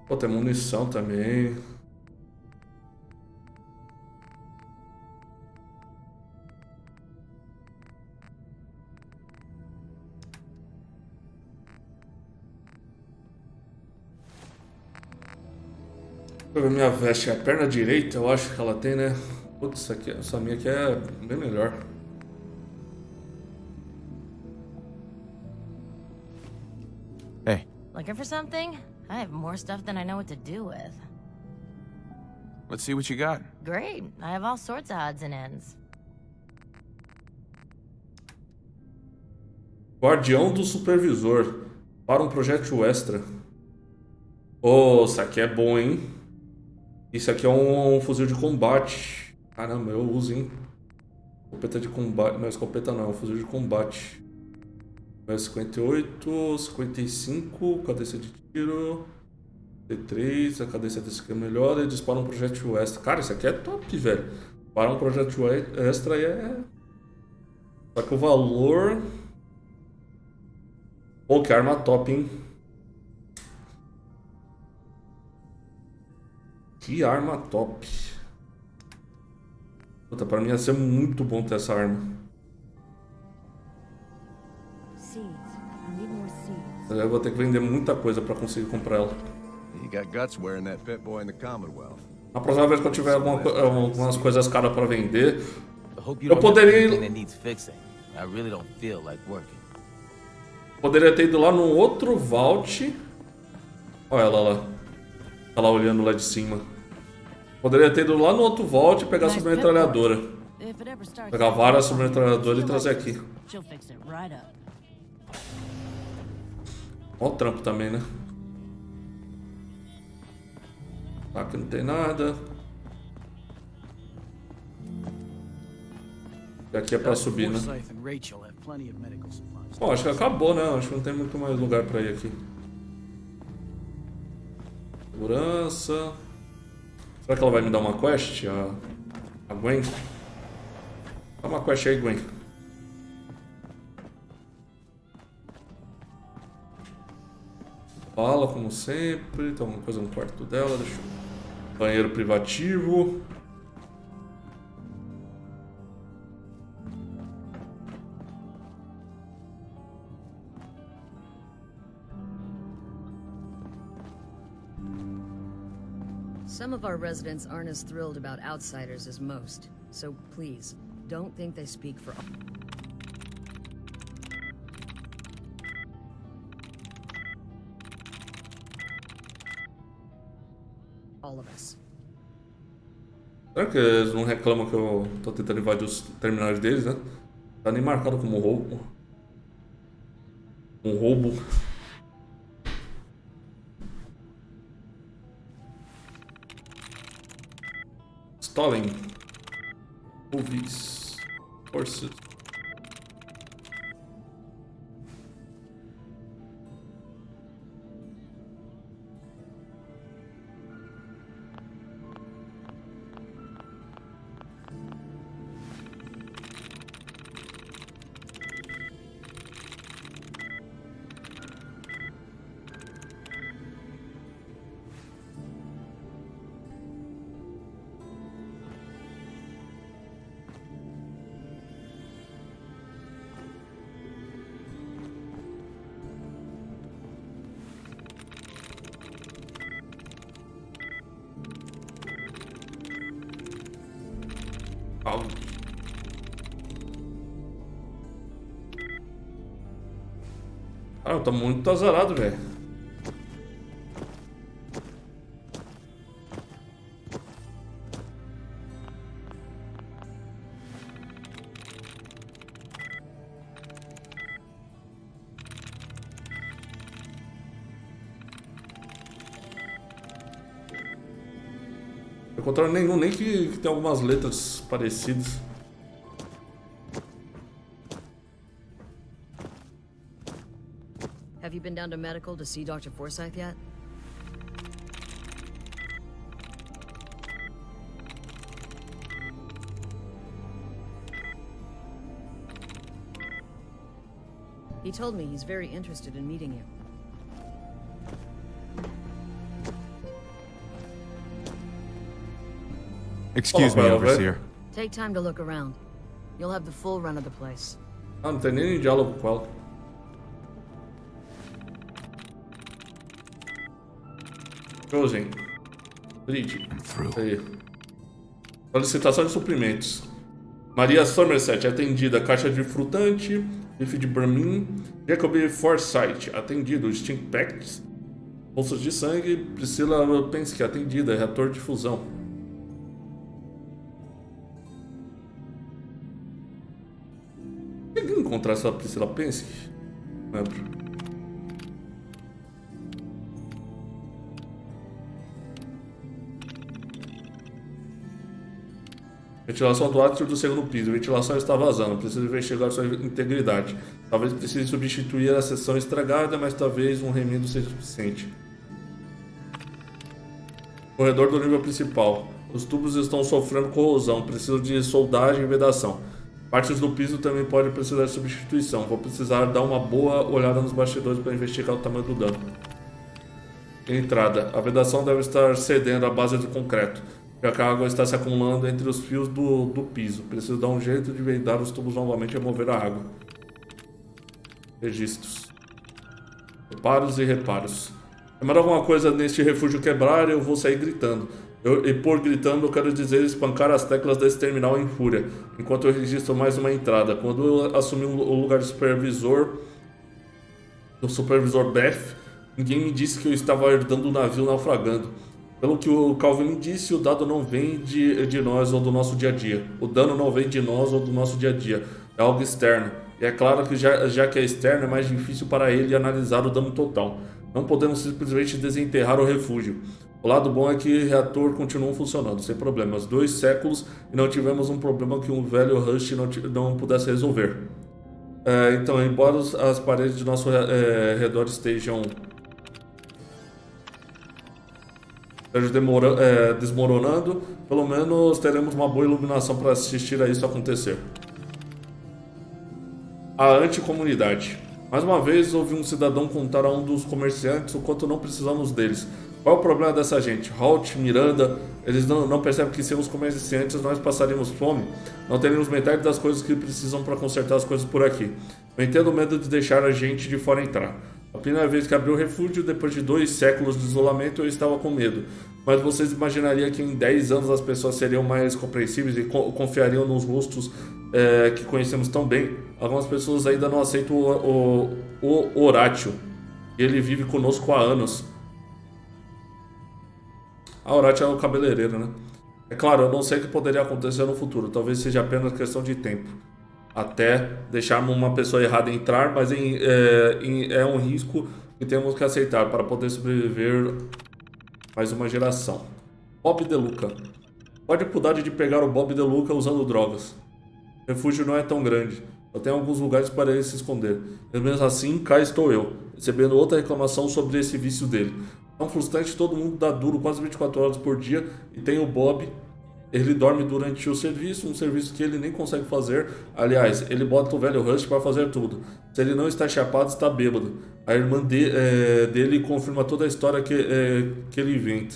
Speaker 1: Pô, tem munição também. Deixa eu ver minha veste. A perna direita, eu acho que ela tem, né? Putz, essa minha aqui é bem melhor.
Speaker 5: Hey.
Speaker 12: Looking for something? I have more stuff than I know what to do with.
Speaker 5: Let's see what you got.
Speaker 12: Great. I have all sorts of odds and ends.
Speaker 1: Guardião do supervisor. Para um projétil extra. Oh, isso aqui é bom, hein? Isso aqui é um fuzil de combate. Caramba, eu uso, hein? Escopeta de combate. Não, escopeta não, é um fuzil de combate. 58, 55, cadência de tiro. T3, a cadência desse aqui é melhor. E dispara um projétil extra. Cara, isso aqui é top, velho. Para um projétil extra aí é. Só que o valor. Pô, que arma top, hein? Que arma top. Puta, pra mim ia ser muito bom ter essa arma. Eu vou ter que vender muita coisa pra conseguir comprar ela. Na próxima vez que eu tiver algumas coisas caras pra vender, eu poderia ter ido lá no outro vault. Olha ela lá. Tá lá olhando lá de cima. Poderia ter ido lá no outro vault e pegar a submetralhadora. Pegar várias submetralhadoras e trazer aqui. Olha o trampo também, né? Aqui não tem nada. E aqui é pra subir, né? Bom, acho que acabou, né? Acho que não tem muito mais lugar pra ir aqui. Segurança. Será que ela vai me dar uma quest? A Gwen? Dá uma quest aí, Gwen. Fala, como sempre. Tem alguma coisa no quarto dela. Deixa eu... Banheiro privativo.
Speaker 7: Some of our residents aren't as thrilled about outsiders as most, so please, don't think they speak for all of us.
Speaker 1: Será que eles não reclamam que eu tô tentando invadir os terminais deles, né? Tá nem marcado como roubo. Um roubo. Stalling. Movies. Forces. Ah, tá muito azarado, velho. Não encontraram nenhum, nem que tem algumas letras parecidas.
Speaker 7: Have you been down to medical to see Dr. Forsyth yet? He told me he's very interested in meeting you.
Speaker 5: Excuse me, Overseer.
Speaker 7: Take time to look around. You'll have the full run of the place.
Speaker 1: Ah, não tem nem diálogo com ela. Chosen. Bridge. Aí. Solicitação de suprimentos. Maria Somerset, atendida. Caixa de frutante. Bife de Brahmin. Jacob Forsyth, atendido. Stink Packs. Bolsas de sangue. Priscila Pensky, atendida. Reator de fusão. Consegui encontrar essa Priscila Pensky? Não lembro. Ventilação do átrio do segundo piso. A ventilação está vazando. Preciso investigar sua integridade. Talvez precise substituir a seção estragada, mas talvez um remendo seja suficiente. Corredor do nível principal. Os tubos estão sofrendo corrosão. Preciso de soldagem e vedação. Partes do piso também podem precisar de substituição. Vou precisar dar uma boa olhada nos bastidores para investigar o tamanho do dano. Entrada. A vedação deve estar cedendo à base de concreto, já que a água está se acumulando entre os fios do piso. Preciso dar um jeito de vendar os tubos novamente e remover a água. Registros. Reparos e reparos. Se mais alguma coisa neste refúgio quebrar, eu vou sair gritando. E por gritando eu quero dizer espancar as teclas desse terminal em fúria, enquanto eu registro mais uma entrada. Quando eu assumi o lugar de supervisor, do supervisor Beth, ninguém me disse que eu estava herdando o navio naufragando. Pelo que o Calvin me disse, o dado não vem de nós ou do nosso dia a dia. O dano não vem de nós ou do nosso dia a dia. É algo externo. E é claro que já que é externo, é mais difícil para ele analisar o dano total. Não podemos simplesmente desenterrar o refúgio. O lado bom é que o reator continua funcionando, sem problemas. 2 séculos e não tivemos um problema que um velho Rush não pudesse resolver. Então, embora as paredes de nosso redor estejam desmoronando, pelo menos teremos uma boa iluminação para assistir a isso acontecer. A anticomunidade. Mais uma vez, ouvi um cidadão contar a um dos comerciantes o quanto não precisamos deles. Qual é o problema dessa gente? Halt, Miranda, eles não percebem que sem os comerciantes nós passaríamos fome? Não teríamos metade das coisas que precisam para consertar as coisas por aqui. Eu entendo o medo de deixar a gente de fora entrar. A primeira vez que abri o refúgio, depois de 2 séculos de isolamento, eu estava com medo. Mas vocês imaginariam que em 10 anos as pessoas seriam mais compreensíveis e confiariam nos rostos que conhecemos tão bem? Algumas pessoas ainda não aceitam o Horatio. Ele vive conosco há anos. A Horatio é o cabeleireiro, né? É claro, eu não sei o que poderia acontecer no futuro. Talvez seja apenas questão de tempo. Até deixarmos uma pessoa errada entrar, mas é um risco que temos que aceitar para poder sobreviver mais uma geração. Bob DeLuca. Pode cuidar de pegar o Bob DeLuca usando drogas. O refúgio não é tão grande. Só tem alguns lugares para ele se esconder. E mesmo assim, cá estou eu, recebendo outra reclamação sobre esse vício dele. É um frustrante, todo mundo dá duro quase 24 horas por dia. E tem o Bob, ele dorme durante o serviço, um serviço que ele nem consegue fazer. Aliás, ele bota o velho Rush para fazer tudo. Se ele não está chapado, está bêbado. A irmã dele confirma toda a história que ele inventa.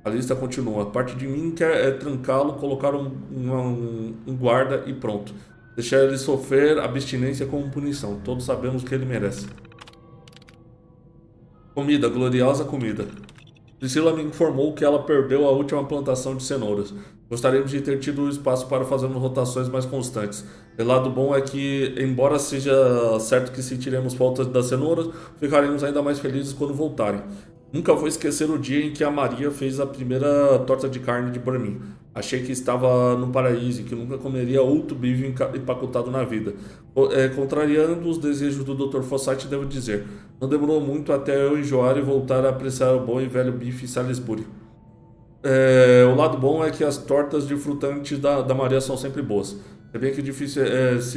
Speaker 1: A lista continua. Parte de mim quer trancá-lo, colocar um guarda e pronto. Deixar ele sofrer abstinência como punição. Todos sabemos que ele merece. Comida, gloriosa comida. Priscila me informou que ela perdeu a última plantação de cenouras. Gostaríamos de ter tido espaço para fazermos rotações mais constantes. O lado bom é que, embora seja certo que sentiremos falta das cenouras, ficaremos ainda mais felizes quando voltarem. Nunca vou esquecer o dia em que a Maria fez a primeira torta de carne de por mim. Achei que estava no paraíso e que nunca comeria outro bife empacotado na vida. Contrariando os desejos do Dr. Fossati, devo dizer, não demorou muito até eu enjoar e voltar a apreciar o bom e velho bife Salisbury. O lado bom é que as tortas de frutante da Maria são sempre boas. Se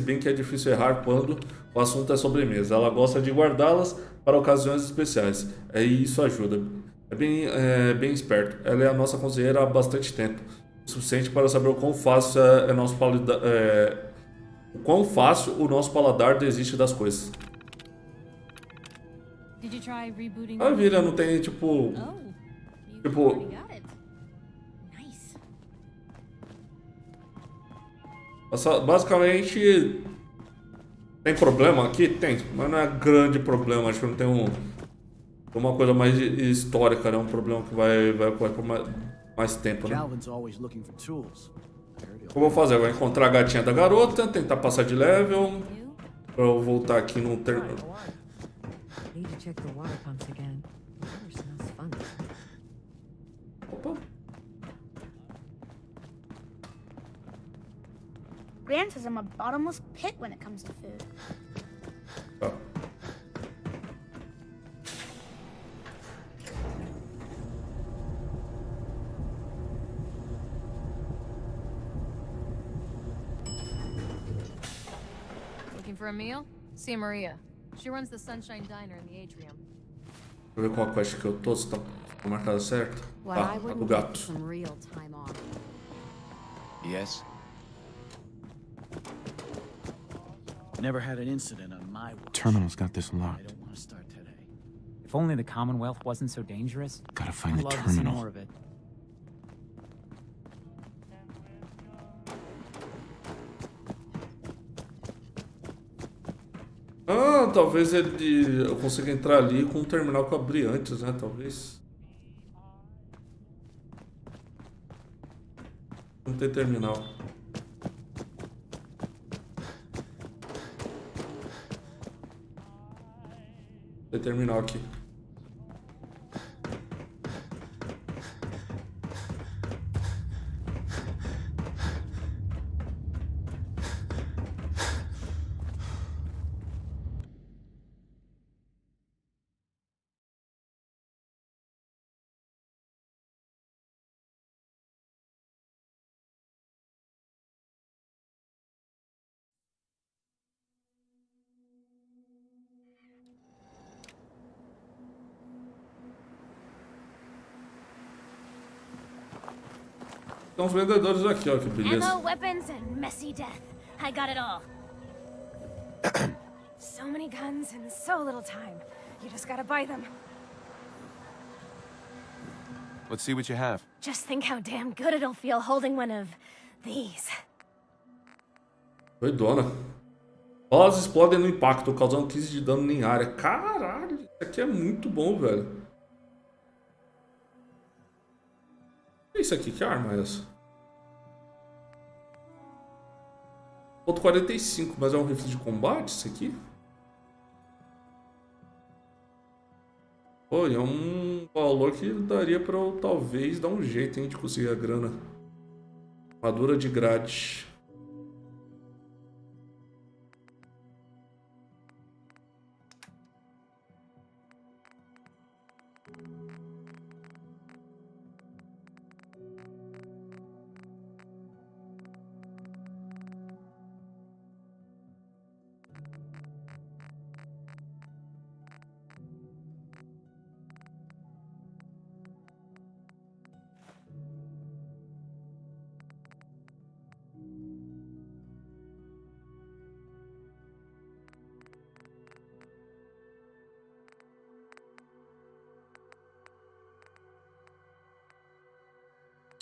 Speaker 1: bem que é difícil errar quando o assunto é sobremesa. Ela gosta de guardá-las para ocasiões especiais. E isso ajuda. É bem esperto. Ela é a nossa conselheira há bastante tempo. O suficiente para saber o quão fácil o nosso paladar desiste das coisas. A Vira não tem tipo. Basicamente. Tem problema aqui? Tem, mas não é grande problema. Acho que não tem uma coisa mais histórica, né? Um problema que vai ocorrer por mais tempo, né? O que eu vou fazer? Eu vou encontrar a gatinha da garota, tentar passar de level. Pra eu voltar aqui no terminal. Opa.
Speaker 15: Gran says I'm a bottomless pit when it comes to food.
Speaker 1: Tá.
Speaker 3: Looking for a meal? See Maria. She runs the Sunshine Diner in the atrium.
Speaker 1: Deixa eu ver qual quest que eu tô, se tá marcada certo. Tá, a do gato.
Speaker 11: Yes?
Speaker 10: Never had an incident on my watch.
Speaker 5: Terminal's got this locked.
Speaker 10: I don't want to start today.
Speaker 16: If only the Commonwealth wasn't so dangerous.
Speaker 5: Gotta find
Speaker 16: I'd
Speaker 5: the
Speaker 16: love to see
Speaker 5: terminal.
Speaker 16: more of it.
Speaker 1: Ah, talvez eu consiga entrar ali com o terminal que eu abri antes, né? Talvez. Não tem terminal. Tem terminal aqui. Tem uns vendedores aqui, ó, que beleza.
Speaker 2: Ammo, weapons, and messy death. I got it all. So
Speaker 19: So many guns in so little time. You just gotta buy them.
Speaker 5: Let's see what you have.
Speaker 19: Just think how damn good it'll feel holding one of these.
Speaker 1: Doidona. Bolas explodem no impacto, causando 15 de dano em área. Caralho, isso aqui é muito bom, velho. O que é isso aqui? Que arma é essa? Ponto 45, mas é um rifle de combate isso aqui? Pô, é um valor que daria pra eu talvez dar um jeito, hein, de conseguir a grana. Armadura de grade.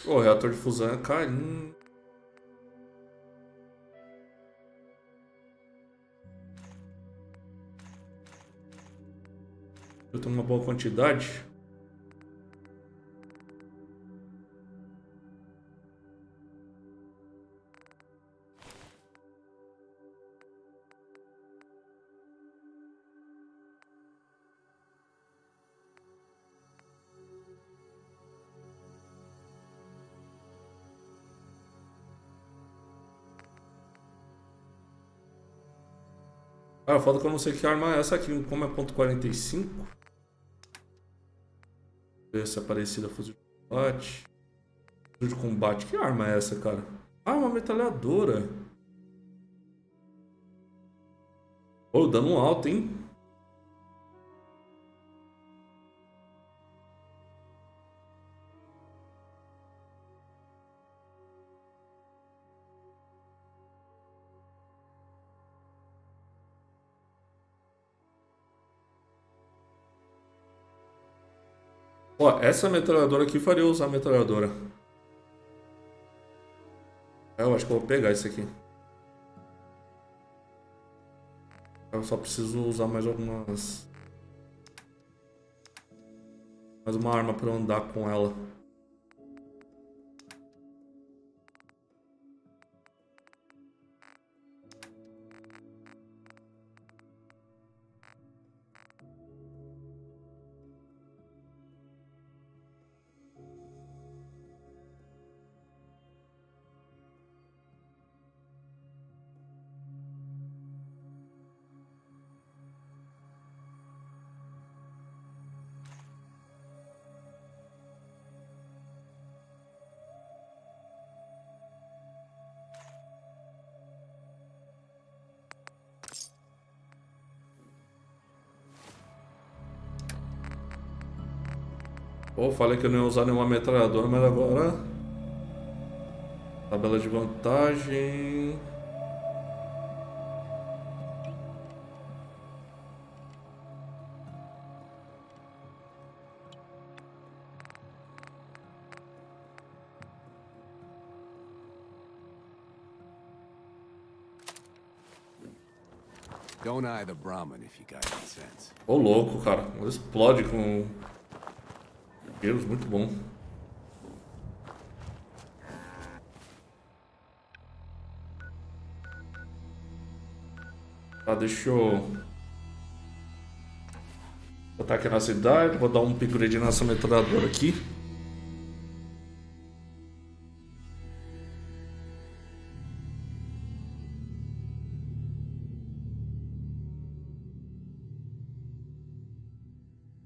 Speaker 1: O reator de fusão é carinho. Eu tenho uma boa quantidade. Cara, foda que eu não sei que arma é essa aqui. Como é ponto 45? Ver se é parecida a fuzil de combate. Fuzil de combate. Que arma é essa, cara? Ah, uma metralhadora. Pô, dano alto, hein? Ó, essa metralhadora aqui faria eu usar a metralhadora. Eu acho que eu vou pegar isso aqui. Eu só preciso usar mais algumas... mais uma arma pra eu andar com ela. Pô, falei que eu não ia usar nenhuma metralhadora, mas agora... Tabela de vantagem...
Speaker 8: Don't eye the Brahmin if you got any sense.
Speaker 1: Ô, louco, cara. Ela explode com... Deus, muito bom. Tá, deixa eu... botar aqui na cidade. Vou dar um upgrade nessa metralhadora aqui.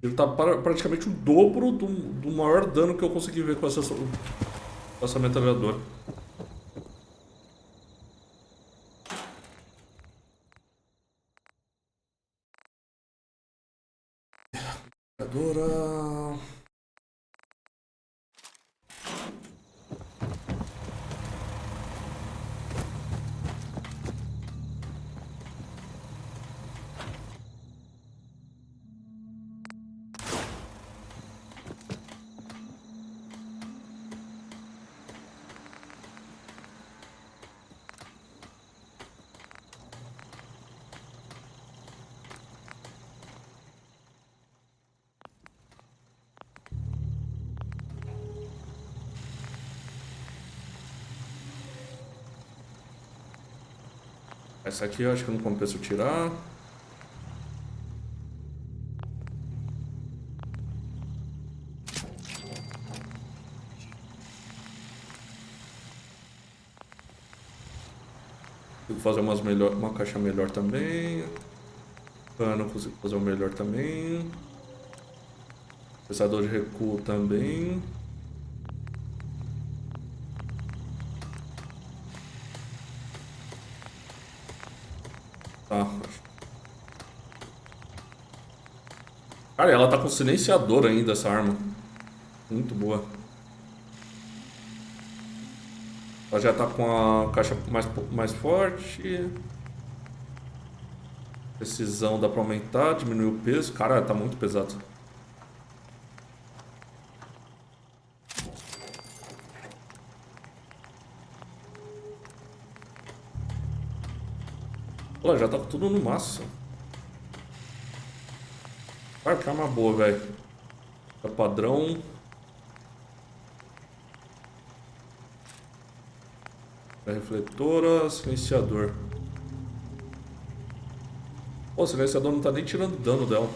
Speaker 1: Ele tá praticamente o dobro do maior dano que eu consegui ver com essa metralhadora. Metralhadora... Essa aqui eu acho que não compensa eu tirar. Consigo fazer uma caixa melhor também. Cano eu consigo fazer o melhor também. Pensador de recuo também. Tá. Cara, ela tá com silenciador ainda, essa arma. Muito boa. Ela já tá com a caixa mais forte. Precisão dá pra aumentar, diminuir o peso. Cara, tá muito pesado. Olha, já tá tudo no máximo. Cara, que arma boa, velho. É padrão. É refletora, silenciador. Pô, o silenciador não tá nem tirando dano dela.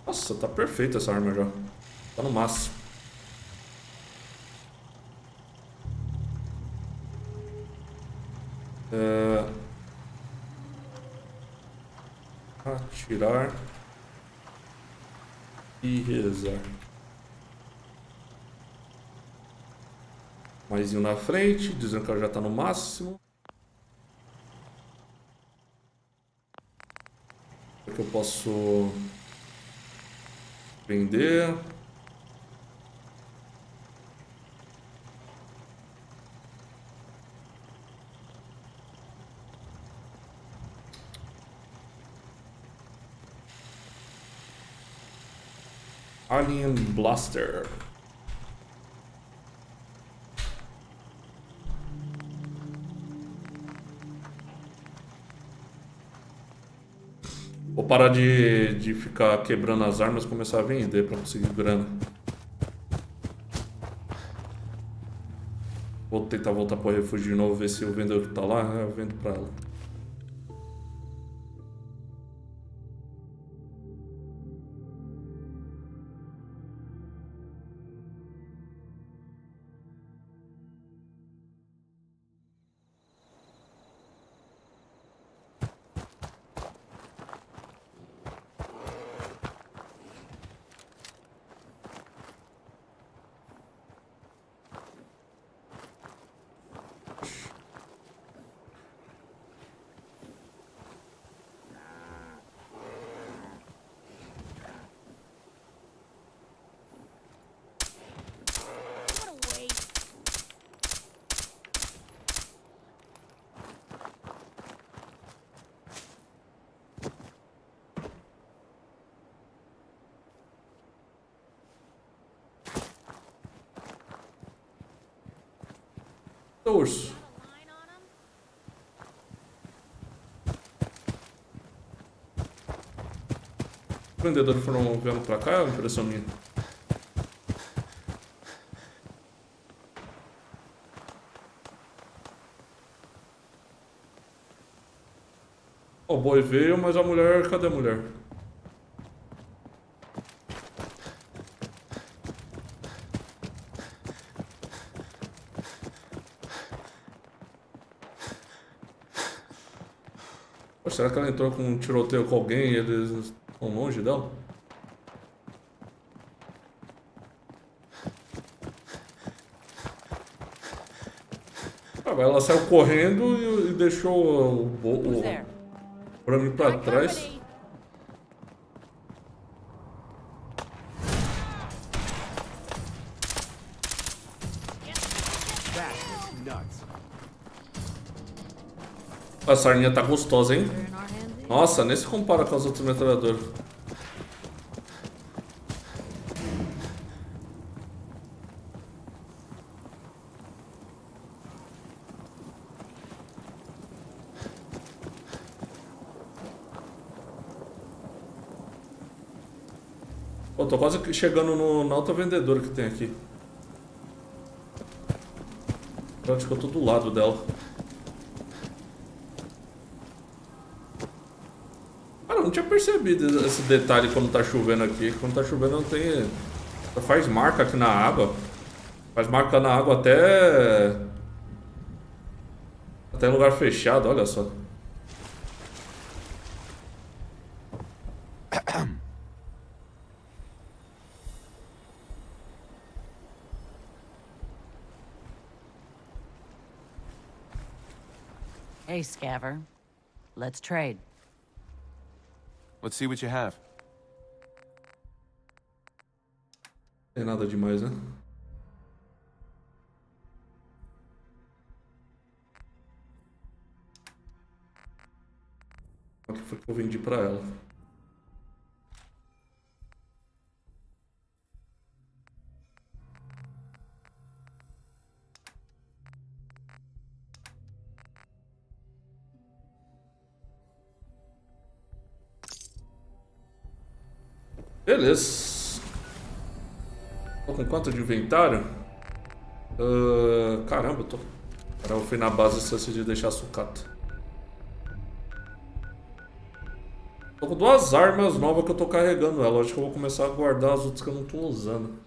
Speaker 1: Nossa, tá perfeita essa arma já. Tá no máximo. Atirar e rezar. Mais um na frente, dizendo que ela já tá no máximo. Aqui eu posso prender. Alien Blaster. Vou parar de ficar quebrando as armas e começar a vender pra conseguir grana. Vou tentar voltar pro refúgio de novo, ver se o vendedor tá lá. Eu vendo pra ela. Urso. Os vendedores foram vendo pra cá, é uma impressão minha. O boi veio, mas a mulher... Cadê a mulher? Será que ela entrou com um tiroteio com alguém e eles estão longe dela? Ah, ela saiu correndo e deixou o pra mim pra trás. A sarninha tá gostosa, hein? Nossa, nem se compara com as outras metralhadoras. Pô, Eu tô quase chegando na outra vendedora que tem aqui. Eu acho que eu tô do lado dela. Cara, eu não tinha percebido esse detalhe quando tá chovendo aqui. Quando tá chovendo não tem... Faz marca aqui na água. Faz marca na água até... Até em lugar fechado, olha só.
Speaker 6: Hey, Scaver. Let's trade.
Speaker 5: Let's see what you have.
Speaker 1: Tem nada demais, né? O que foi que eu vendi pra ela? Beleza. Tô com quanto de inventário? Caramba, eu tô... Cara, eu fui na base se decidi deixar sucata. Tô com 2 armas novas que eu tô carregando ela. Acho que eu vou começar a guardar as outras que eu não tô usando.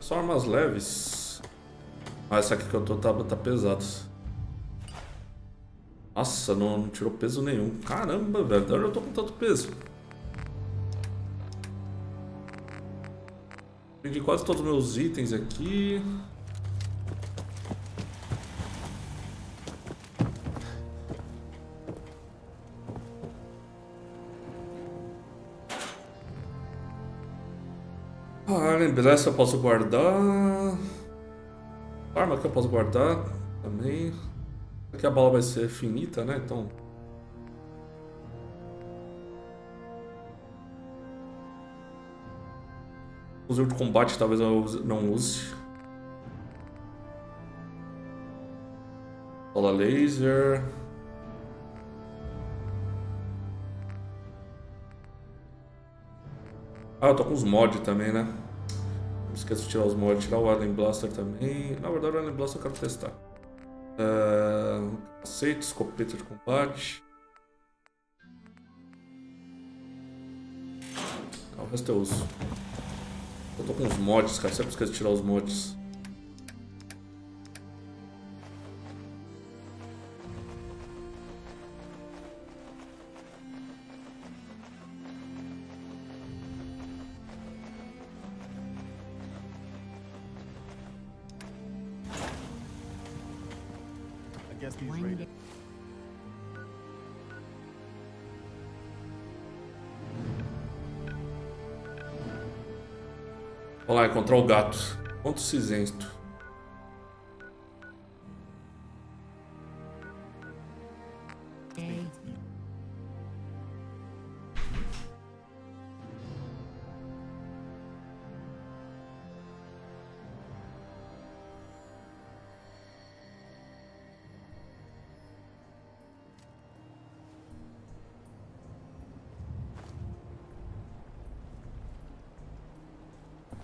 Speaker 1: Só armas leves. Ah, essa aqui que eu tô tá pesado. Nossa, não tirou peso nenhum. Caramba, velho. Agora eu tô com tanto peso. Vendi quase todos os meus itens aqui. Ah, lembrar se eu posso guardar. Arma que eu posso guardar também. Aqui a bala vai ser finita, né? Então. Fuzil de combate talvez eu não use. Bola laser. Ah, eu tô com os mods também, né? Não esqueço de tirar os mods, tirar o Alien Blaster também. Na verdade, o Alien Blaster eu quero testar. Capacete, escopeta de combate. O resto eu uso. Eu tô com os mods, cara. Sempre esqueço de tirar os mods. Vamos lá, encontrar o gato. Ponto cinzento.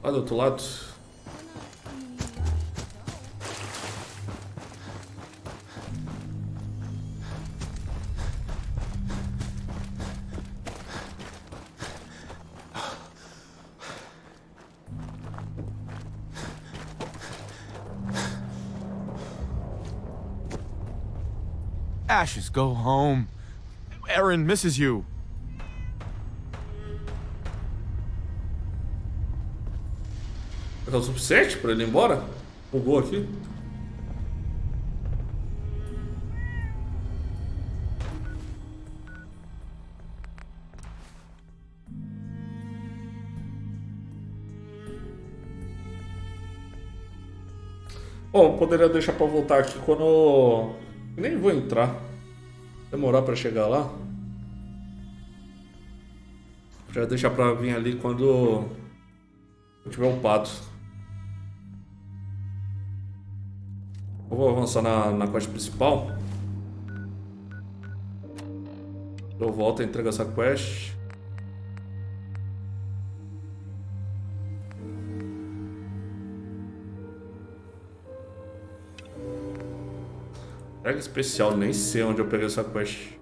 Speaker 1: Lá do outro lado.
Speaker 5: Ashes, go home. Aaron misses you.
Speaker 1: É o suficiente pra ele ir embora? Bugou aqui. Bom, eu poderia deixar pra voltar aqui quando... Eu nem vou entrar. Demorar pra chegar lá. Já deixar pra vir ali quando eu tiver upado. Eu vou avançar na quest principal. Eu volto e entrego essa quest. Entrega especial, nem sei onde eu peguei essa quest.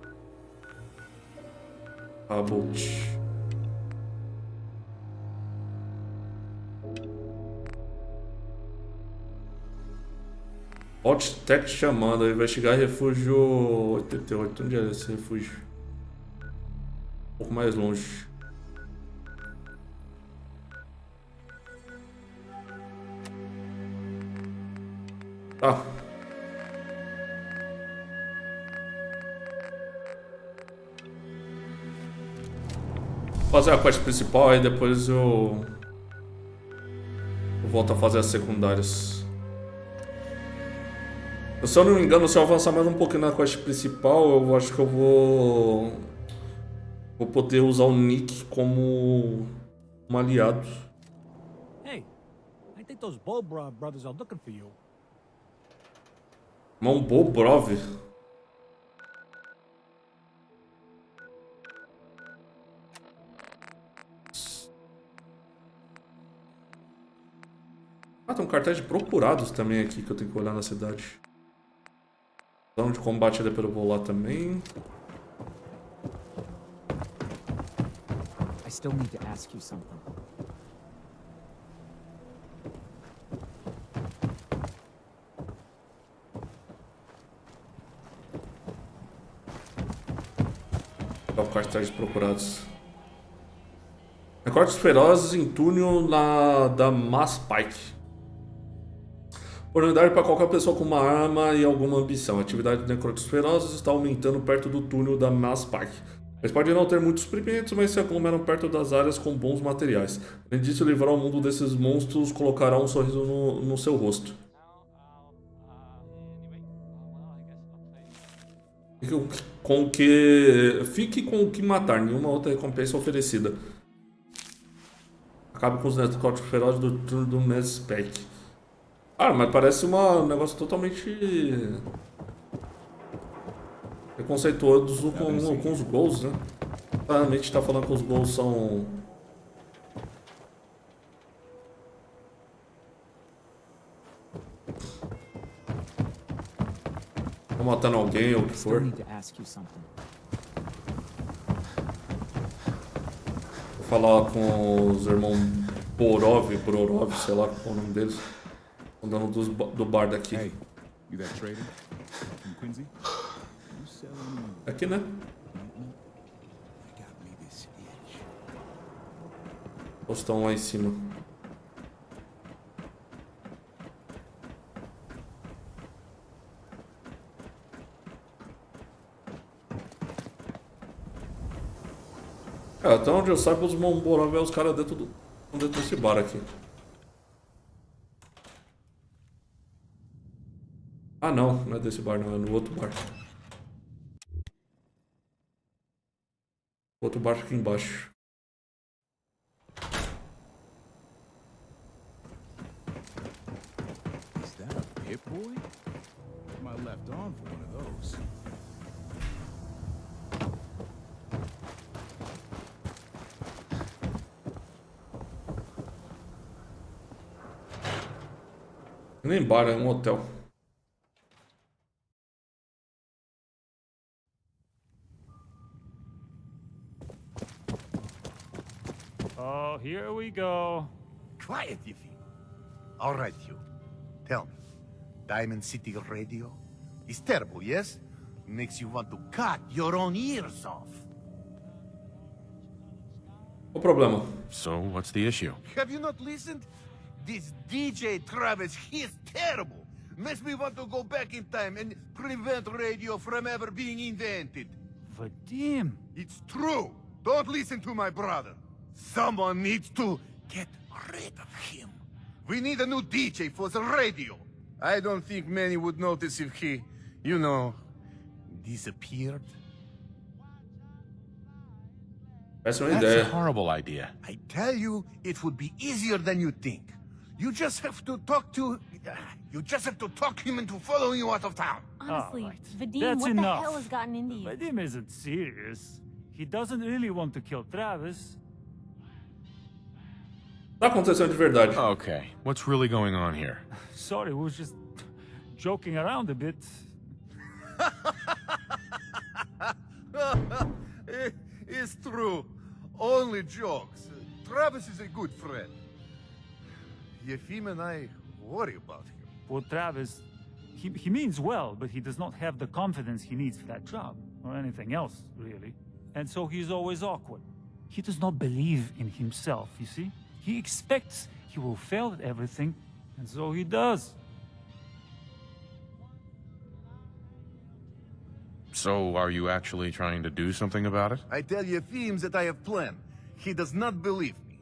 Speaker 1: About. Outtech chamando, investigar refúgio 88. Onde é esse refúgio? Um pouco mais longe. Tá. Vou fazer a quest principal, aí depois eu volto a fazer as secundárias. Se eu não me engano, se eu avançar mais um pouquinho na quest principal, eu acho que eu vou poder usar o Nick como um aliado.
Speaker 18: Hey, I think those Bobrov brothers are looking for you.
Speaker 1: Irmão Bobrov? Ah, tem um cartaz de procurados também aqui que eu tenho que olhar na cidade. Zona de combate, depois eu vou lá também.
Speaker 16: I still need to ask you something.
Speaker 1: É o cartaz de procurados. Recortes ferozes em túnel da Mass Pike. Oportunidade para qualquer pessoa com uma arma e alguma ambição. A atividade de necróticos ferozes está aumentando perto do túnel da Mass Pike. Eles podem não ter muitos suprimentos, mas se aglomeram perto das áreas com bons materiais. Além disso, livrar o mundo desses monstros colocará um sorriso no seu rosto. Fique com o que matar, nenhuma outra recompensa oferecida. Acabe com os necróticos ferozes do túnel do Mass Pike. Ah, mas parece um negócio totalmente preconceituoso com os gols, né? Claramente tá falando que os gols são... Estão matando alguém ou o que for. Vou falar com os irmãos Borov, sei lá qual é o nome deles. Andando do bar daqui.
Speaker 5: Hey, you that trader from Quincy? You selling?
Speaker 1: Aqui, né? Ou estão lá em cima? Até onde eu saiba, os Momborov é os caras dentro desse bar aqui. Ah, não é desse bar, não, é no outro bar. Outro bar aqui embaixo.
Speaker 5: Is that a Pip Boy? My left arm for one of those.
Speaker 1: Nem bar, é um hotel.
Speaker 18: Oh, here we go.
Speaker 20: Quiet, Yiffy. All right, you. Tell me, Diamond City Radio is terrible, yes? Makes you want to cut your own ears off.
Speaker 1: O problema.
Speaker 5: So, what's the issue?
Speaker 20: Have you not listened? This DJ Travis, he's terrible. Makes me want to go back in time and prevent radio from ever being invented.
Speaker 18: Vadim!
Speaker 20: It's true. Don't listen to my brother. Someone needs to get rid of him. We need a new DJ for the radio. I don't think many would notice if he, you know, disappeared.
Speaker 1: That's
Speaker 5: a horrible idea.
Speaker 20: I tell you, it would be easier than you think. You just have to talk to You just have to talk him into following you out of town.
Speaker 21: Honestly, Vadim,
Speaker 18: That's
Speaker 21: what
Speaker 18: enough.
Speaker 21: the hell has gotten into you?
Speaker 18: Vadim isn't serious. He doesn't really want to kill Travis.
Speaker 1: Tá acontecendo de verdade.
Speaker 5: Okay, what's really going on here?
Speaker 18: Sorry, we was just joking around a bit.
Speaker 20: It's true. Only jokes. Travis is a good friend. Yefim and I worry about him.
Speaker 18: Poor Travis, he means well, but he does not have the confidence he needs for that job, or anything else, really. And so he's always awkward. He does not believe in himself, you see? He expects he will fail at everything, and so he does.
Speaker 5: So, are you actually trying to do something about it?
Speaker 20: I tell Yefim that I have plan. He does not believe me.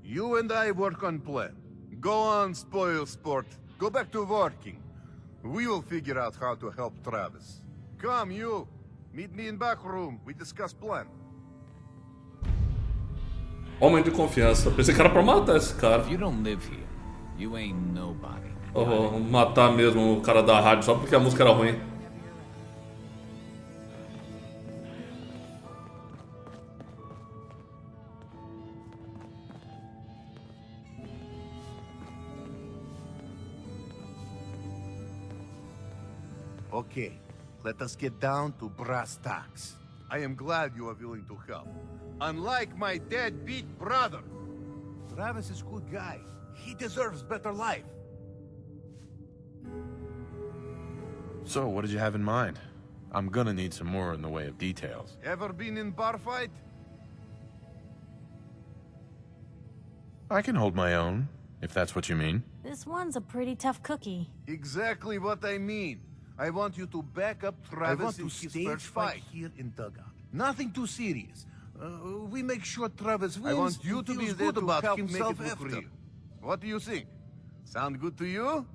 Speaker 20: You and I work on plan. Go on, spoil sport. Go back to working. We will figure out how to help Travis. Come, you. Meet me in back room. We discuss plan.
Speaker 1: Homem de confiança. Pensei que era pra matar esse cara.
Speaker 11: If you don't live here, you ain't nobody.
Speaker 1: Oh, vou matar mesmo o cara da rádio só porque a música era ruim.
Speaker 20: Okay, let us get down to brass tacks. I am glad you are willing to help. Unlike my deadbeat brother. Travis is a good guy. He deserves better life.
Speaker 5: So, what did you have in mind? I'm gonna need some more in the way of details.
Speaker 20: Ever been in bar fight?
Speaker 5: I can hold my own, if that's what you mean.
Speaker 21: This one's a pretty tough cookie.
Speaker 20: Exactly what I mean. I want you to back up Travis in his first fight here in dugout. Nothing too serious. We make sure Travis wins. I want you to be there to help himself after. What do you think? Sound good to you?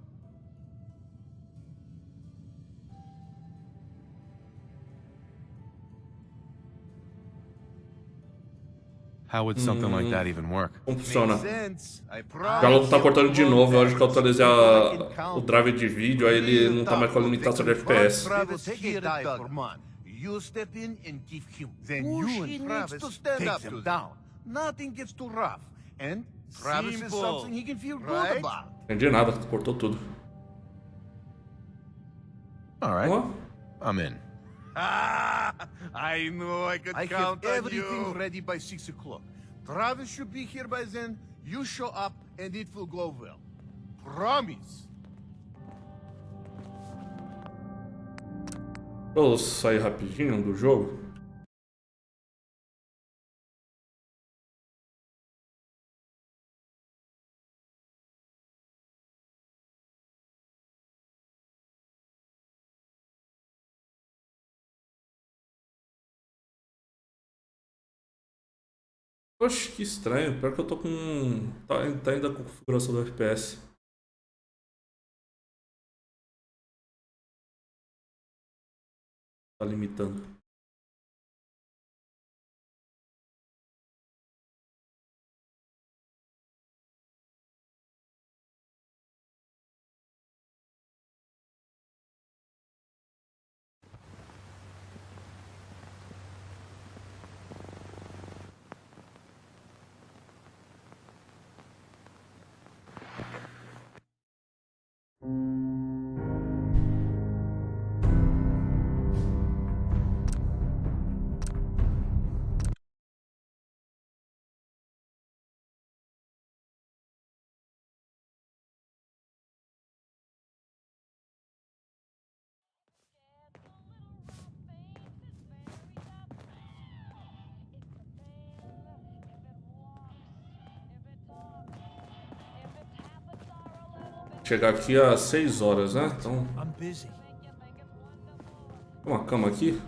Speaker 5: How would something like that even work?
Speaker 1: Como funciona?
Speaker 20: Sense. I
Speaker 1: Já logo tá cortando de novo, eu acho que eu atualizei o drive de vídeo, aí ele não tá mais com a limitação de FPS.
Speaker 20: You step in and give him. Then you and Travis take them down. Nothing gets too rough. And Travis is something he can feel good about.
Speaker 1: Entendi nada, cortou tudo.
Speaker 5: Alright, I'm in.
Speaker 20: I know I could count on everything ready by 6 o'clock. Travis should be here by then. You show up and it will go well. Promise.
Speaker 1: Vou sair rapidinho do jogo. Oxe, que estranho. Pior que eu tô com... Tá ainda com a configuração do FPS. Tá limitando. Chegar aqui às 6 horas, né? Então... Tem uma cama aqui?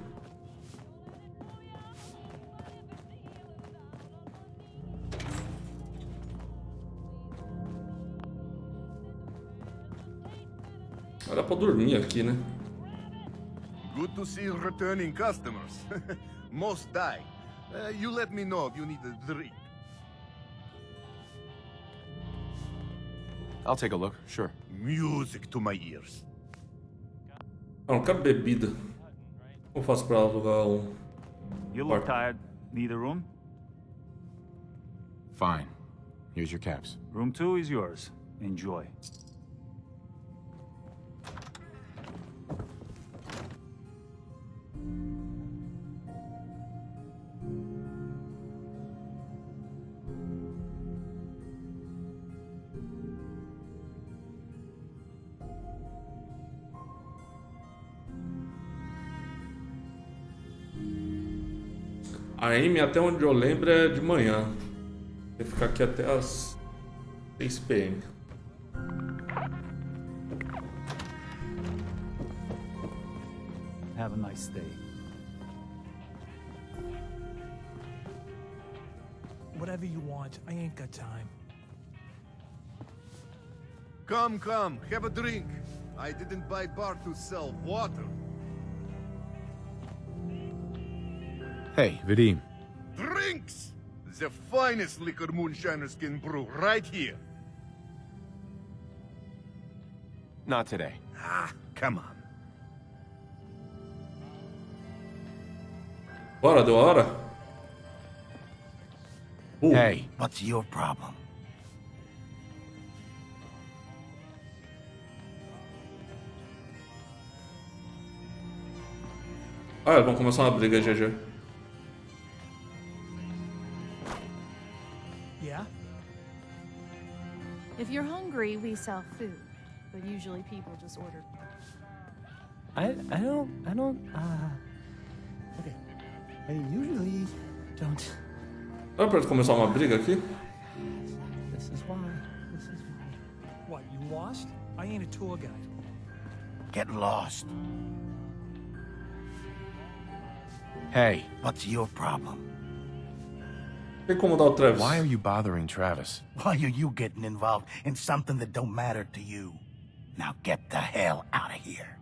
Speaker 1: Era pra dormir aqui, né?
Speaker 20: Good to see returning customers. Most die. You let me know if you need a drink.
Speaker 5: I'll take a look, sure.
Speaker 20: Music to my ears.
Speaker 1: Ah, não quero bebida. Como eu faço pra alugar um...
Speaker 18: You look tired. Need a room?
Speaker 5: Fine. Here's your caps.
Speaker 18: Room 2 is yours. Enjoy.
Speaker 1: A Amy, até onde eu lembro, é de manhã. Vai ficar aqui até as 6 PM.
Speaker 18: Have a nice day.
Speaker 13: Whatever you want, I ain't got time.
Speaker 20: Come, have a drink. I didn't buy bar to sell water.
Speaker 5: Hey, Vadim.
Speaker 20: Drinks! The finest liquor moonshiners can brew right here.
Speaker 5: Not today.
Speaker 20: Ah, come on.
Speaker 1: Bora, deu a hora?
Speaker 11: Hey, what's your problem?
Speaker 1: Ah, vamos começar uma briga, GG.
Speaker 13: Yeah?
Speaker 3: If you're hungry, we sell food, but usually people just order.
Speaker 9: I don't, okay. I usually don't.
Speaker 1: Dá pra começar uma briga aqui?
Speaker 9: This is why.
Speaker 13: What, you lost? I ain't a tour guide.
Speaker 11: Get lost.
Speaker 5: Hey.
Speaker 11: What's your problem?
Speaker 1: Tem como dar o Travis?
Speaker 5: Why are you bothering Travis?
Speaker 11: Why are you getting involved in something that don't matter to you? Now get the hell out of here.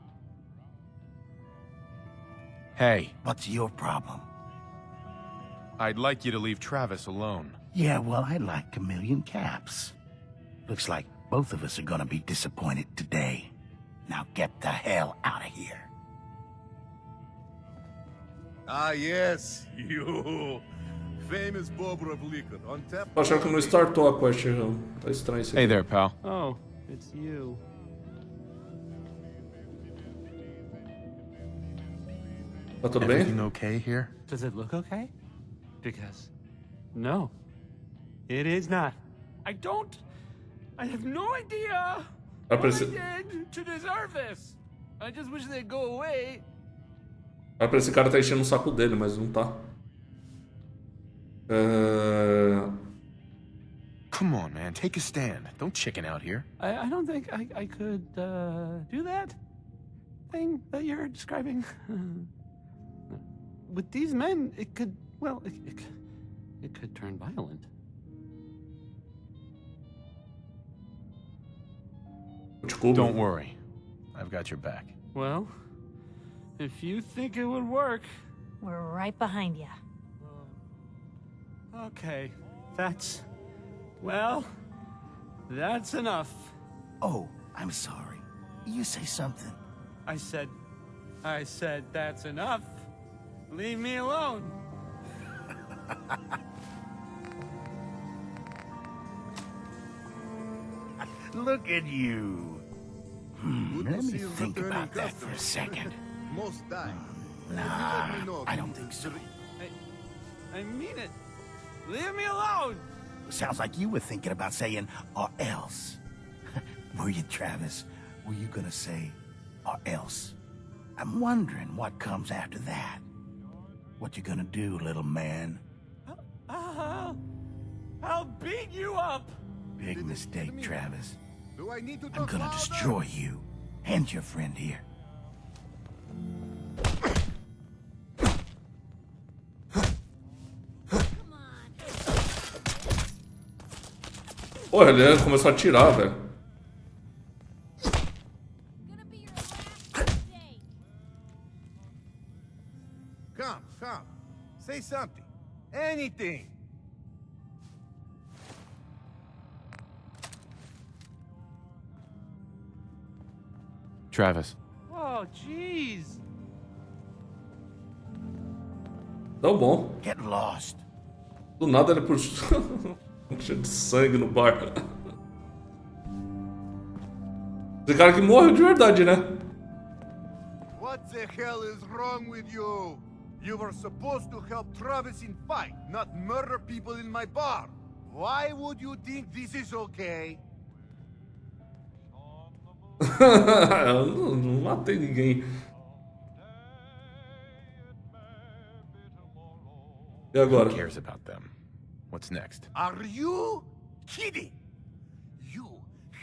Speaker 5: Hey.
Speaker 11: What's your problem?
Speaker 5: I'd like you to leave Travis alone.
Speaker 11: Yeah, well, I'd like a million caps. Looks like both of us are gonna be disappointed today. Now get the hell out of here.
Speaker 20: Ah, yes, you. Famous bobber of liquor on tap.
Speaker 1: Tô achando que não startou a quest, não. Tá estranho isso aqui.
Speaker 5: Hey there, pal.
Speaker 10: Oh, it's you.
Speaker 1: Tá tudo bem?
Speaker 5: Everything okay here?
Speaker 10: Does it look okay? Because, no, it is not. I have no idea what I did to deserve this. I just wish they'd go away.
Speaker 1: Vai pra esse cara tá enchendo o saco dele, mas não tá.
Speaker 5: Come on, man. Take a stand. Don't chicken out here.
Speaker 10: I don't think I could do that thing that you're describing. With these men, it could, well, it could turn violent.
Speaker 5: Don't worry. I've got your back.
Speaker 10: Well, if you think it would work...
Speaker 12: We're right behind you.
Speaker 10: Okay, that's enough.
Speaker 11: Oh, I'm sorry. You say something.
Speaker 10: I said that's enough. Leave me alone.
Speaker 11: Look at you. Let me think about that for a second.
Speaker 20: Most die.
Speaker 11: Nah, I don't think so.
Speaker 10: I mean it. Leave me alone.
Speaker 11: Sounds like you were thinking about saying, or else. Were you, Travis? Were you gonna say, or else? I'm wondering what comes after that. What you gonna do, little man?
Speaker 10: I'll beat you up.
Speaker 11: Big mistake, Travis.
Speaker 20: Do I need to
Speaker 11: I'm gonna destroy you and your friend here.
Speaker 1: Porra, ele começou a atirar, velho.
Speaker 20: Come. Say something. Anything.
Speaker 5: Travis.
Speaker 10: Oh, jeez.
Speaker 1: Tão bom.
Speaker 11: Get lost.
Speaker 1: Do nada ele puxou cheio de sangue no bar. Esse cara que morreu de verdade, né?
Speaker 20: What the hell is wrong with you? You were supposed to help Travis in fight, not murder people in my bar. Why would you think this is okay?
Speaker 1: Eu não matei ninguém. E agora?
Speaker 5: Who cares about them? What's next?
Speaker 20: Are you kidding? You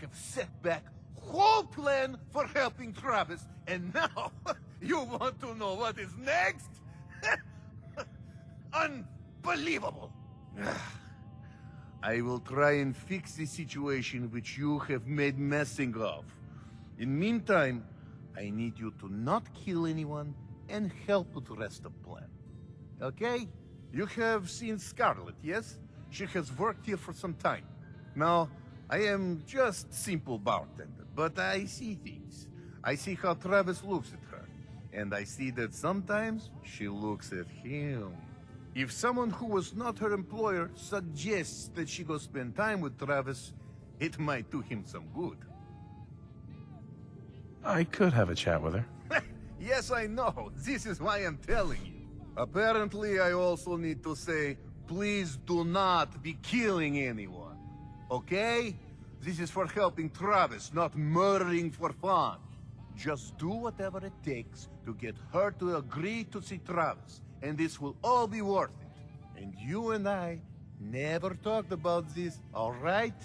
Speaker 20: have set back whole plan for helping Travis, and now you want to know what is next? Unbelievable. I will try and fix the situation which you have made messing of. In meantime, I need you to not kill anyone and help with the rest of the plan. Okay? You have seen Scarlett, yes? She has worked here for some time. Now, I am just simple bartender, but I see things. I see how Travis looks at her, and I see that sometimes she looks at him. If someone who was not her employer suggests that she go spend time with Travis, it might do him some good.
Speaker 5: I could have a chat with her.
Speaker 20: Yes, I know. This is why I'm telling you. Apparently, I also need to say, please do not be killing anyone. Okay? This is for helping Travis, not murdering for fun. Just do whatever it takes to get her to agree to see Travis, and this will all be worth it. And you and I never talked about this, alright?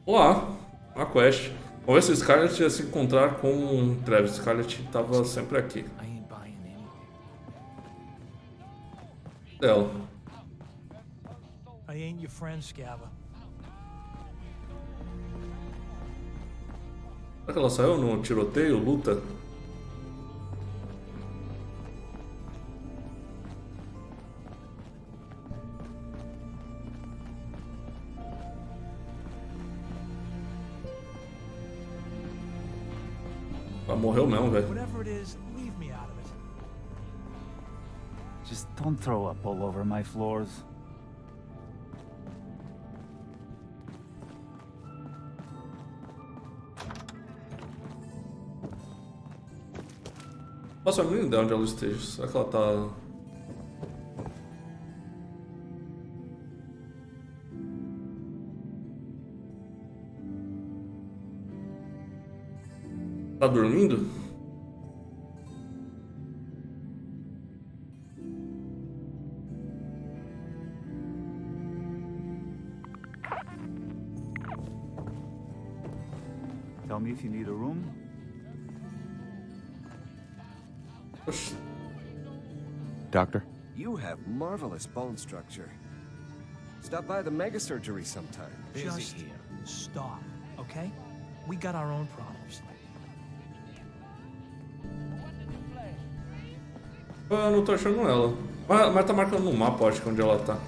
Speaker 1: Olá, a quest. Vamos ver se Scarlett ia se encontrar com Travis. Scarlett tava sempre aqui. Ela.
Speaker 13: I ain't your friend, Scava.
Speaker 1: Será que ela saiu no tiroteio, luta? Ela morreu mesmo, velho.
Speaker 13: Whatever it is, leave me out of it.
Speaker 18: Just don't throw up all over my floors.
Speaker 1: Nossa, eu nem ideia onde ela esteja. Será que ela tá... Tá dormindo?
Speaker 18: Tell me if you need a room.
Speaker 5: Doctor?
Speaker 17: You have marvelous bone structure. Stop by the mega surgery sometime.
Speaker 13: Just stop, okay? We got our own problems.
Speaker 1: Eu não tô achando ela. Mas tá marcando no mapa, acho que onde ela tá.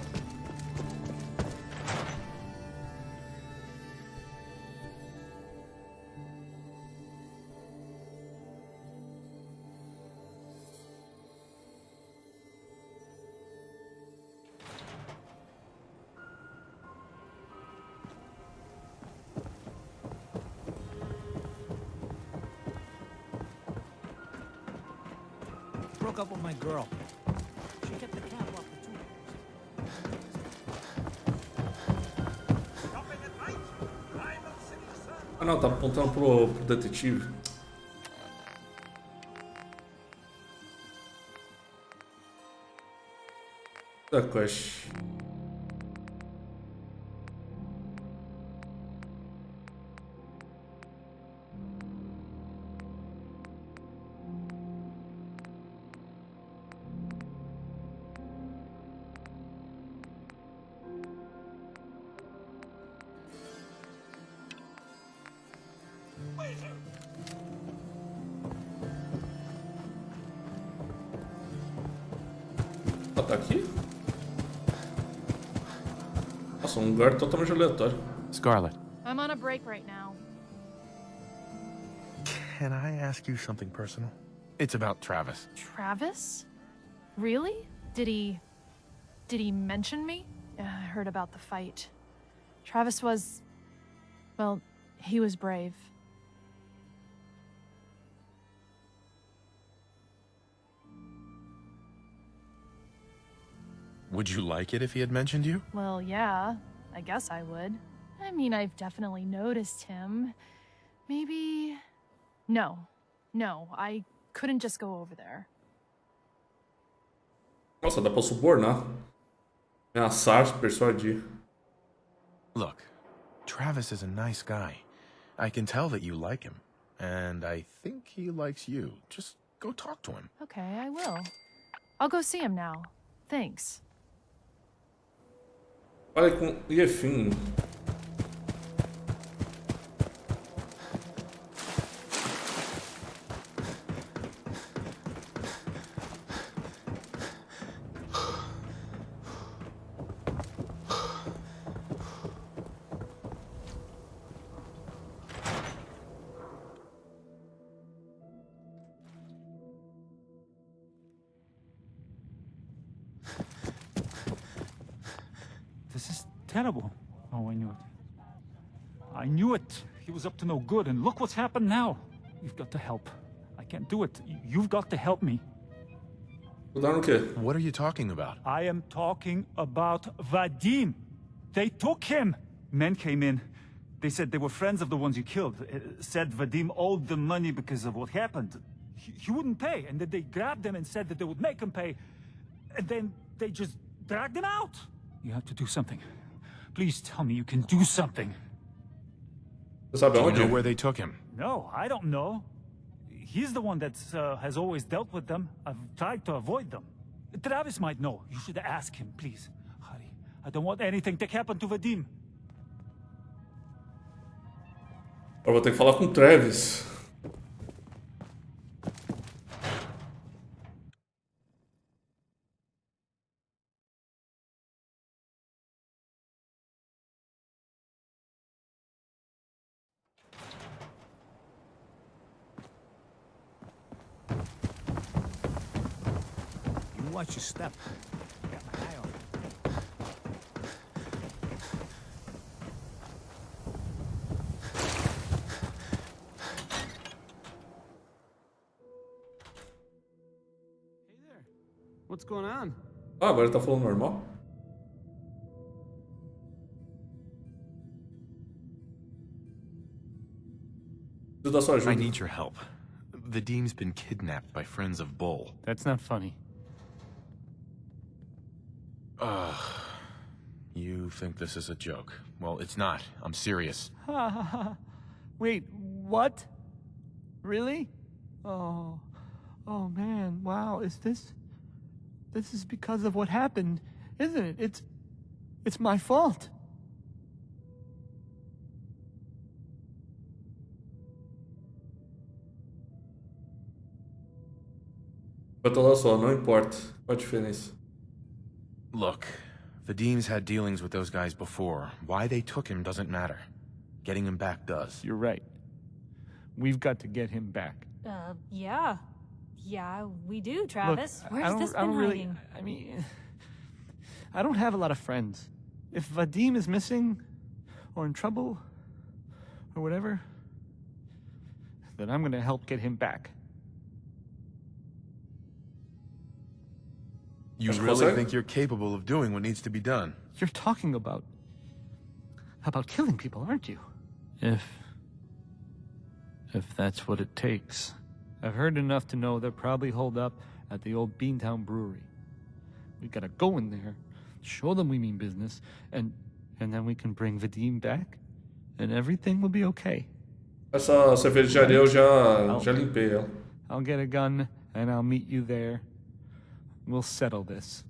Speaker 13: Broke up with my girl. She kept the cap off the tube.
Speaker 1: Ah não, tá apontando pro detetive. Da quest. Ela tá aqui? Nossa, um lugar totalmente aleatório.
Speaker 5: Scarlett.
Speaker 3: I'm on a break right now.
Speaker 5: Can I ask you something personal? It's about Travis.
Speaker 14: Travis? Really? Did he mention me? I heard about the fight. Travis was... well, he was brave.
Speaker 5: Would you like it if he had mentioned you?
Speaker 14: Well, yeah, I guess I would. I mean, I've definitely noticed him. Maybe... No, I couldn't just go over there.
Speaker 1: Nossa, dá pra subornar. Ameaçar, persuadir.
Speaker 5: Look, Travis is a nice guy. I can tell that you like him. And I think he likes you. Just go talk to him.
Speaker 14: Okay, I will. I'll go see him now. Thanks.
Speaker 1: Fale com Yefim.
Speaker 18: This is terrible. Oh, I knew it. I knew it. He was up to no good, and look what's happened now. You've got to help. I can't do it. You've got to help me.
Speaker 5: What are you talking about?
Speaker 18: I am talking about Vadim. They took him. Men came in. They said they were friends of the ones you killed. Said Vadim owed them money because of what happened. He wouldn't pay, and then they grabbed him and said that they would make him pay. And then they just dragged him out. You have to do something. Please tell me you can do something.
Speaker 5: Do you know where they took him?
Speaker 18: No, I don't know. He's the one that has always dealt with them. I've tried to avoid them. Travis might know. You should ask him, please. Hurry. I don't want anything to happen to Vadim.
Speaker 1: Eu vou ter que falar com o Travis.
Speaker 13: You watch your step. Got my eye on you.
Speaker 10: What's going on?
Speaker 1: Ah, agora ele tá falando normal? Preciso da sua ajuda.
Speaker 5: I need your help. Vadim's been kidnapped by friends of Bull.
Speaker 9: That's not funny.
Speaker 5: You think this is a joke. Well, it's not. I'm serious.
Speaker 9: Wait, what? Really? Oh man, wow, this is because of what happened, isn't it? It's my fault.
Speaker 1: Eu tô lá só, não importa. Qual a diferença?
Speaker 5: Look, Vadim's had dealings with those guys before. Why they took him doesn't matter. Getting him back does.
Speaker 9: You're right. We've got to get him back.
Speaker 22: Yeah. Yeah, we do, Travis.
Speaker 9: Look,
Speaker 22: Where's this been hiding?
Speaker 9: I mean, I don't have a lot of friends. If Vadim is missing, or in trouble, or whatever, then I'm gonna help get him back.
Speaker 5: You really think you're capable of doing what needs to be done?
Speaker 9: You're talking about killing people, aren't you? If that's what it takes. I've heard enough to know they're probably holed up at the old Beantown Brewery. We gotta go in there, show them we mean business, and then we can bring Vadim back, and everything will be okay.
Speaker 1: Essa cervejaria eu já limpei ela.
Speaker 9: I'll get a gun, and I'll meet you there. We'll settle this.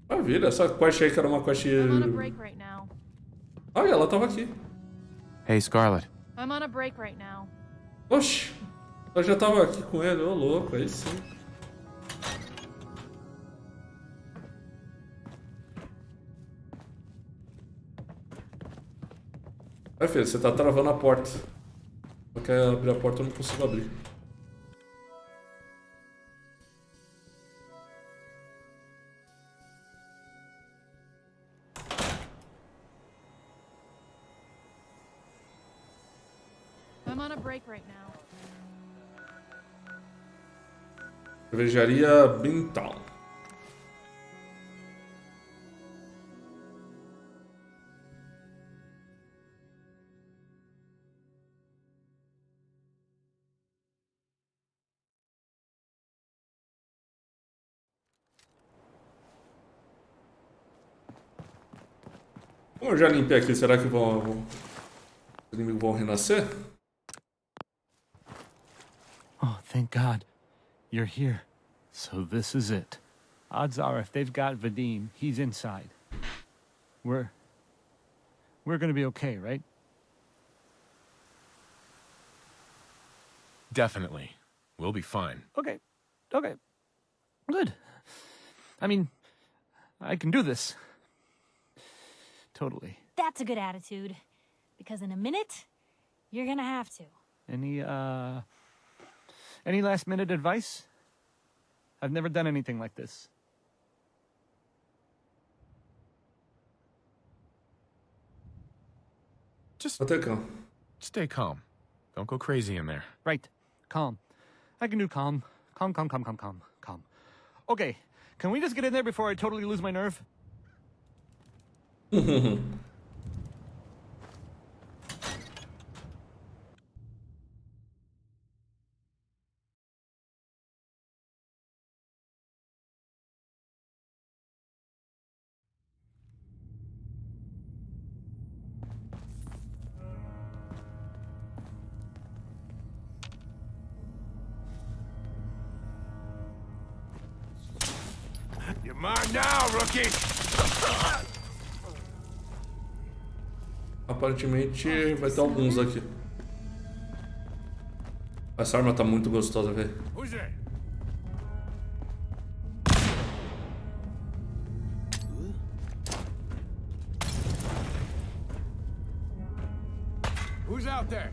Speaker 1: Maravilha, essa quest aí que era uma quest...
Speaker 14: I'm on a break right now.
Speaker 1: Ah, ela tava aqui.
Speaker 5: Hey, Scarlet.
Speaker 14: I'm on a break right now.
Speaker 1: Oxi, eu já tava aqui com ele, ô louco, aí sim. Vai, filho, você tá travando a porta. Só que abrir a porta eu não consigo abrir.
Speaker 14: I'm on a break right now.
Speaker 1: Cervejaria Bintown. Como eu já limpei aqui, será que os inimigos vão renascer?
Speaker 9: Oh, thank God. You're here. So this is it. Odds are if they've got Vadim, he's inside. We're gonna be okay, right?
Speaker 5: Definitely. We'll be fine.
Speaker 9: Okay. Okay. Good. I mean, I can do this. Totally.
Speaker 22: That's a good attitude. Because in a minute, you're gonna have to.
Speaker 9: Any last minute advice? I've never done anything like this.
Speaker 5: Just
Speaker 1: calm.
Speaker 5: Stay calm. Don't go crazy in there.
Speaker 9: Right. Calm. I can do calm. Calm. Okay. Can we just get in there before I totally lose my nerve?
Speaker 20: You're mine now, rookie!
Speaker 1: Aparentemente vai ter alguns aqui. Essa arma tá muito gostosa, velho.
Speaker 20: Who's there? Who's out there?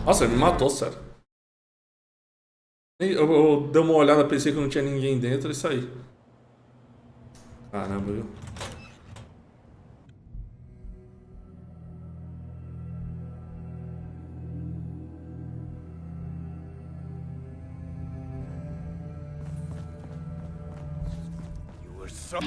Speaker 1: Nossa, ele me matou, sério. Eu dei uma olhada, pensei que não tinha ninguém dentro e saí. Caramba, viu?
Speaker 20: You were so...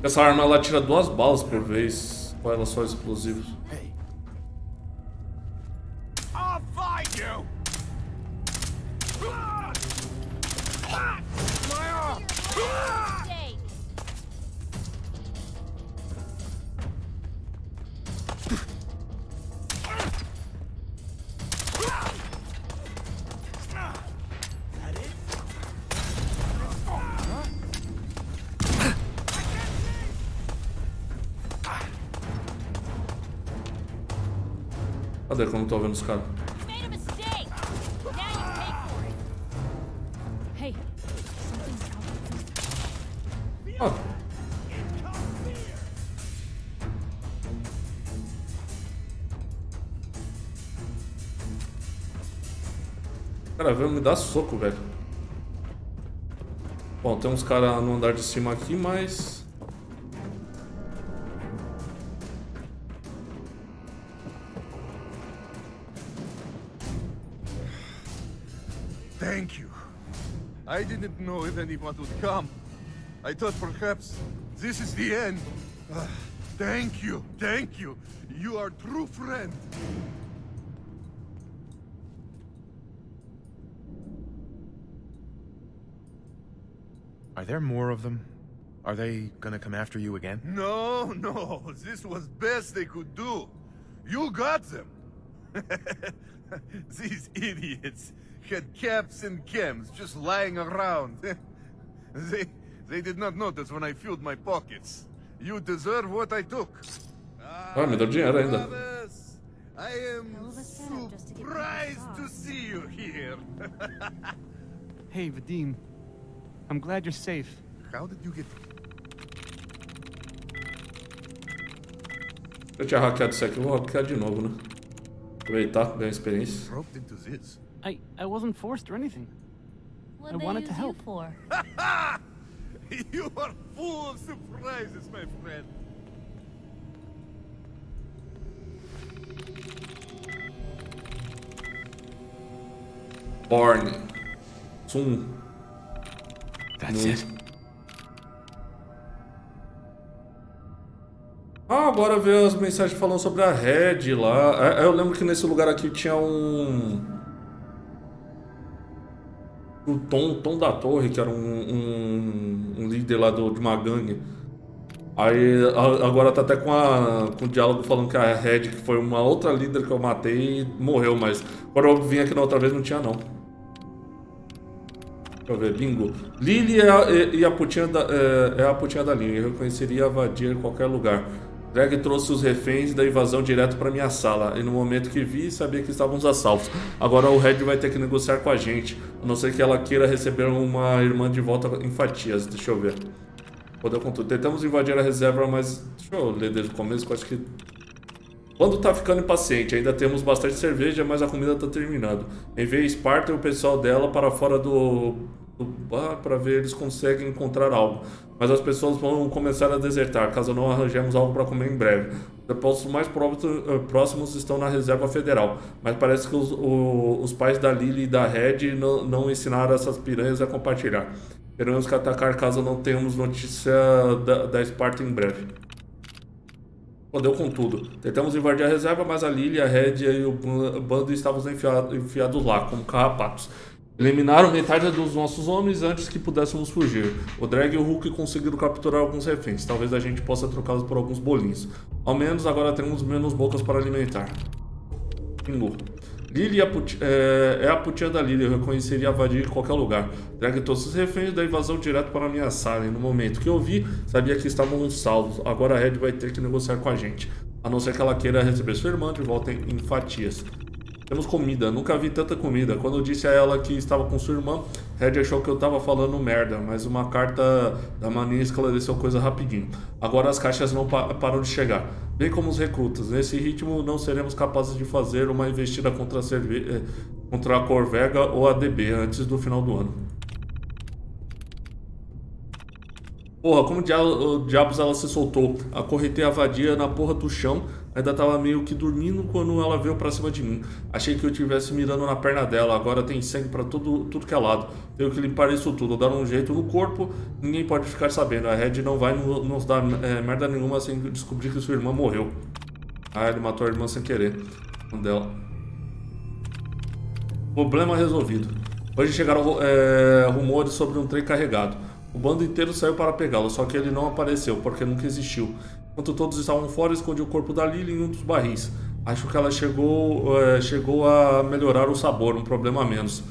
Speaker 1: Essa arma ela tira 2 balas por vez, ou ela só explosivos.
Speaker 20: I'll find you! My arm!
Speaker 1: Cadê que eu não tô vendo os caras?
Speaker 14: Hey, something's out.
Speaker 1: Ah. Cara, veio me dar soco, velho. Bom, tem uns caras no andar de cima aqui, mas...
Speaker 20: Thank you. I didn't know if anyone would come. I thought perhaps this is the end. Thank you, thank you. You are true friend.
Speaker 5: Are there more of them? Are they gonna come after you again?
Speaker 20: No, this was best they could do. You got them. These idiots had caps and chems just lying around. They did not notice when I filled my pockets. You deserve what I took.
Speaker 1: Ah, me deu dinheiro ainda.
Speaker 20: I am surprised to see you here.
Speaker 10: Hey, Vadim. I'm glad you're safe.
Speaker 20: How did you get...
Speaker 1: Eu tinha hackeado isso aqui, eu vou hackear de novo, né? Aproveitar, ganhar experiência.
Speaker 20: Roped into this.
Speaker 10: I wasn't forced or anything.
Speaker 22: What
Speaker 10: I
Speaker 22: they
Speaker 10: wanted
Speaker 22: use
Speaker 10: to help.
Speaker 22: you for?
Speaker 20: You are full of surprises, my friend.
Speaker 1: Born. Zoom.
Speaker 10: That's it.
Speaker 1: Ah, agora ver as mensagens falando sobre a Red lá. Eu lembro que nesse lugar aqui tinha o Tom da Torre, que era um líder lá de uma gangue. Aí agora tá até com o diálogo falando que a Red, que foi uma outra líder que eu matei, morreu, mas quando eu vim aqui na outra vez não tinha não. Deixa eu ver, bingo. Lily é a putinha da Lily, eu reconheceria a vadia em qualquer lugar. Greg trouxe os reféns da invasão direto para minha sala, e no momento que vi, sabia que estávamos a salvo. Agora o Red vai ter que negociar com a gente, a não ser que ela queira receber uma irmã de volta em fatias. Deixa eu ver. Poder contudo. Tentamos invadir a reserva, mas... Deixa eu ler desde o começo, que eu acho que... Quando tá ficando impaciente, ainda temos bastante cerveja, mas a comida tá terminando. Enviei Sparta e o pessoal dela para fora do bar para ver se eles conseguem encontrar algo. Mas as pessoas vão começar a desertar, caso não arranjemos algo para comer em breve. Os depósitos mais próximos estão na Reserva Federal, mas parece que os pais da Lily e da Red não ensinaram essas piranhas a compartilhar. Queremos que atacar caso não tenhamos notícia da Sparta em breve. Deu com tudo. Tentamos invadir a reserva, mas a Lily, a Red e o bando estavam enfiados lá, como carrapatos. Eliminaram metade dos nossos homens antes que pudéssemos fugir. O Drag e o Hulk conseguiram capturar alguns reféns. Talvez a gente possa trocá-los por alguns bolinhos. Ao menos agora temos menos bocas para alimentar. Bingo. Lily é a putinha da Lily, eu reconheceria a vadia em qualquer lugar. Drag trouxe os reféns da invasão direto para a minha sala, e no momento que eu vi, sabia que estávamos salvos. Agora a Red vai ter que negociar com a gente, a não ser que ela queira receber sua irmã de volta em fatias. Temos comida, nunca vi tanta comida. Quando eu disse a ela que estava com sua irmã, Red achou que eu estava falando merda, mas uma carta da maninha esclareceu coisa rapidinho. Agora as caixas não param de chegar, bem como os recrutas. Nesse ritmo não seremos capazes de fazer uma investida contra a Corvega ou a DB antes do final do ano. Porra, como diabos ela se soltou? Acorrentei a vadia na porra do chão. Ainda tava meio que dormindo quando ela veio pra cima de mim. Achei que eu estivesse mirando na perna dela. Agora tem sangue pra tudo que é lado. Tenho que limpar isso tudo, dar um jeito no corpo. Ninguém pode ficar sabendo. A Red não vai nos dar merda nenhuma sem descobrir que sua irmã morreu. Ah, ele matou a irmã sem querer. Dela. Problema resolvido. Hoje chegaram rumores sobre um trem carregado. O bando inteiro saiu para pegá-lo, só que ele não apareceu, porque nunca existiu. Enquanto todos estavam fora, escondi o corpo da Lily em um dos barris. Acho que ela chegou a melhorar o sabor, um problema a menos.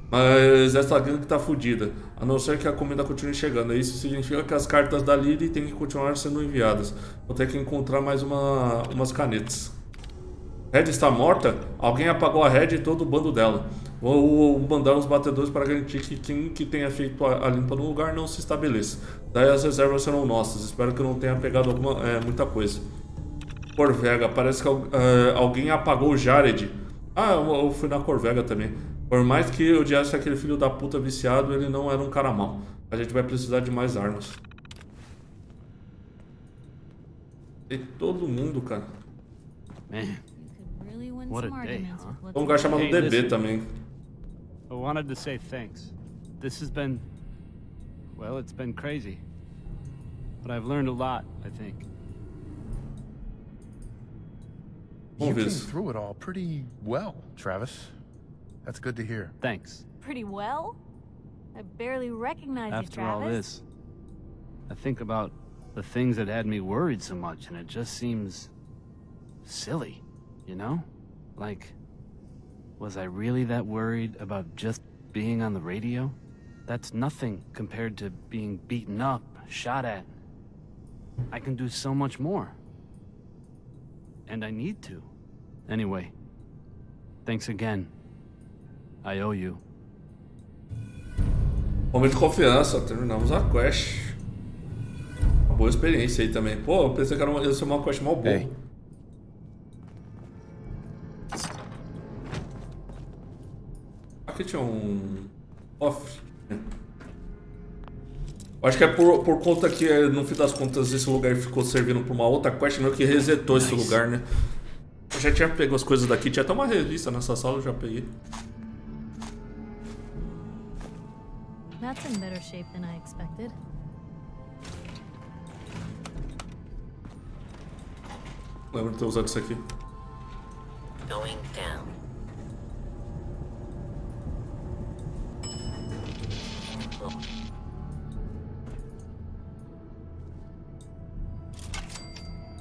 Speaker 1: Mas essa gangue tá fodida, a não ser que a comida continue chegando. Isso significa que as cartas da Lily têm que continuar sendo enviadas. Vou ter que encontrar mais umas canetas. Red está morta? Alguém apagou a Red e todo o bando dela. Vou mandar os batedores para garantir que quem que tenha feito a limpa no lugar não se estabeleça. Daí as reservas serão nossas. Espero que não tenha pegado muita coisa. Corvega, parece que alguém apagou o Jared. Ah, eu fui na Corvega também. Por mais que eu odiasse aquele filho da puta viciado, ele não era um cara mau. A gente vai precisar de mais armas. E todo mundo, cara.
Speaker 10: What a day, huh?
Speaker 1: Um lugar chamado DB também.
Speaker 10: I wanted to say thanks. This has been... well, it's been crazy. But I've learned a lot, I think.
Speaker 5: You came
Speaker 1: isso.
Speaker 5: through it all pretty well, Travis. That's good to hear.
Speaker 10: Thanks.
Speaker 22: Pretty well? I barely recognize you,
Speaker 10: After all
Speaker 22: Travis.
Speaker 10: this, I think about the things that had me worried so much, and it just seems silly, you know? Like, was I really that worried about just being on the radio? That's nothing compared to being beaten up, shot at. I can do so much more. And I need to. Anyway, thanks again. I owe you.
Speaker 1: Momento de confiança, terminamos a quest. Uma boa experiência aí também. Pô, eu pensei que ia ser uma quest mal boa.
Speaker 5: Hey.
Speaker 1: Aqui tinha um cofre. Acho que é por conta que, no fim das contas, esse lugar ficou servindo pra uma outra quest, meio que resetou esse lugar, né? Eu já tinha pego as coisas daqui, tinha até uma revista nessa sala, eu já peguei.
Speaker 22: That's in better shape than I expected.
Speaker 1: Lembro de ter usado isso aqui.
Speaker 6: Going down.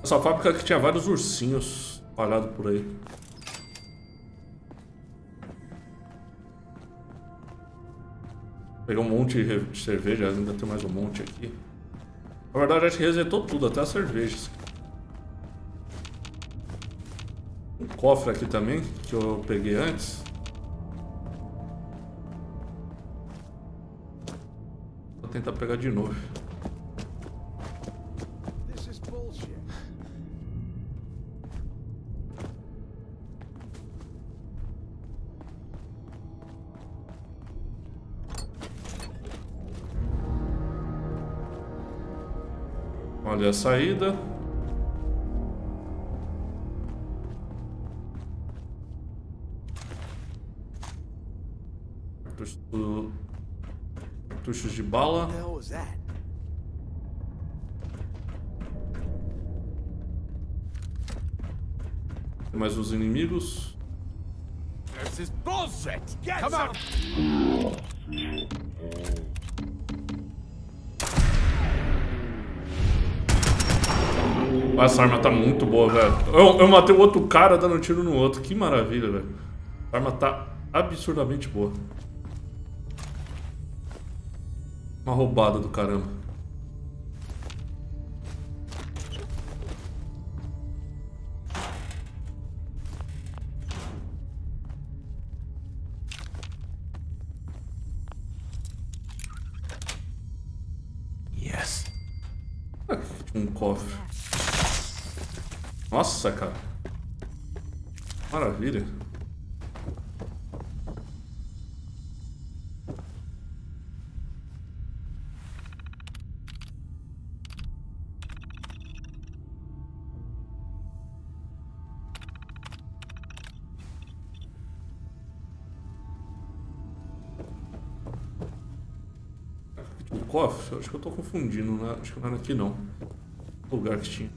Speaker 1: Essa fábrica aqui tinha vários ursinhos espalhados por aí. Peguei um monte de cerveja, ainda tem mais um monte aqui. Na verdade, acho que resetou tudo, até as cervejas. Um cofre aqui também, que eu peguei antes. Vou tentar pegar de novo. Olha a saída. Cartuchos de bala. Tem mais os inimigos.
Speaker 20: This is bullshit! Come on!
Speaker 1: Essa arma tá muito boa, velho. Eu matei o outro cara dando tiro no outro. Que maravilha, velho. A arma tá absurdamente boa. Uma roubada do caramba.
Speaker 5: Yes.
Speaker 1: Aqui tinha um cofre. Nossa, cara. Maravilha. O cofre? Acho que eu tô confundindo, né? Acho que não era aqui não. O lugar que tinha.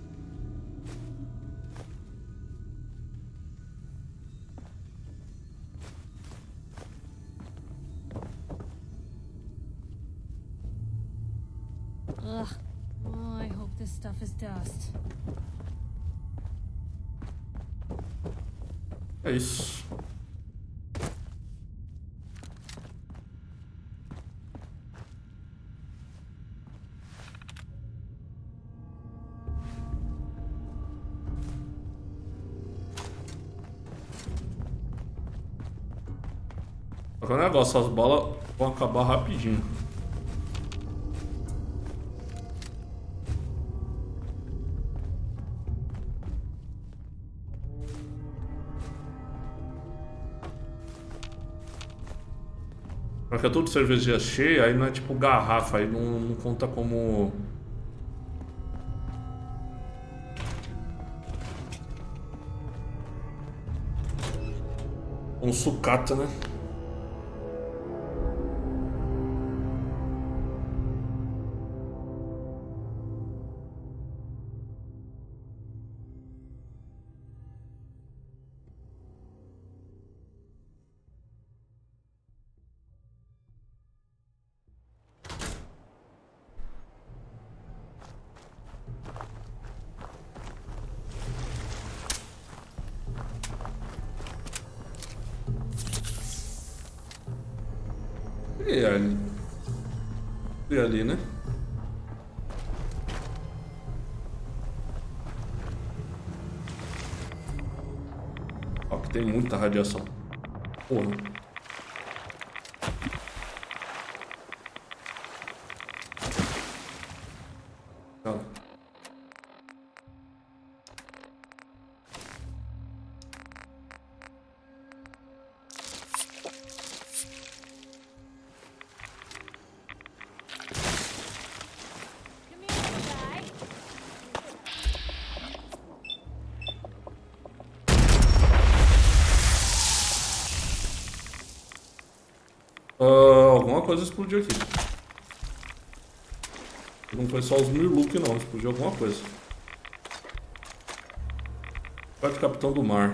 Speaker 22: Ugh. Oh, I hope this stuff is dust.
Speaker 1: É isso. Só que o negócio, as balas vão acabar rapidinho. Porque é tudo cerveja cheia, aí não é tipo garrafa, aí não conta como... Um sucata, né? E ali, né? Ó, que tem muita radiação. Porra. Calma. Alguma coisa explodiu aqui. Não foi só os Mirlook não, explodiu alguma coisa. Vai de Capitão do Mar.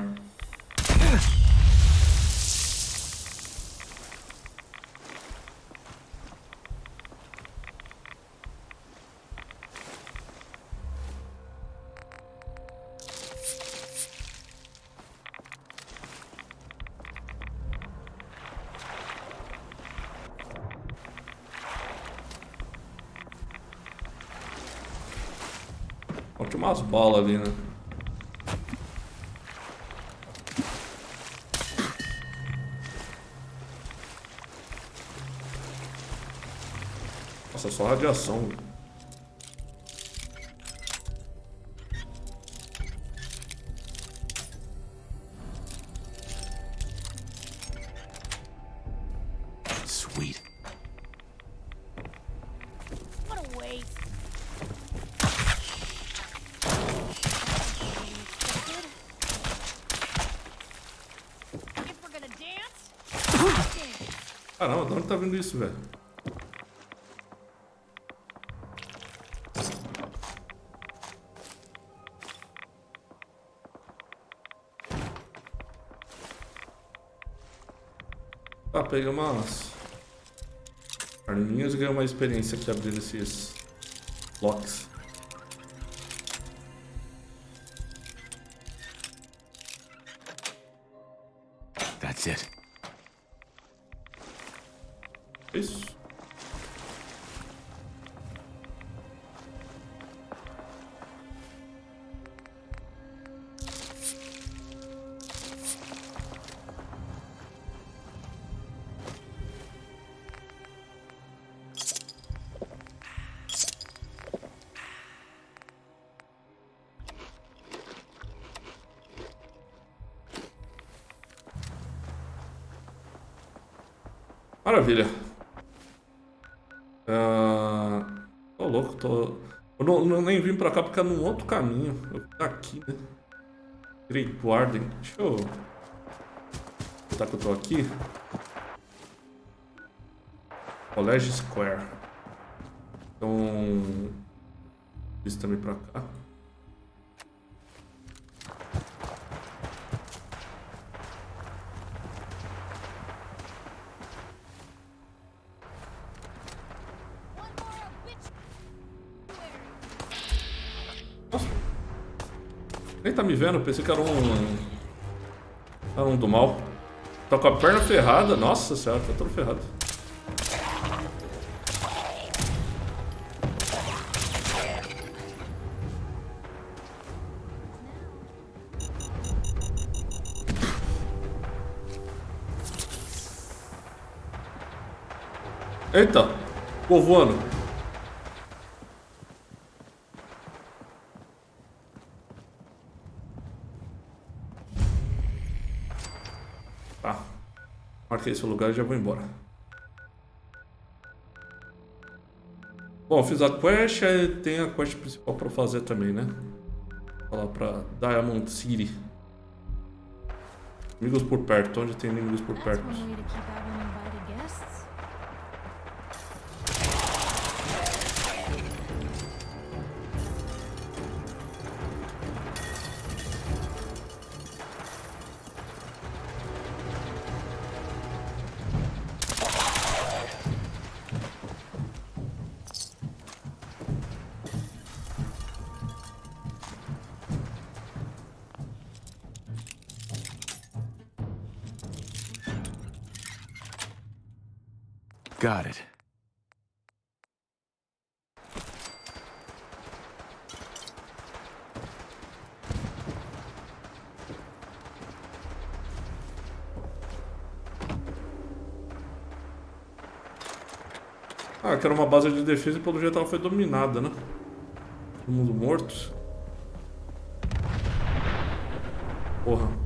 Speaker 1: Tinha umas balas ali, né? Nossa, só radiação.
Speaker 8: Sweet.
Speaker 15: What a waste. If we're gonna dance,
Speaker 1: Caramba, de onde tá vindo isso, velho? Ah, peguei umas arminhas e ganhei uma experiência aqui abrindo esses locks.
Speaker 8: That's it.
Speaker 1: Isso. Maravilha. Tô louco, Eu não nem vim pra cá porque é num outro caminho. Eu vim aqui, né? Great Garden. Deixa eu... Tá que eu tô aqui. College Square. Então... Isso também pra cá. Nem tá me vendo, pensei que era um do mal. Tá com a perna ferrada, nossa senhora, tá todo ferrado. Eita, ficou voando. Tá. Marquei esse lugar e já vou embora. Bom, fiz a quest, aí tem a quest principal pra fazer também, né? Vou lá pra Diamond City. Inimigos por perto, onde tem inimigos por perto?
Speaker 5: Got it.
Speaker 1: Ah, que era uma base de defesa e pelo jeito ela foi dominada, né? Todo mundo morto. Porra.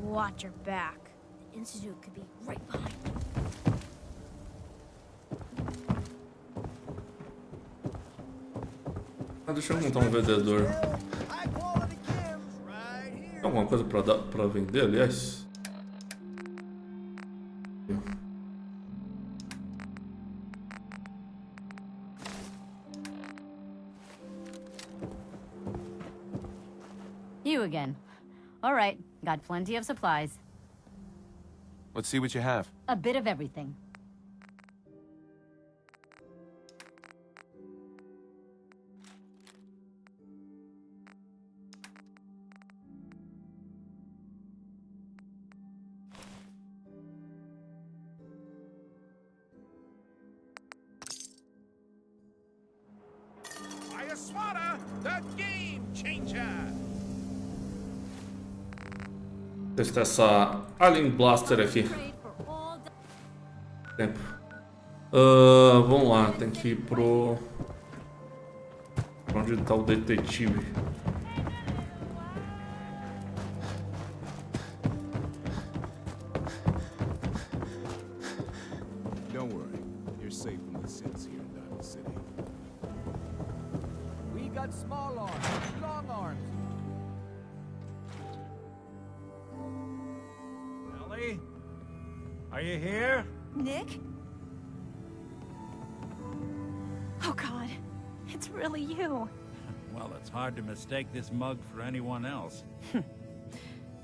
Speaker 15: Watch your back. The Institute could be right behind you.
Speaker 1: Ah, deixa eu montar um vendedor. Tem alguma coisa pra vender, aliás?
Speaker 21: You again. All right, got plenty of supplies.
Speaker 5: Let's see what you have.
Speaker 21: A bit of everything.
Speaker 4: Fire swatter, the game changer.
Speaker 1: Testar essa Alien Blaster aqui. Tempo. Vamos lá, tem que ir pro... Onde tá o detetive?
Speaker 17: Don't worry. You're safe from the sins here in Diamond City.
Speaker 13: We got small arms, long arms.
Speaker 10: Ellie? Are you here?
Speaker 22: Nick? Oh God, it's really you.
Speaker 10: Well, it's hard to mistake this mug for anyone else.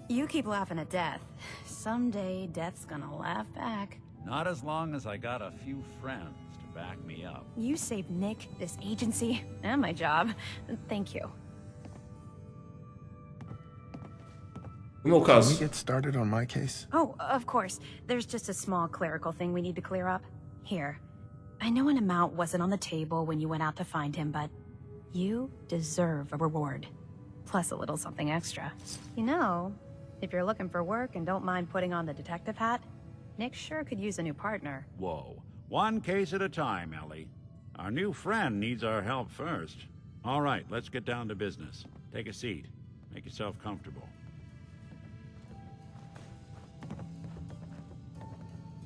Speaker 22: You keep laughing at death. Someday, death's gonna laugh back.
Speaker 10: Not as long as I got a few friends to back me up.
Speaker 22: You saved Nick, this agency, and my job. Thank you.
Speaker 1: No
Speaker 5: Can
Speaker 1: caso.
Speaker 5: we get started on my case?
Speaker 22: Oh, of course. There's just a small clerical thing we need to clear up. Here. I know an amount wasn't on the table when you went out to find him, but you deserve a reward. Plus a little something extra. You know, if you're looking for work and don't mind putting on the detective hat, Nick sure could use a new partner.
Speaker 7: Whoa. One case at a time, Ellie. Our new friend needs our help first. All right, let's get down to business. Take a seat. Make yourself comfortable.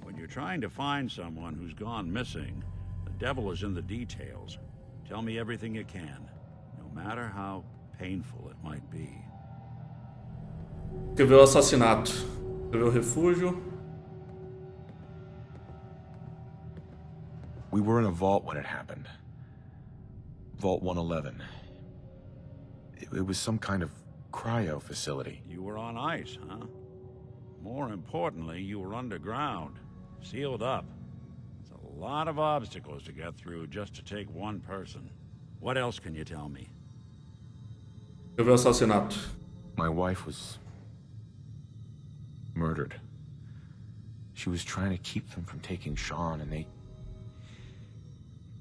Speaker 7: When you're trying to find someone who's gone missing, the devil is in the details. Tell me everything you can, no matter how painful it might be.
Speaker 1: Escreveu o assassinato. Escreveu o refúgio.
Speaker 5: We were in a vault when it happened. Vault 111. It was some kind of cryo facility.
Speaker 7: You were on ice, huh? More importantly, you were underground, sealed up. It's a lot of obstacles to get through just to take one person. What else can you tell me?
Speaker 1: Escreveu o assassinato.
Speaker 5: My wife was murdered. She was trying to keep them from taking Sean, and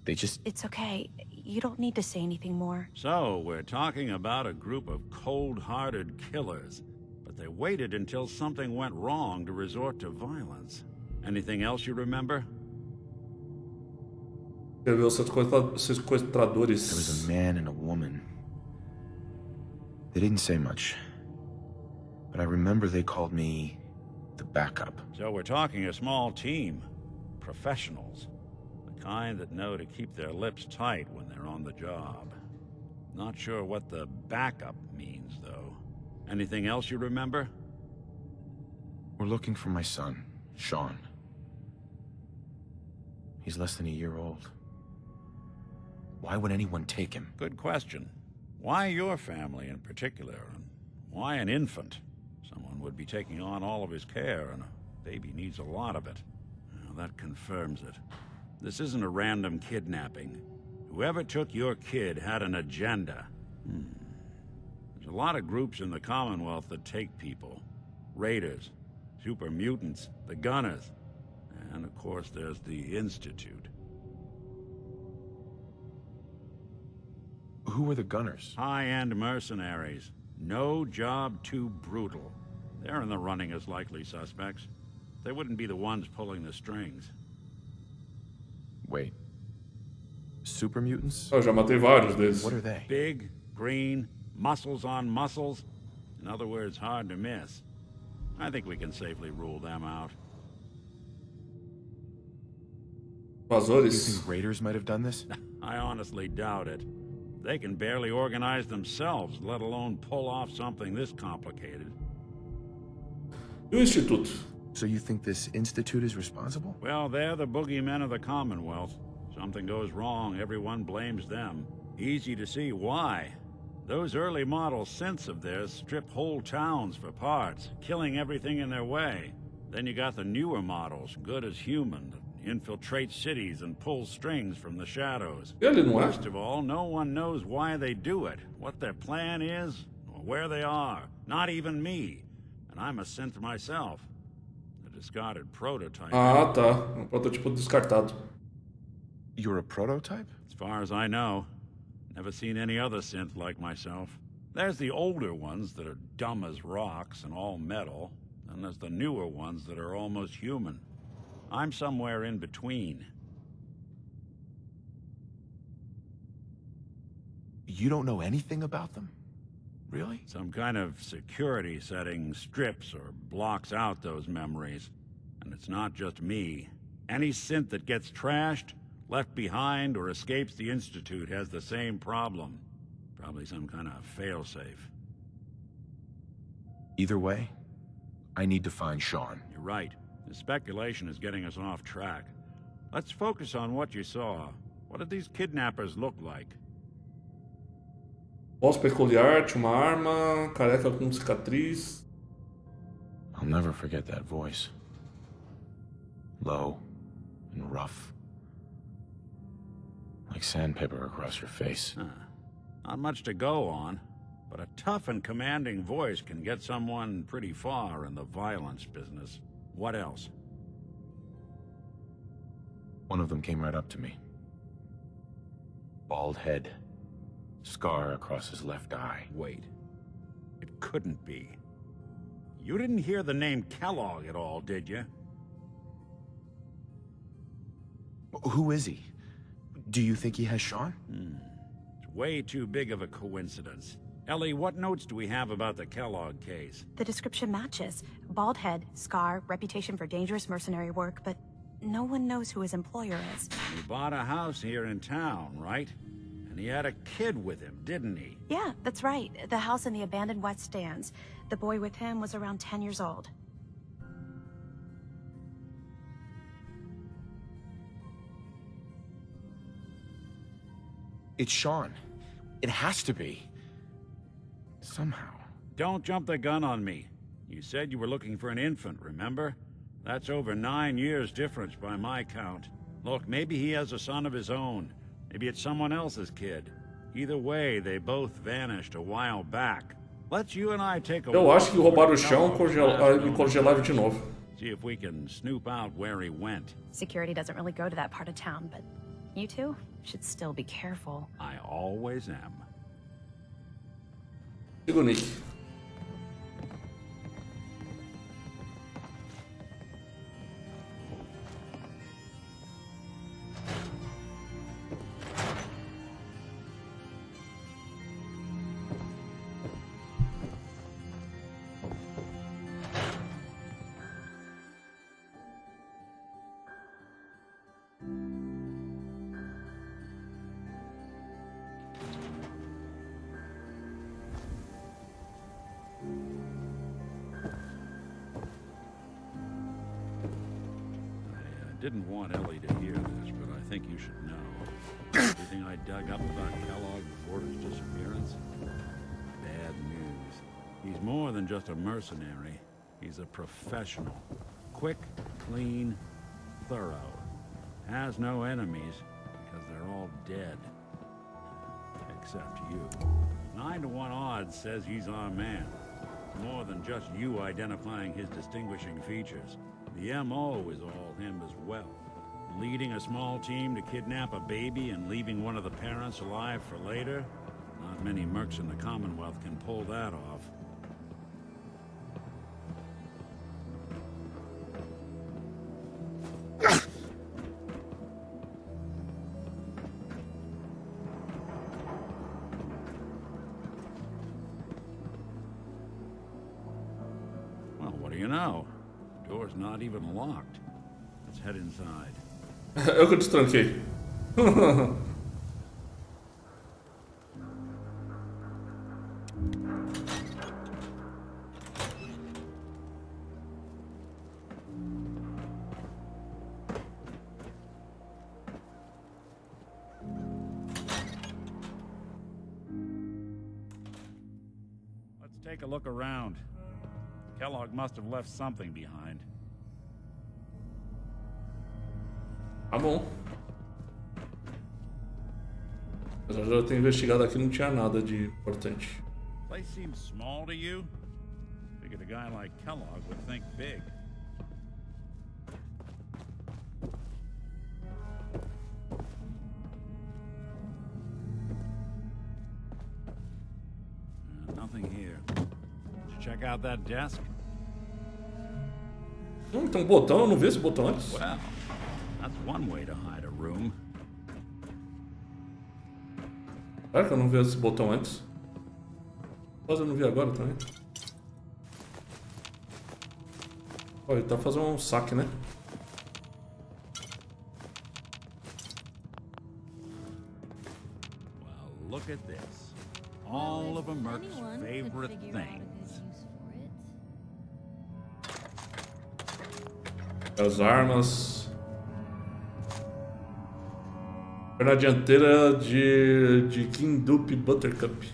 Speaker 5: they just...
Speaker 22: It's okay. You don't need to say anything more.
Speaker 7: So, we're talking about a group of cold-hearted killers, but they waited until something went wrong to resort to violence. Anything else you remember?
Speaker 1: Escreveu sequestradores.
Speaker 5: There was a man and a woman. They didn't say much, but I remember they called me the backup.
Speaker 7: So we're talking a small team. Professionals. The Kind that know to keep their lips tight when they're on the job. Not sure what the backup means, though. Anything else you remember?
Speaker 5: We're looking for my son, Sean. He's less than a year old. Why would anyone take him?
Speaker 7: Good question. Why your family in particular? And why an infant? Someone would be taking on all of his care, and a baby needs a lot of it. Well, that confirms it. This isn't a random kidnapping. Whoever took your kid had an agenda. There's a lot of groups in the Commonwealth that take people. Raiders, super mutants, the Gunners, and of course there's the Institute.
Speaker 5: Who are the Gunners?
Speaker 7: High-end mercenaries. No job too brutal. They're in the running as likely suspects. They wouldn't be the ones pulling the strings.
Speaker 5: Wait. Super mutants?
Speaker 1: Eu já matei vários desses.
Speaker 5: What are they?
Speaker 7: Big, green, muscles on muscles. In other words, hard to miss. I think we can safely rule them out.
Speaker 5: You think raiders might have done this?
Speaker 7: I honestly doubt it. They can barely organize themselves, let alone pull off something this complicated.
Speaker 1: E o Instituto?
Speaker 5: So you think this Institute is responsible?
Speaker 7: Well, they're the boogeymen of the Commonwealth. Something goes wrong, everyone blames them. Easy to see why. Those early model synths of theirs strip whole towns for parts, killing everything in their way. Then you got the newer models, good as human, that infiltrate cities and pull strings from the shadows. First of all, no one knows why they do it, what their plan is, or where they are. Not even me. And I'm a synth myself. A discarded prototype.
Speaker 1: Ah, tá. Um protótipo descartado.
Speaker 5: You're a prototype?
Speaker 7: As far as I know. Never seen any other synth like myself. There's the older ones that are dumb as rocks and all metal. And there's the newer ones that are almost human. I'm somewhere in between.
Speaker 5: You don't know anything about them? Really?
Speaker 7: Some kind of security setting strips or blocks out those memories. And it's not just me. Any synth that gets trashed, left behind, or escapes the Institute has the same problem. Probably some kind of failsafe.
Speaker 5: Either way, I need to find Sean.
Speaker 7: You're right. The speculation is getting us off track. Let's focus on what you saw. What did these kidnappers look like?
Speaker 1: Voz peculiar, tinha uma arma, careca com cicatriz.
Speaker 5: I'll never forget that voice. Low and rough. Like sandpaper across your face.
Speaker 7: Not much to go on, but a tough and commanding voice can get someone pretty far in the violence business. What else?
Speaker 5: One of them came right up to me. Bald head. Scar across his left eye.
Speaker 7: Wait. It couldn't be. You didn't hear the name Kellogg at all, did you?
Speaker 5: Who is he? Do you think he has Sean?
Speaker 7: It's way too big of a coincidence. Ellie, what notes do we have about the Kellogg case?
Speaker 22: The description matches. Bald head, scar, reputation for dangerous mercenary work, but no one knows who his employer is.
Speaker 7: He bought a house here in town, right? And he had a kid with him, didn't he?
Speaker 22: Yeah, that's right. The house in the abandoned West Stands. The boy with him was around 10 years old.
Speaker 5: It's Sean. It has to be. Somehow.
Speaker 7: Don't jump the gun on me. You said you were looking for an infant, remember? That's over 9 years difference by my count. Look, maybe he has a son of his own. Maybe it's someone else's kid. Either way, they both vanished a while back. Let's you and I take a
Speaker 1: Eu acho que roubaram o chão e congelaram de novo.
Speaker 7: See if we can snoop out where he went.
Speaker 22: Security doesn't really go to that part of town, but you two should still be careful.
Speaker 7: I always am.
Speaker 1: Siga o Nick.
Speaker 7: I didn't want Ellie to hear this, but I think you should know. Everything I dug up about Kellogg before his disappearance? Bad news. He's more than just a mercenary. He's a professional. Quick, clean, thorough. Has no enemies, because they're all dead. Except you. 9 to 1 odds says he's our man. It's more than just you identifying his distinguishing features. The M.O. is all him as well. Leading a small team to kidnap a baby and leaving one of the parents alive for later? Not many mercs in the Commonwealth can pull that off. Well, what do you know? The door's not even locked. Let's head inside.
Speaker 1: Eu que destranquei.
Speaker 7: Let's take a look around. Kellogg must have left something behind.
Speaker 1: Tá bom. Apesar de eu ter investigado aqui, não tinha nada de importante.
Speaker 7: Place seems small to you? Figured a guy like Kellogg would think big. Nothing here. Did you check out that desk?
Speaker 1: Tem um botão, eu não vi esse botão antes.
Speaker 7: Well, that's one way to hide a room.
Speaker 1: Claro que eu não vi esse botão antes. Mas eu não vi agora também. Ó, ele tá fazendo um saque, né?
Speaker 7: Well, look at this. All of a merc's favorite things.
Speaker 1: As armas. Perna dianteira de Kindup Buttercup.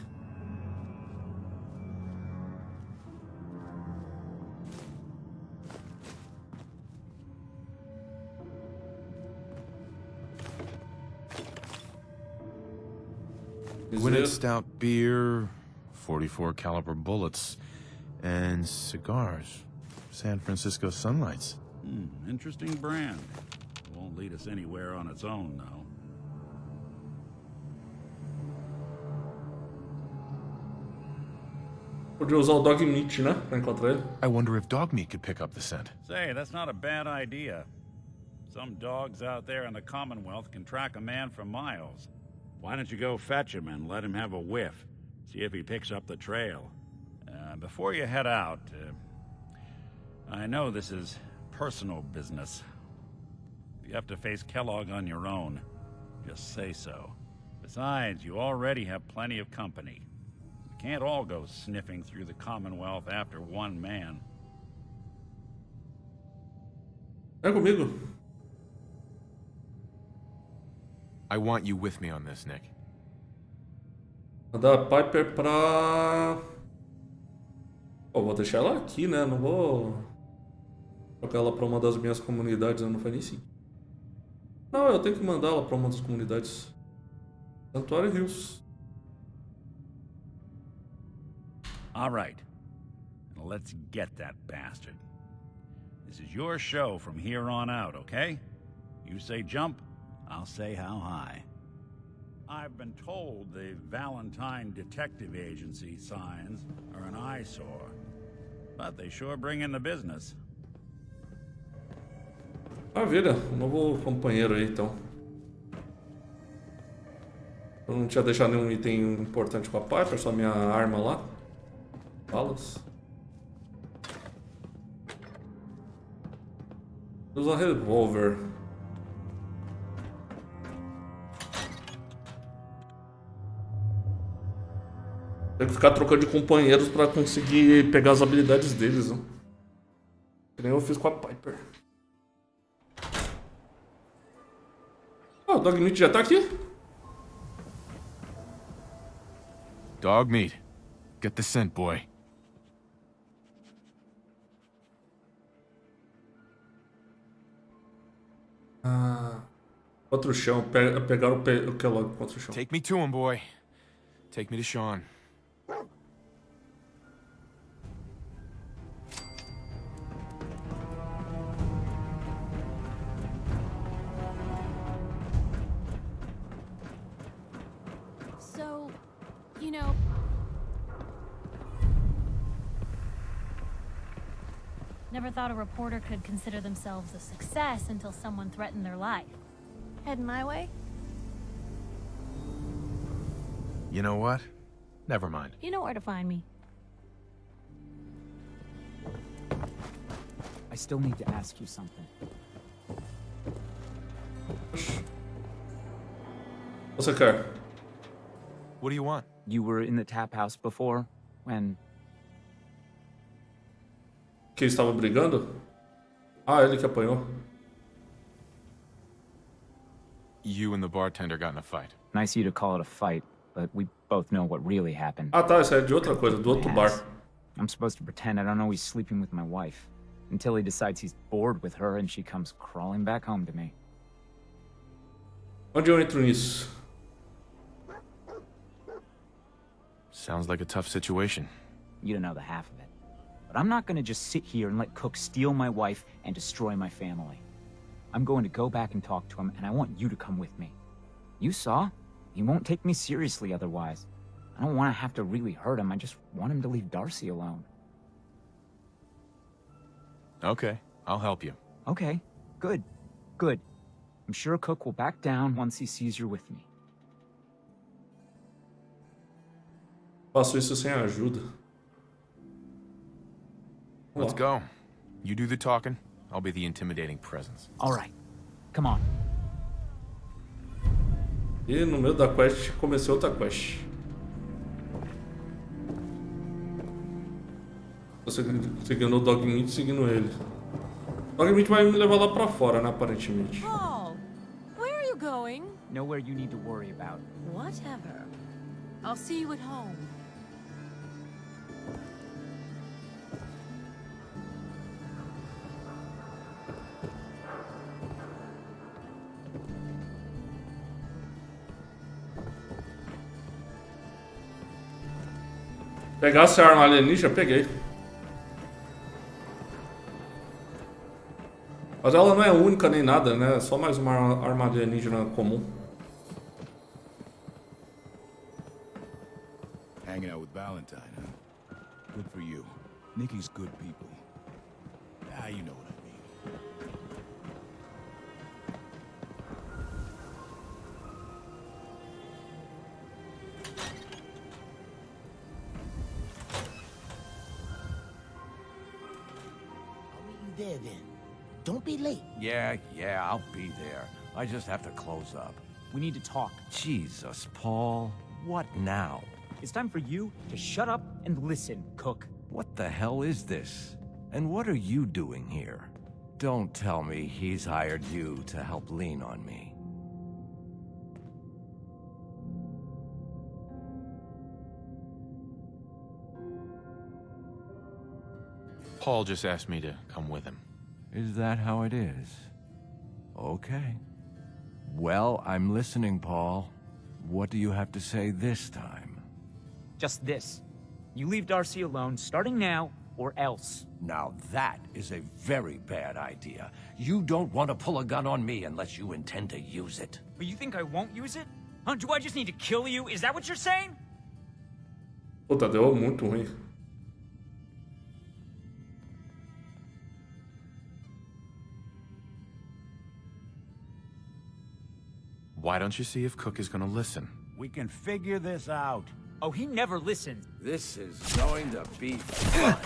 Speaker 5: Gwinnett stout beer, 44 caliber bullets, and cigars. San Francisco Sunlights.
Speaker 7: Interesting brand. Won't lead us anywhere on its own, though.
Speaker 1: Podia usar o dog meat, né? Pra encontrar ele.
Speaker 5: I wonder if dog meat could pick up the scent.
Speaker 7: Say, that's not a bad idea. Some dogs out there in the Commonwealth can track a man for miles. Why don't you go fetch him and let him have a whiff? See if he picks up the trail. Before you head out, I know this is personal business. If you have to face Kellogg on your own, just say so. Besides, you already have plenty of company. We can't all go sniffing through the Commonwealth after one man.
Speaker 1: Vem comigo.
Speaker 5: I want you with me on this, Nick.
Speaker 1: Mandar a Piper pra... Pô, vou deixar ela aqui, né? Não vou trocar ela pra uma das minhas comunidades, não faz nem sentido. Não, eu tenho que mandar ela pra uma das comunidades. Santuário Hills.
Speaker 7: All right. Now let's get that bastard. This is your show from here on out, okay? You say jump, I'll say how high. I've been told the Valentine Detective Agency signs are an eyesore, but they sure bring in the business.
Speaker 1: Maravilha, um novo companheiro aí, então. Eu não tinha deixado nenhum item importante com a Piper, só minha arma lá. Balas. Usa revólver. Tem que ficar trocando de companheiros pra conseguir pegar as habilidades deles, né? Que nem eu fiz com a Piper. O Dog Meat já tá aqui?
Speaker 5: Dog meat. Get the scent, boy.
Speaker 1: Contra o chão. Pegaram o Kellogg contra o chão.
Speaker 5: Take me to him, boy. Take me to Sean.
Speaker 14: So, you know...
Speaker 2: Never thought a reporter could consider themselves a success until someone threatened their life.
Speaker 14: Heading my way?
Speaker 5: You know what? Never mind.
Speaker 2: You know where to find me.
Speaker 16: I still need to ask you something.
Speaker 1: What's that car?
Speaker 5: What do you want?
Speaker 16: You were in the tap house before, when...
Speaker 1: Que eles estavam brigando? Ah, ele que apanhou.
Speaker 5: You and the bartender got in a fight.
Speaker 16: Nice of you to call it a fight, but we both know what really happened.
Speaker 1: Ah tá, isso é de outra coisa, do outro bar.
Speaker 16: I'm supposed to pretend I don't know he's sleeping with my wife, until he decides he's bored with her and she comes crawling back home to me.
Speaker 1: Onde eu entro nisso?
Speaker 5: Sounds like a tough situation.
Speaker 16: You don't know the half of it. But I'm not gonna just sit here and let Cook steal my wife and destroy my family. I'm going to go back and talk to him, and I want you to come with me. You saw? He won't take me seriously otherwise. I don't want to have to really hurt him. I just want him to leave Darcy alone.
Speaker 5: Okay, I'll help you.
Speaker 16: Okay, good, good. I'm sure Cook will back down once he sees you're with me.
Speaker 1: Faço isso sem ajuda.
Speaker 5: Let's go. You do the talking, I'll be the intimidating presence.
Speaker 16: All right, come on.
Speaker 1: E no meio da quest, comecei outra quest. Tô seguindo o Dog Meat, seguindo ele. O Dog Meat vai me levar lá pra fora, né, aparentemente.
Speaker 2: Paul, where are you going?
Speaker 16: Nowhere you need to worry about.
Speaker 2: Whatever. I'll see you at home.
Speaker 1: Pegasse a arma alienígena, peguei. Mas ela não é única nem nada, né? É só mais uma arma alienígena comum.
Speaker 19: Hanging out with Valentine, huh? Good for you. Nikki's good people. Ah, you know what I mean.
Speaker 11: There then. Don't be late.
Speaker 23: Yeah, I'll be there. I just have to close up.
Speaker 16: We need to talk.
Speaker 23: Jesus, Paul. What now?
Speaker 16: It's time for you to shut up and listen, Cook.
Speaker 23: What the hell is this? And what are you doing here? Don't tell me he's hired you to help lean on me.
Speaker 5: Paul just asked me to come with him.
Speaker 23: Is that how it is? Okay. Well, I'm listening, Paul. What do you have to say this time?
Speaker 16: Just this. You leave Darcy alone, starting now, or else.
Speaker 23: Now that is a very bad idea. You don't want to pull a gun on me unless you intend to use it.
Speaker 16: But you think I won't use it? Huh? Do I just need to kill you? Is that what you're saying?
Speaker 1: Puta, deu muito ruim.
Speaker 5: Why don't you see if Cook is gonna listen?
Speaker 23: We can figure this out.
Speaker 16: Oh, he never listens.
Speaker 23: This is going to be fun.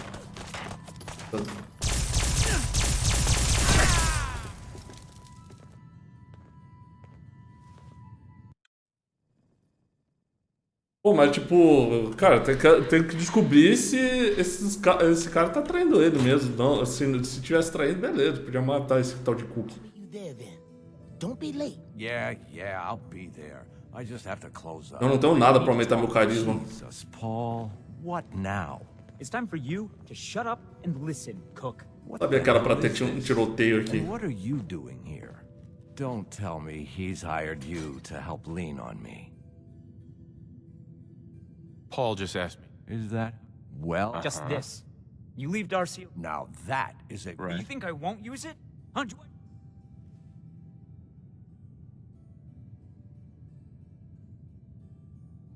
Speaker 1: Pô, mas tipo, cara, tem que descobrir se esse cara tá traindo ele mesmo. Não, se tivesse traído, beleza, podia matar esse tal de Cook.
Speaker 11: Don't be late.
Speaker 23: Yeah, I'll be there. I just have to close up.
Speaker 1: Eu não tenho nada pra aumentar meu carisma.
Speaker 23: Jesus, Paul, what now?
Speaker 16: It's time for you to shut up and listen, Cook.
Speaker 1: Sabia que era pra ter um tiroteio aqui.
Speaker 23: And what are you doing here? Don't tell me he's hired you to help lean on me.
Speaker 5: Paul just asked me.
Speaker 23: Is that? Well...
Speaker 16: Just this. You leave Darcy...
Speaker 23: Now that is a...
Speaker 16: You think I won't use it? Huh?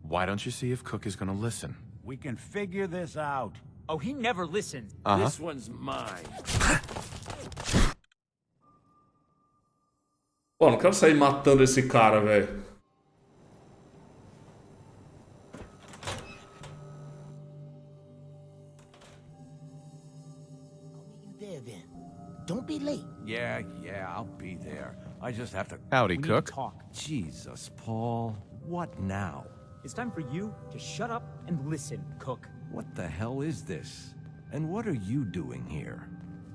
Speaker 5: Why don't you see if Cook is gonna listen?
Speaker 7: We can figure this out.
Speaker 16: Oh, he never listens.
Speaker 8: This one's mine.
Speaker 1: Pô, não quero sair matando esse cara, velho.
Speaker 11: Don't be late.
Speaker 23: Yeah, I'll be there. I just have to...
Speaker 5: Howdy,
Speaker 16: We need
Speaker 5: Cook.
Speaker 16: to talk.
Speaker 23: Jesus, Paul, what now?
Speaker 16: It's time for you to shut up and listen, Cook.
Speaker 23: What the hell is this? And what are you doing here?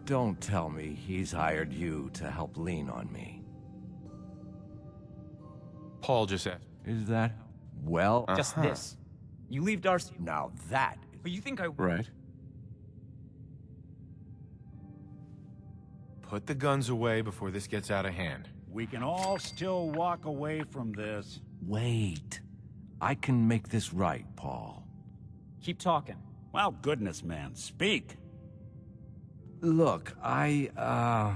Speaker 23: Don't tell me he's hired you to help lean on me.
Speaker 5: Paul just asked.
Speaker 23: Is that? Well...
Speaker 16: Just this. You leave Darcy...
Speaker 23: Now that...
Speaker 16: But you think I...
Speaker 5: Right. Put the guns away before this gets out of hand.
Speaker 7: We can all still walk away from this.
Speaker 23: Wait. I can make this right, Paul.
Speaker 16: Keep talking.
Speaker 7: Well, goodness, man, speak.
Speaker 23: Look, I'll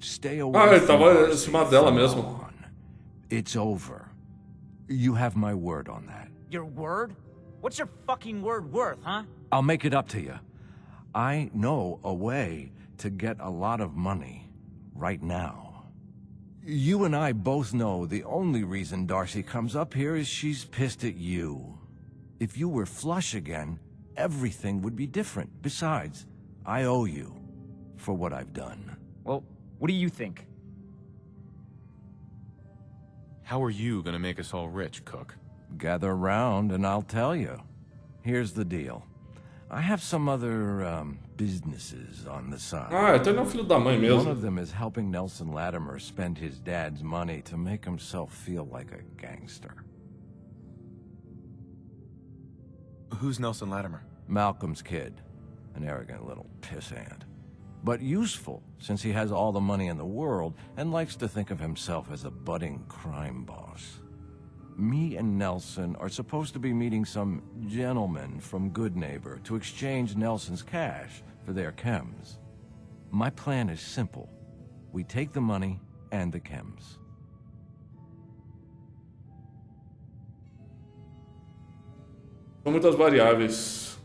Speaker 23: stay away
Speaker 1: Ah, ele
Speaker 23: from
Speaker 1: tava em
Speaker 23: Darcy
Speaker 1: cima dela
Speaker 23: from
Speaker 1: mesmo.
Speaker 23: now on. It's over. You have my word on that.
Speaker 16: Your word? What's your fucking word worth, huh?
Speaker 23: I'll make it up to you. I know a way to get a lot of money right now. You and I both know the only reason Darcy comes up here is she's pissed at you. If you were flush again, everything would be different. Besides, I owe you for what I've done.
Speaker 16: Well, what do you think?
Speaker 5: How are you gonna make us all rich, Cook?
Speaker 23: Gather around and I'll tell you. Here's the deal. I have some other, businesses on the side.
Speaker 1: Ah, então ele é um filho da mãe
Speaker 23: One
Speaker 1: mesmo.
Speaker 23: of them is helping Nelson Latimer spend his dad's money to make himself feel like a gangster.
Speaker 5: Who's Nelson Latimer?
Speaker 23: Malcolm's kid. An arrogant little pissant. But useful, since he has all the money in the world and likes to think of himself as a budding crime boss. Me and Nelson are supposed to be meeting some gentleman from Good Neighbor to exchange Nelson's cash for their chems. My plan is simple. We take the money and the chems.
Speaker 1: São muitas variáveis.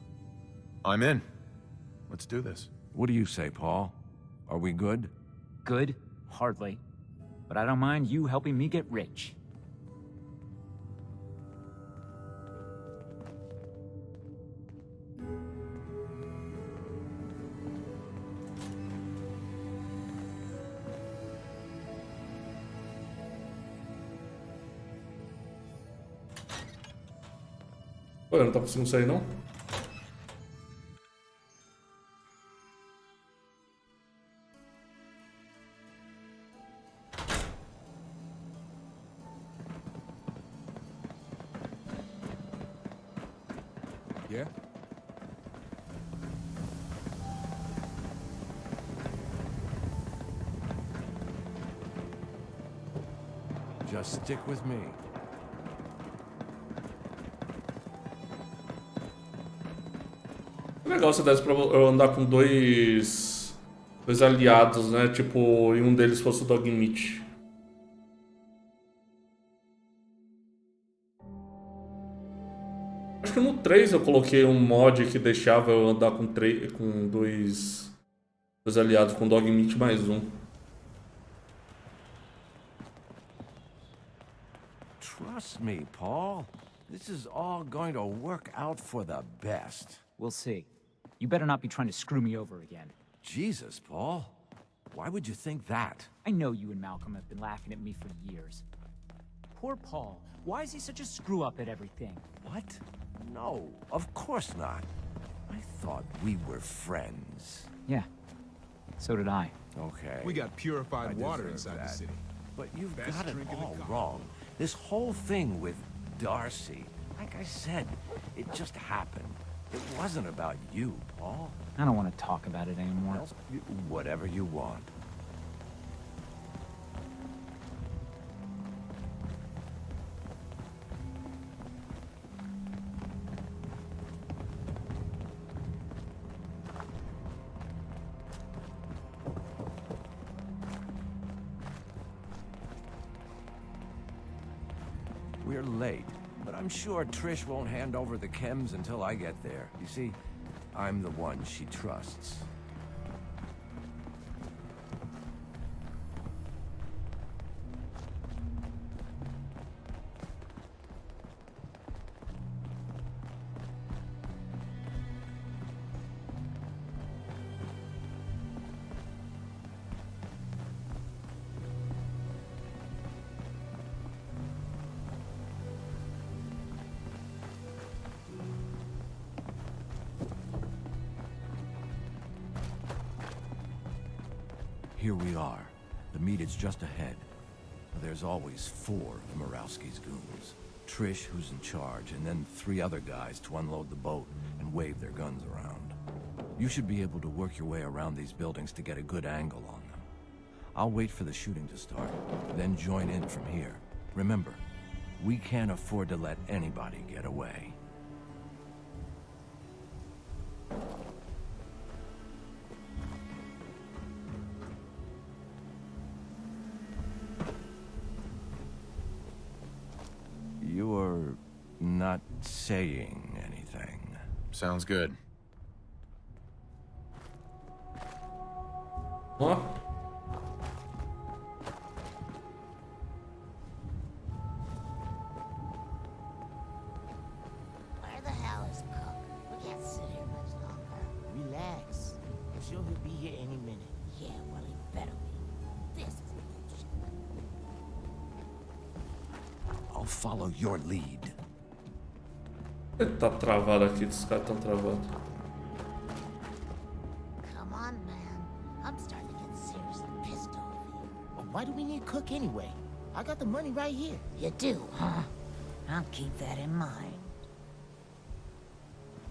Speaker 5: I'm in. Let's do this.
Speaker 23: What do you say, Paul? Are we good?
Speaker 16: Good? Hardly. But I don't mind you helping me get rich.
Speaker 1: Pô, eu não tá conseguindo sair, não?
Speaker 19: Yeah?
Speaker 23: Just stick with me.
Speaker 1: É legal se desse pra eu andar com dois aliados, né? Tipo, e um deles fosse o Dog Meat. Acho que no 3 eu coloquei um mod que deixava eu andar com dois aliados, com Dog Meat mais um.
Speaker 23: Trust me, Paul. This is all going to work out for the best.
Speaker 16: We'll see. You better not be trying to screw me over again.
Speaker 23: Jesus, Paul. Why would you think that?
Speaker 16: I know you and Malcolm have been laughing at me for years. poor Paul. Why is he such a screw-up at everything?
Speaker 23: What? No, of course not. I thought we were friends.
Speaker 16: Yeah, so did I.
Speaker 23: Okay.
Speaker 19: We got purified
Speaker 23: I
Speaker 19: water
Speaker 23: deserve
Speaker 19: inside
Speaker 23: that.
Speaker 19: the city.
Speaker 23: But you've
Speaker 19: Best
Speaker 23: got it
Speaker 19: drink in the
Speaker 23: all
Speaker 19: colony.
Speaker 23: wrong. This whole thing with Darcy, like I said, it just happened. It wasn't about you, Paul.
Speaker 16: I don't want to talk about it anymore.
Speaker 23: Well, whatever you want. We're late, but I'm sure Trish won't hand over the chems until I get there. You see, I'm the one she trusts. Here we are. The meet is just ahead. There's always 4 of Murawski's goons. Trish, who's in charge, and then 3 other guys to unload the boat and wave their guns around. You should be able to work your way around these buildings to get a good angle on them. I'll wait for the shooting to start, then join in from here. Remember, we can't afford to let anybody get away. You're not saying anything.
Speaker 5: Sounds good.
Speaker 1: What?
Speaker 13: Where the hell is Cook? We can't sit here much longer. Relax. I'm sure he'll be here any minute. Yeah, well, he better be. This is bullshit.
Speaker 23: I'll follow your lead.
Speaker 1: Ele tá travado aqui, esses caras estão travados.
Speaker 13: Come on, man. I'm starting to get seriously pissed off you. Well, why do we need Cook anyway? I got the money right here. You do, huh? I'll keep that in mind.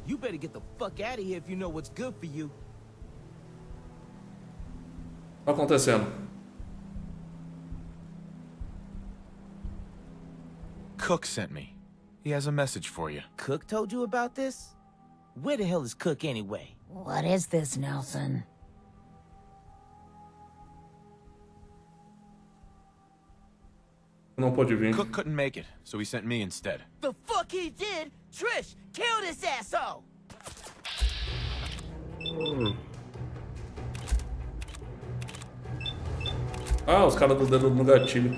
Speaker 3: You better get the fuck out of here if you know what's good for you.
Speaker 1: O que tá acontecendo?
Speaker 5: Cook sent me. He has a message for you.
Speaker 3: Cook told you about this? Where the hell is Cook anyway?
Speaker 13: What is this, Nelson?
Speaker 1: Não pôde vir.
Speaker 5: Cook couldn't make it, so he sent me instead.
Speaker 3: The fuck he did? Trish, kill this asshole!
Speaker 1: Ah, os caras do dedo no gatilho.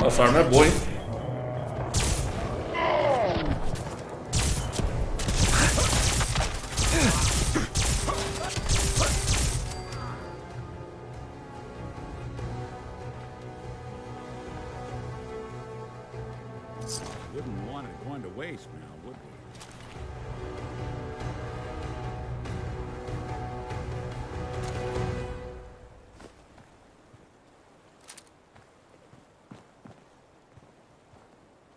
Speaker 1: Essa arma é boa, hein?
Speaker 7: Wouldn't want it going to waste now, would we?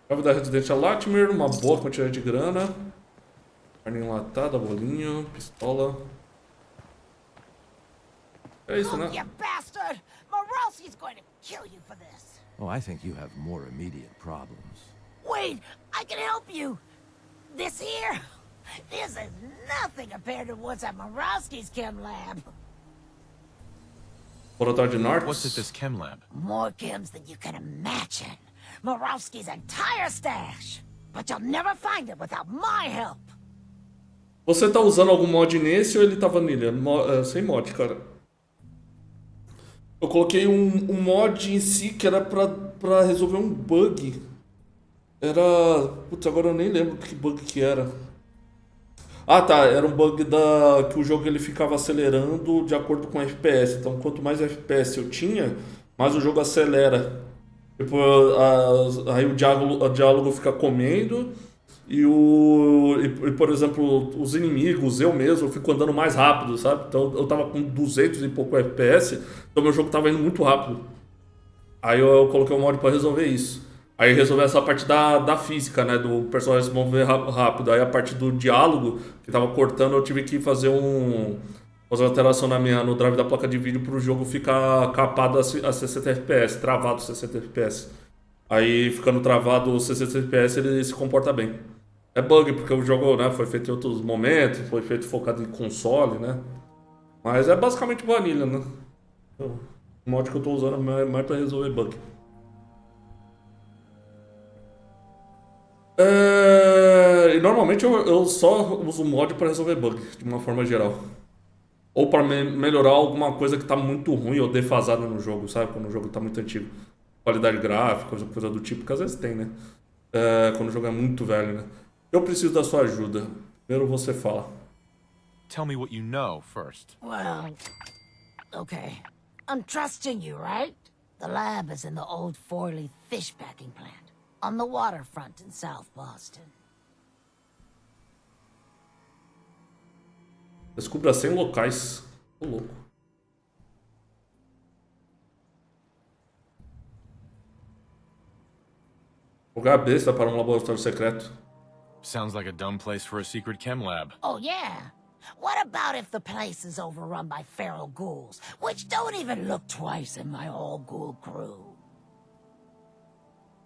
Speaker 1: Chave da residência Latimer, uma boa quantidade de grana. Carne enlatada, bolinho, pistola. É isso, né?
Speaker 13: You bastard! Morosi's going to kill you for this.
Speaker 23: Oh, I think you have more immediate problems.
Speaker 13: Wait, I can help you. This here, this is nothing compared to what's at Morowski's chem lab.
Speaker 1: Laboratório de Norte.
Speaker 5: What's at this chem lab?
Speaker 13: More chems than you can imagine. Morowski's entire stash. But you'll never find it without my help.
Speaker 1: Você tá usando algum mod nesse ou ele tá vanilla? Sem mod, cara. Eu coloquei um mod em si que era pra resolver um bug. Era... Putz, agora eu nem lembro que bug que era. Ah, tá. Era um bug que o jogo ele ficava acelerando de acordo com o FPS. Então, quanto mais FPS eu tinha, mais o jogo acelera. Tipo, aí o diálogo fica comendo por exemplo, os inimigos, eu mesmo, eu fico andando mais rápido, sabe? Então eu tava com 200 e pouco FPS, então meu jogo tava indo muito rápido. Aí eu coloquei um mod pra resolver isso. Aí resolver essa parte da física, né? Do personagem se mover rápido. Aí a parte do diálogo, que tava cortando, eu tive que fazer uma alteração no drive da placa de vídeo pro jogo ficar capado a 60 FPS, travado a 60 FPS. Aí ficando travado 60 FPS ele se comporta bem. É bug, porque o jogo, né, foi feito em outros momentos, foi feito focado em console, né? Mas é basicamente vanilla, né? O mod que eu tô usando é mais pra resolver bug. E normalmente eu só uso mod pra resolver bug, de uma forma geral. Ou pra melhorar alguma coisa que tá muito ruim ou defasada no jogo, sabe? Quando o jogo tá muito antigo. Qualidade gráfica, coisa do tipo, que às vezes tem, né? Quando o jogo é muito velho, né? Eu preciso da sua ajuda. Primeiro você fala.
Speaker 5: Tell me what you know first.
Speaker 13: Well, okay. I'm trusting you, right? The lab is in the old Forley fish packing plant, on the waterfront in South Boston.
Speaker 1: Descubra 100 locais. Tô louco. Lugar besta para um laboratório secreto.
Speaker 5: Sounds like a dumb place for a secret chem lab.
Speaker 13: Oh, yeah. What about if the place is overrun by feral ghouls, which don't even look twice in my all-ghoul crew?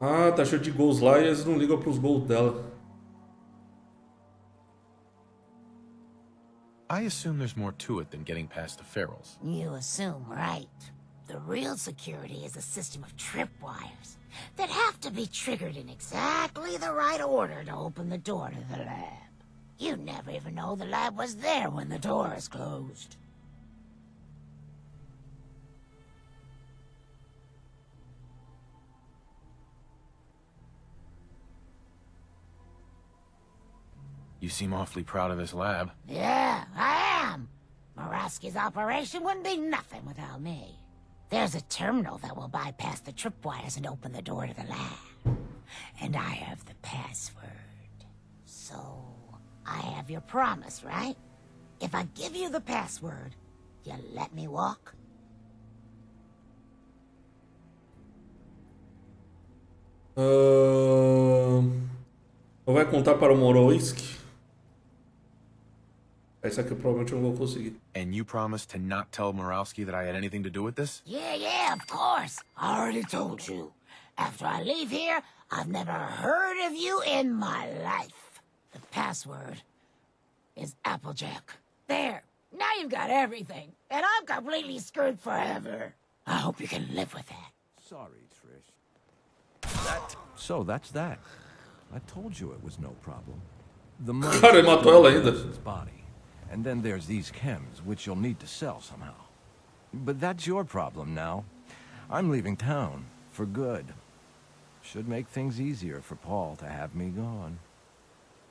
Speaker 1: Ah, tá cheio de gols lá e eles não ligam pros gols dela.
Speaker 5: I assume there's more to it than getting past the ferals.
Speaker 13: You assume right. The real security is a system of tripwires that have to be triggered in exactly the right order to open the door to the lab. You never even know the lab was there when the door is closed.
Speaker 5: You seem awfully proud of this lab.
Speaker 13: Yeah, I am. Morosky's operation wouldn't be nothing without me. There's a terminal that will bypass the tripwires and open the door to the lab. And I have the password. So, I have your promise, right? If I give you the password, you let me walk?
Speaker 1: Vai contar para o Morowski? Essa aqui provavelmente eu não vou conseguir.
Speaker 5: And you promised to not tell Morowski that I had anything to do with this?
Speaker 13: Yeah, of course. I already told you. After I leave here, I've never heard of you in my life. The password is Applejack. There. Now you've got everything. And I'm completely screwed forever. I hope you can live with that.
Speaker 23: Sorry, Trish. So that's that. I told you it was no problem. The money
Speaker 1: Cara, ele matou ela ainda.
Speaker 23: body. And then there's these chems, which you'll need to sell somehow. But that's your problem now. I'm leaving town, for good. Should make things easier for Paul to have me gone.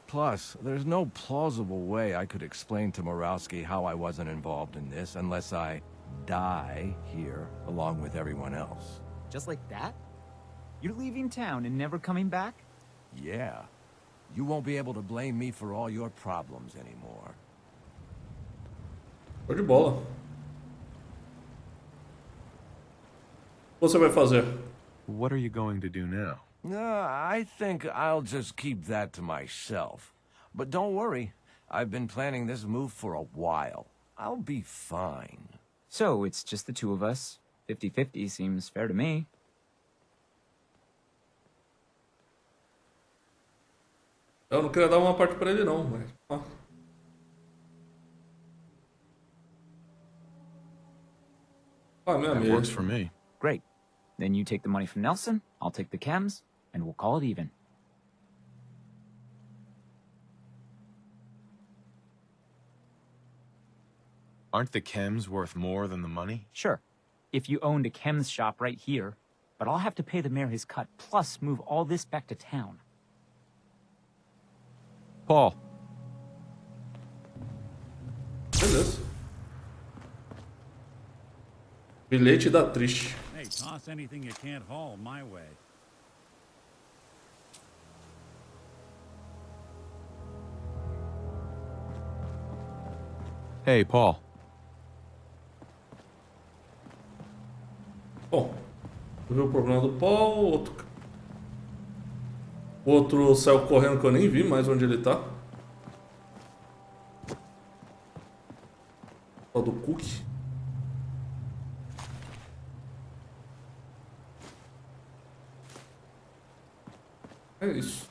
Speaker 23: Plus, there's no plausible way I could explain to Morowski how I wasn't involved in this unless I die here along with everyone else.
Speaker 16: Just like that? You're leaving town and never coming back?
Speaker 23: Yeah. You won't be able to blame me for all your problems anymore.
Speaker 1: Show de bola. O que você vai fazer?
Speaker 5: What are you going to do now?
Speaker 23: I think I'll just keep that to myself. But don't worry, I've been planning this move for a while. I'll be fine.
Speaker 16: So, it's just the two of us. 50-50 seems fair to me.
Speaker 1: Eu não queria dar uma parte pra ele não, mas...
Speaker 5: That works for me.
Speaker 16: Great. Then you take the money from Nelson, I'll take the chems, and we'll call it even.
Speaker 5: Aren't the chems worth more than the money?
Speaker 16: Sure. If you owned a chems shop right here, but I'll have to pay the mayor his cut, plus move all this back to town.
Speaker 5: Paul.
Speaker 1: Beleza. Bilhete da Triste.
Speaker 7: Hey, toss anything you can't haul my way.
Speaker 5: Hey, Paul.
Speaker 1: Bom, eu vi o problema do Paul, outro saiu correndo que eu nem vi mais onde ele tá. O do Cook. É isso.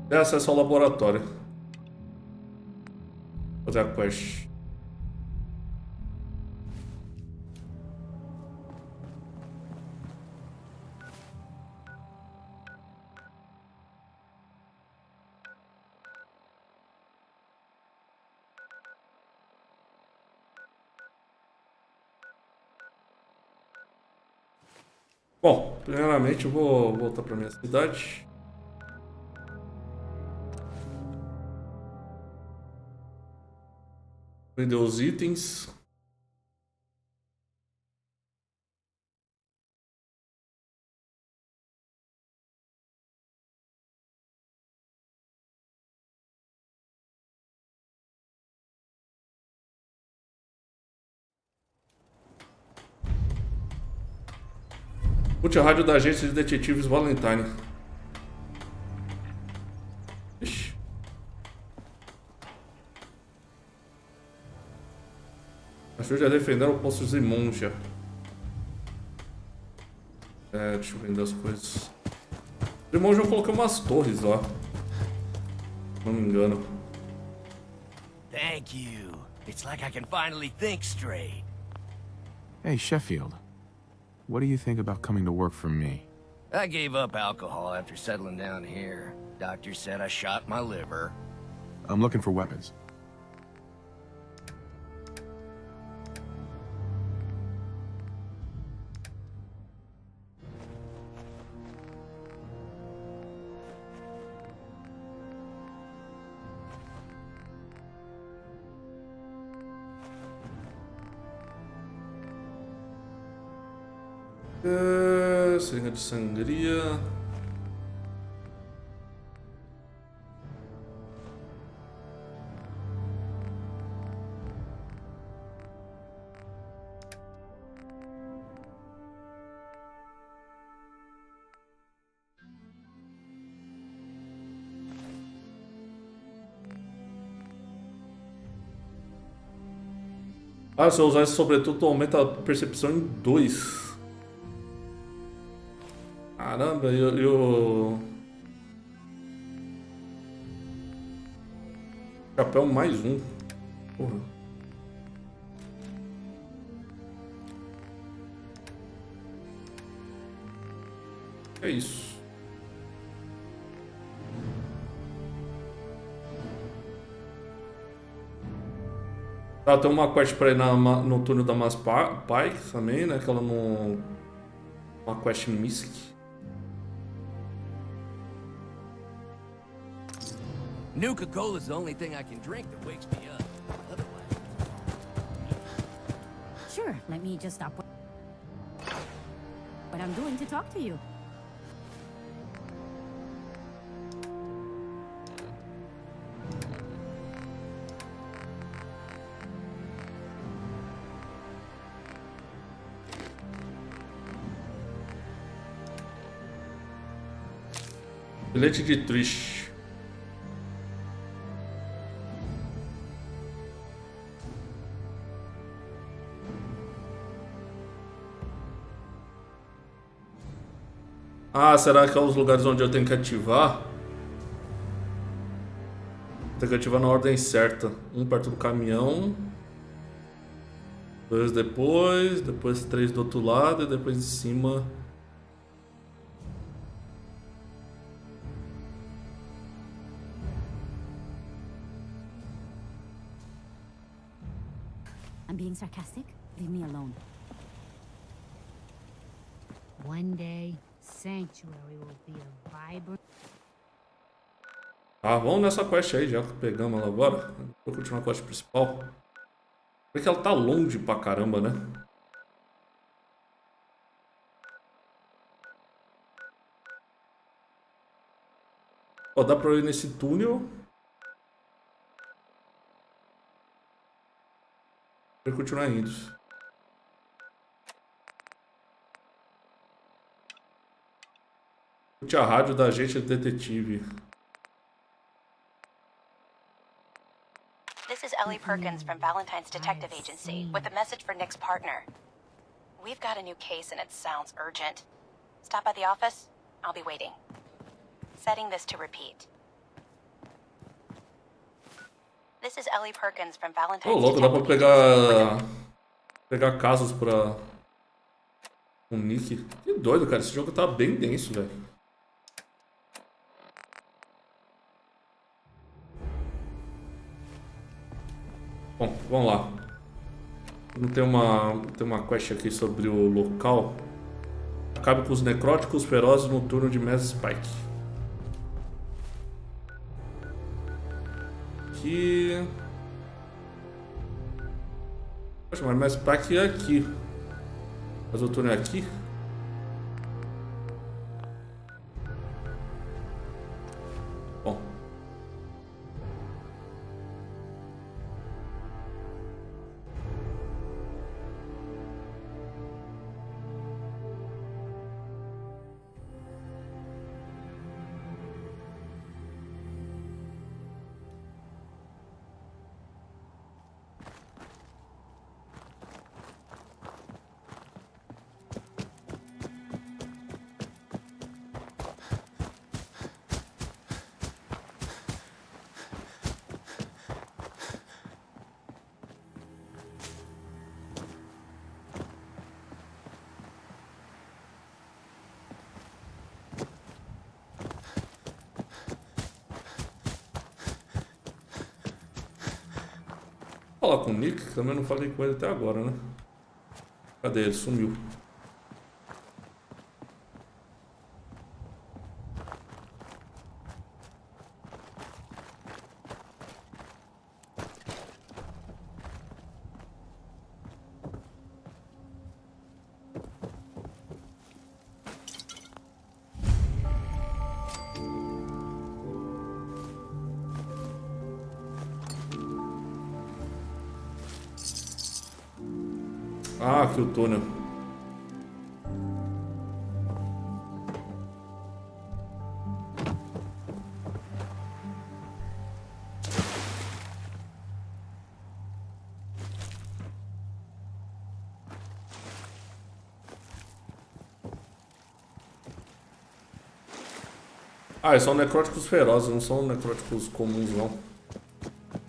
Speaker 1: Tem acesso ao laboratório. Fazer a quest. Bom, primeiramente eu vou voltar para minha cidade. Vender os itens. Multi-rádio da agência de detetives Valentine. Ixi. Ajude a defender o posto de Monja. É, deixa eu vender as coisas. De Monja eu coloquei umas torres lá. Se não me engano.
Speaker 11: Thank you. It's like I can finally think straight.
Speaker 5: Hey, Sheffield. What do you think about coming to work for me?
Speaker 11: I gave up alcohol after settling down here. Doctor said I shot my liver.
Speaker 5: I'm looking for weapons.
Speaker 1: Seringa de sangria. Ah, se eu usar esse sobretudo, tu aumenta a percepção em 2. Caramba, eu... Chapéu mais 1. Porra. É isso. Tá, tem uma quest pra ir no túnel da Mas Pike também, né? Aquela no... Uma quest Mystic.
Speaker 11: Nuka-Cola's the only thing I can drink that wakes me up. Otherwise...
Speaker 21: Sure, let me just stop what I'm doing to talk to you.
Speaker 1: Bilhete de Trish. Ah, será que é os lugares onde eu tenho que ativar? Tem que ativar na ordem certa. Um perto do caminhão. 2 depois 3 do outro lado e depois de cima.
Speaker 21: I'm being sarcastic. Leave me alone. One day, Sanctuary will be a vibrant.
Speaker 1: Ah, vamos nessa quest aí, já que pegamos ela agora. Vou continuar a quest principal. Porque ela tá longe pra caramba, né? Ó, dá pra eu ir nesse túnel. Vou continuar indo. Escute a rádio da agente detetive.
Speaker 9: This is Ellie Perkins from Valentine's Detective Agency with a message for Nick's partner. We've got a new case and it sounds urgent. Stop by the office. I'll be waiting. Setting this to repeat. This is Ellie Perkins from Valentine's
Speaker 1: Ô, louco, dá pra pegar casos pra o Nick. Que doido, cara. Esse jogo tá bem denso, velho. Bom, vamos lá. Tem uma quest aqui sobre o local. Acabe com os necróticos ferozes no turno de Mass Spike. Aqui. Poxa, mas Mass Spike é aqui. Mas o turno é aqui? Bom. Falar com o Nick, que também não falei com ele até agora, né? Cadê ele? Sumiu. Ah, aqui o túnel. Ah, são necróticos ferozes, não são necróticos comuns, não.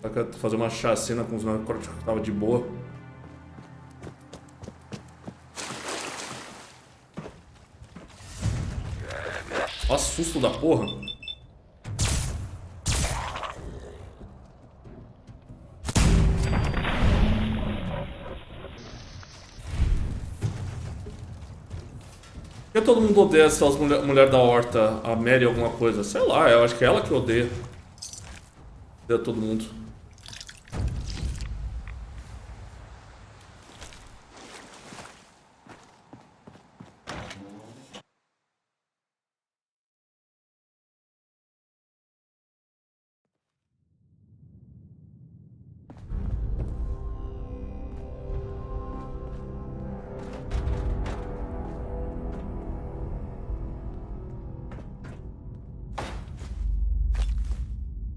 Speaker 1: Só que fazer uma chacina com os necróticos que tava de boa. Olha o susto da porra. Por que todo mundo odeia essas mulher da horta, a Mary alguma coisa? Sei lá, eu acho que é ela que odeia. Odeia todo mundo.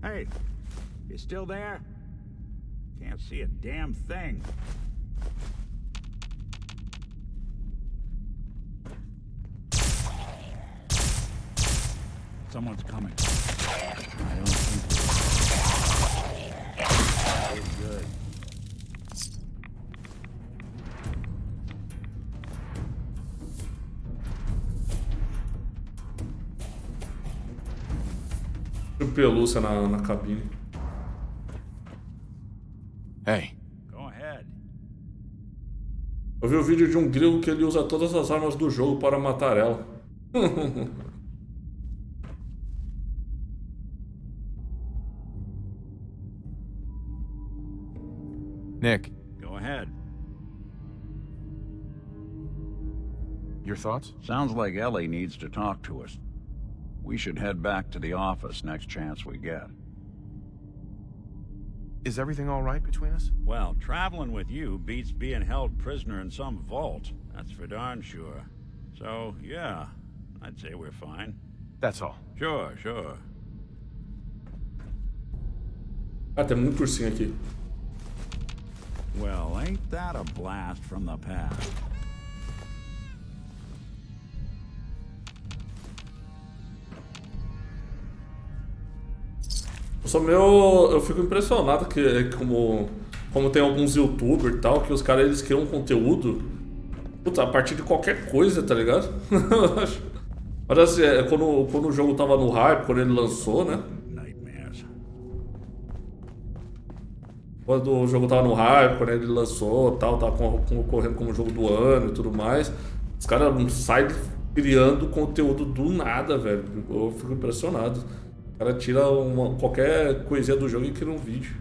Speaker 7: Hey, you still there? Can't see a damn thing. Someone's coming. I don't think so. Good.
Speaker 1: Pelúcia na cabine.
Speaker 5: Hey.
Speaker 7: Go ahead.
Speaker 1: Eu vi o vídeo de um grilo que ele usa todas as armas do jogo para matar ela.
Speaker 5: Nick,
Speaker 7: Go ahead.
Speaker 5: your thoughts?
Speaker 7: Sounds like Ellie needs to talk to us. We should head back to the office next chance we get.
Speaker 5: Is everything all right between us?
Speaker 7: Well, traveling with you beats being held prisoner in some vault. That's for darn sure. So, yeah, I'd say we're fine.
Speaker 5: That's all.
Speaker 7: Sure.
Speaker 1: Ah, tem muito ursinho aqui.
Speaker 7: Well, ain't that a blast from the past?
Speaker 1: Eu fico impressionado que como tem alguns youtubers e tal, que os caras eles criam conteúdo puta, a partir de qualquer coisa, tá ligado? Mas assim, quando o jogo tava no hype, quando ele lançou, né? Quando o jogo tava no hype, quando ele lançou tal, tava concorrendo como jogo do ano e tudo mais, os caras saem criando conteúdo do nada, velho. Eu fico impressionado. O cara tira qualquer coisinha do jogo e cria um vídeo.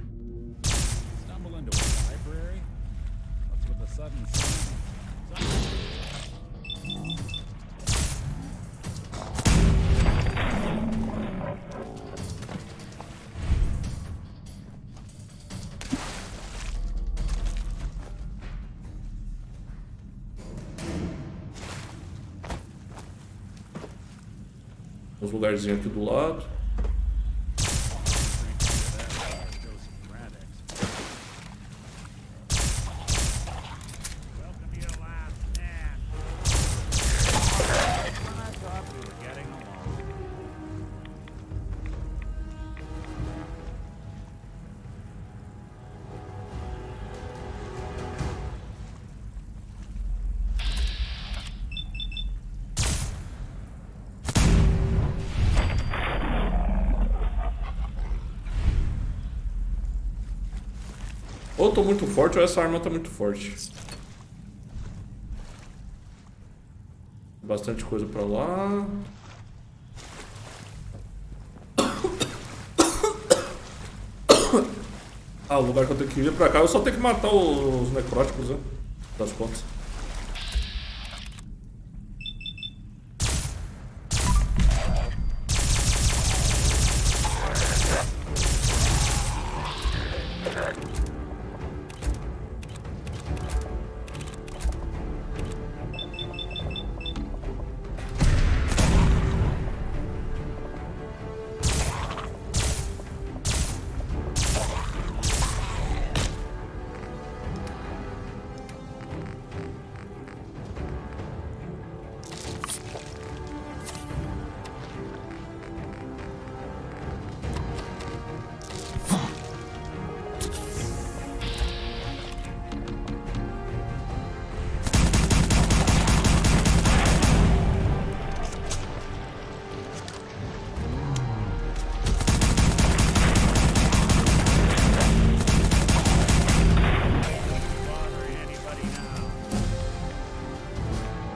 Speaker 1: Uns lugarzinhos aqui do lado. Ou eu tô muito forte ou essa arma tá muito forte. Bastante coisa pra lá. Ah, o lugar que eu tenho que ir pra cá, eu só tenho que matar os necróticos, né? Das contas.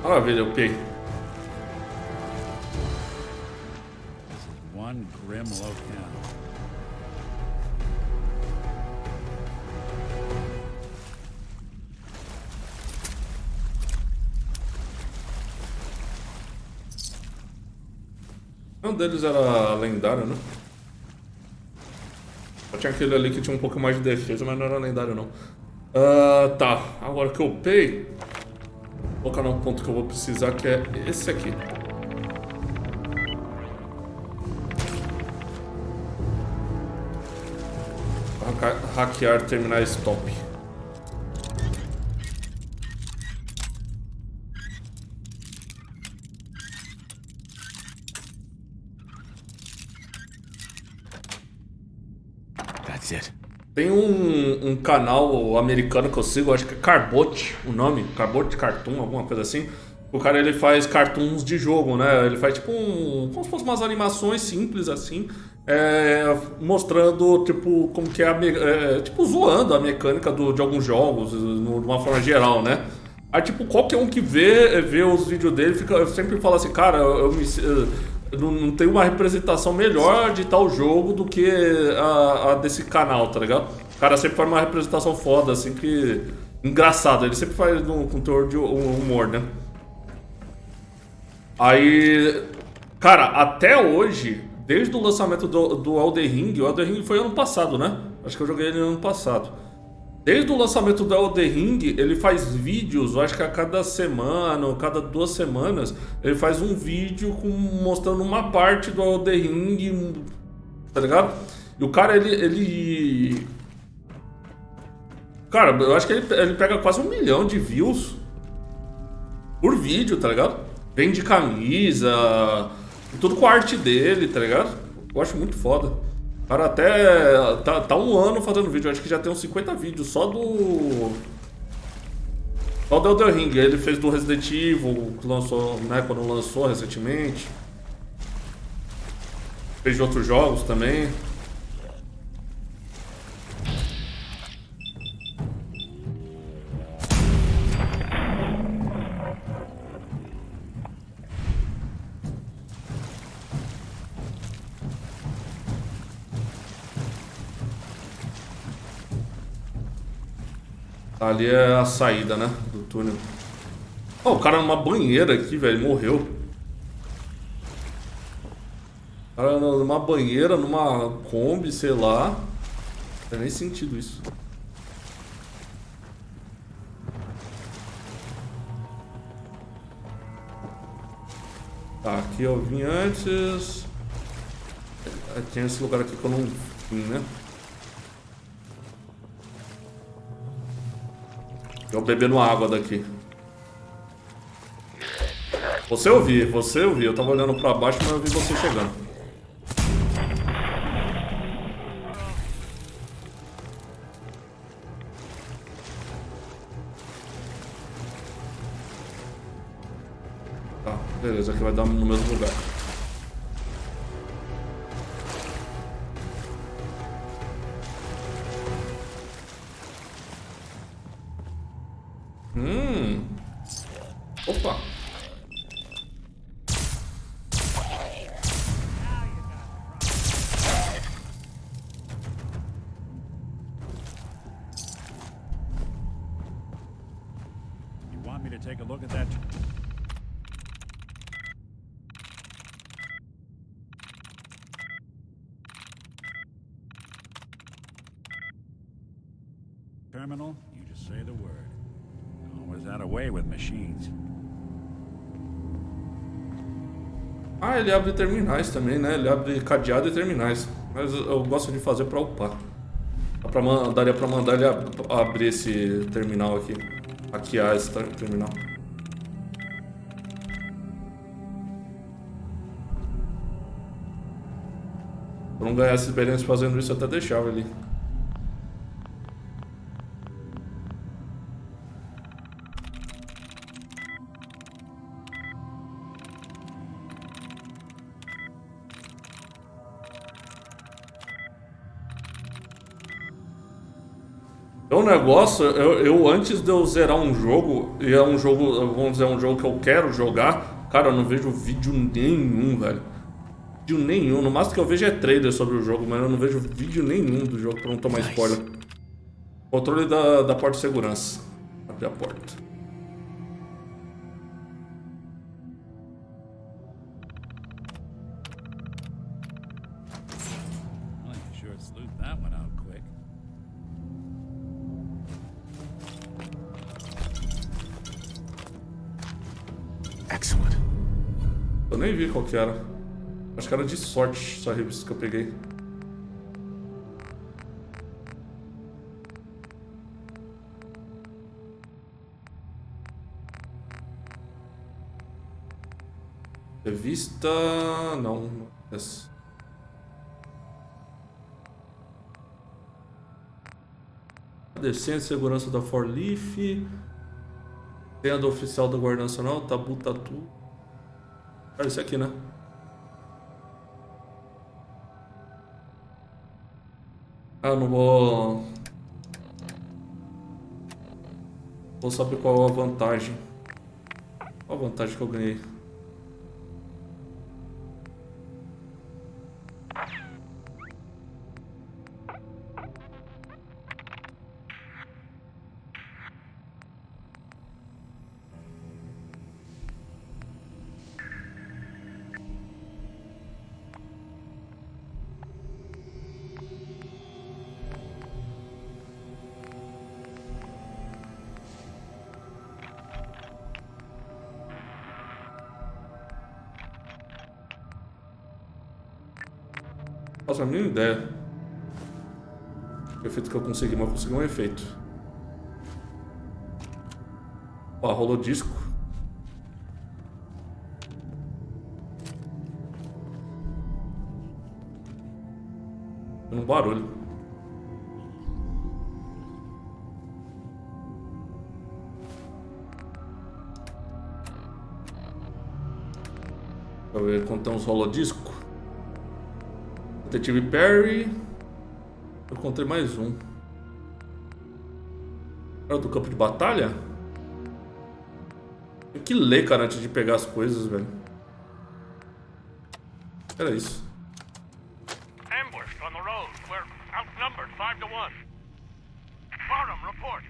Speaker 1: Maravilha, eu peguei.
Speaker 7: One grim locale.
Speaker 1: Um deles era lendário, né? Só tinha aquele ali que tinha um pouco mais de defesa, mas não era lendário não. Tá, agora que eu upei, vou colocar num ponto que eu vou precisar, que é esse aqui. Hackear terminal stop.
Speaker 8: That's it.
Speaker 1: Tem um canal americano que eu sigo, acho que é Carbot, o nome, Carbot Cartoon, alguma coisa assim. O cara ele faz cartoons de jogo, né? Ele faz tipo como se fossem umas animações simples assim, mostrando tipo como que é tipo zoando a mecânica de alguns jogos, de uma forma geral, né? Aí, tipo, qualquer um que vê os vídeos dele sempre fala assim, cara, não tem uma representação melhor de tal jogo do que a desse canal, tá ligado? O cara sempre faz uma representação foda, assim, que... engraçado, ele sempre faz com teor de humor, né? Aí... Cara, até hoje, desde o lançamento do Elden Ring, o Elden Ring foi ano passado, né? Acho que eu joguei ele ano passado. Desde o lançamento do Elden Ring, ele faz vídeos, eu acho que a cada semana ou cada 2 semanas, ele faz um vídeo mostrando uma parte do Elden Ring, tá ligado? E o cara, ele... Cara, eu acho que ele pega quase 1 milhão de views por vídeo, tá ligado? Vende camisa, tudo com a arte dele, tá ligado? Eu acho muito foda. O cara até tá 1 ano fazendo vídeo, eu acho que já tem uns 50 vídeos só do Elden Ring. Ele fez do Resident Evil, que lançou, né, quando lançou recentemente. Fez de outros jogos também. Ali é a saída, né? Do túnel. Oh, o cara numa banheira aqui, velho. Morreu. O cara numa banheira, numa Kombi, sei lá. Não tem nem sentido isso. Tá, aqui eu vim antes. Tem esse lugar aqui que eu não vim, né? Eu bebendo água daqui. Você ouviu. Eu tava olhando pra baixo, mas eu vi você chegando. Tá, beleza, aqui vai dar no mesmo lugar. Opa.
Speaker 7: You want me to take a look at that? Terminal, you just say the word. Always that away with machines.
Speaker 1: Ah, ele abre terminais também, né? Ele abre cadeado e terminais. Mas eu gosto de fazer pra upar. Daria pra mandar ele abrir esse terminal aqui. Hackear esse terminal. Se eu não ganhasse experiência fazendo isso, eu até deixava ele. É um negócio, eu antes de eu zerar um jogo, e é um jogo, vamos dizer, um jogo que eu quero jogar, cara, eu não vejo vídeo nenhum, velho. Vídeo nenhum, no máximo que eu vejo é trailer sobre o jogo, mas eu não vejo vídeo nenhum do jogo pra não tomar spoiler. Controle da porta de segurança. Abrir a porta.
Speaker 7: Well, you sure sleuthed that one out quick.
Speaker 5: Excellent.
Speaker 1: Eu nem vi qual que era. Acho que era de sorte, essa revista que eu peguei. Revista... não. Essa. Decência e segurança da Forleaf. Tenda oficial da Guarda Nacional, Tabu Tatu. Cara, esse aqui, né? Ah, eu não vou... Vou saber qual a vantagem. Qual a vantagem que eu ganhei? Faço a mínima ideia. O efeito que eu consegui, mas eu consegui um efeito. Ó, rolou disco. Um barulho. Deixa eu ver quanto tem uns rolodisco. Detetive Perry. Eu encontrei mais um. Era do campo de batalha? Tem que ler, cara, antes de pegar as coisas, velho. Era isso.
Speaker 6: Ambushed on the road. We're outnumbered 5-1. Barnum, report.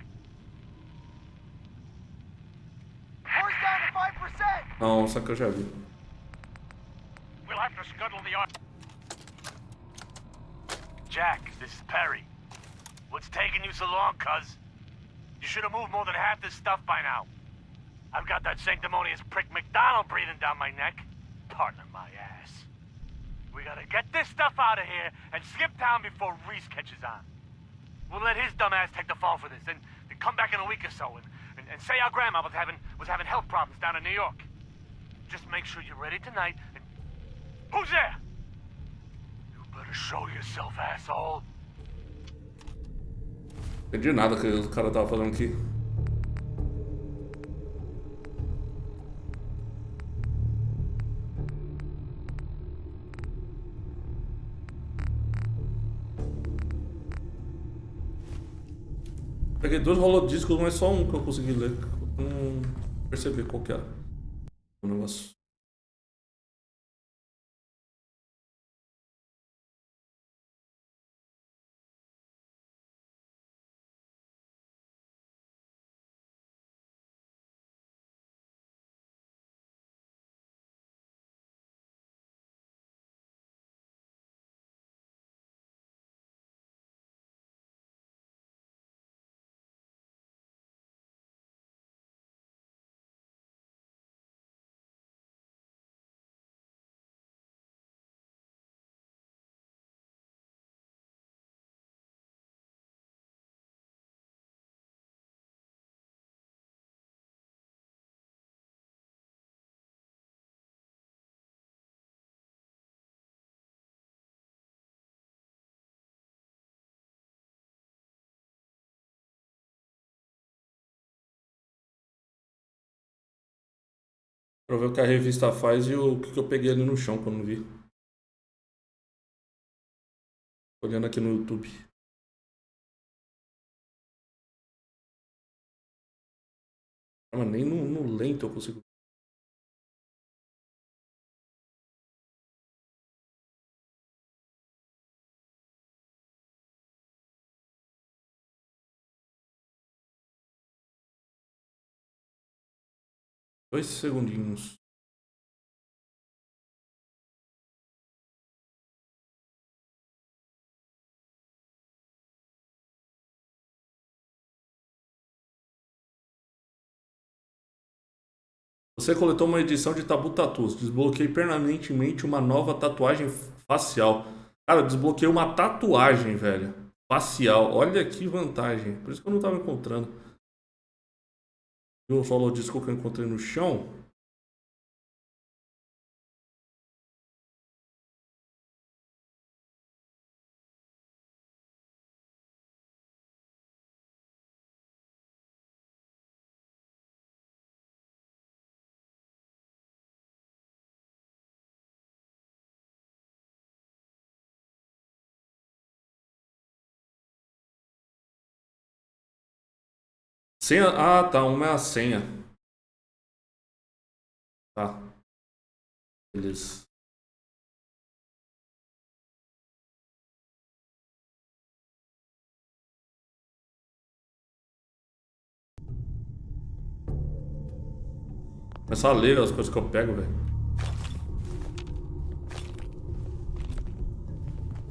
Speaker 12: Horse down to 5%.
Speaker 1: Não, só que eu já vi.
Speaker 6: We'll have to scuttle the arm. Jack, this is Perry. What's taking you so long, cuz? You should have moved more than half this stuff by now. I've got that sanctimonious prick McDonald breathing down my neck. Partner my ass. We gotta get this stuff out of here and skip town before Reese catches on. We'll let his dumb ass take the fall for this, and come back in a week or so and say our grandma was having health problems down in New York. Just make sure you're ready tonight. And who's there? You better show yourself, asshole.
Speaker 1: Entendi nada que o cara tava falando aqui. Peguei dois rolodiscos, mas só um que eu consegui ler. Não percebi qual que era o negócio. Pra ver o que a revista faz e o que eu peguei ali no chão quando vi. Olhando aqui no YouTube. Mas nem no lento eu consigo. Dois segundinhos. Você coletou uma edição de Tabu Tatus. Desbloqueei permanentemente uma nova tatuagem facial. Cara, eu desbloqueei uma tatuagem, velho. Facial. Olha que vantagem. Por isso que eu não tava encontrando. Viu o solo disco que eu encontrei no chão? Senha... Ah, tá. Uma é a senha. Tá. Beleza. Começar a ler as coisas que eu pego, velho.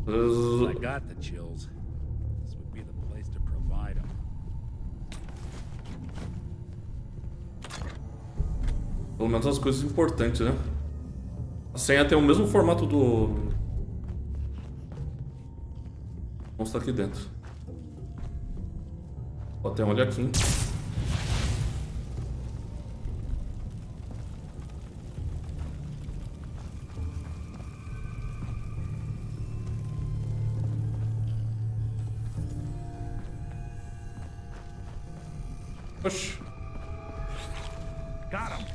Speaker 7: I got the chills. This would be the place to provide them.
Speaker 1: Pelo menos as coisas importantes, né? A senha tem o mesmo formato do... Vamos estar aqui dentro. Ó, tem um olhaquinho. Oxi.
Speaker 7: Got him.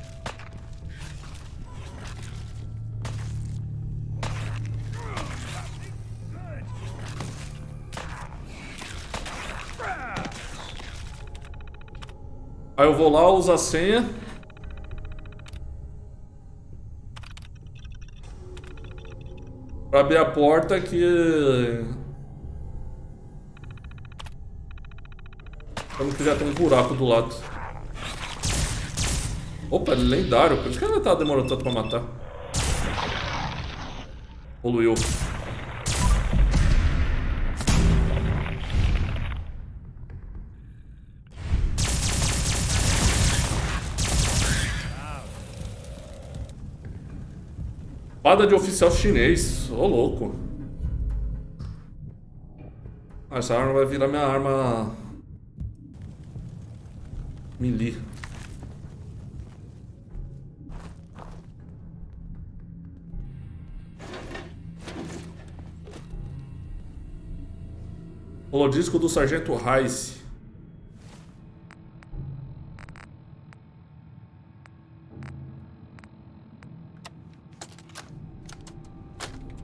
Speaker 1: Aí eu vou lá, uso a senha. Pra abrir a porta que... Como que já tem um buraco do lado. Opa, ele é lendário. Por isso que ele tá demorando tanto pra matar. Poluiu. Espada de oficial chinês. Ô, louco. Essa arma vai virar minha arma... melee. Holodisco do Sargento Rice.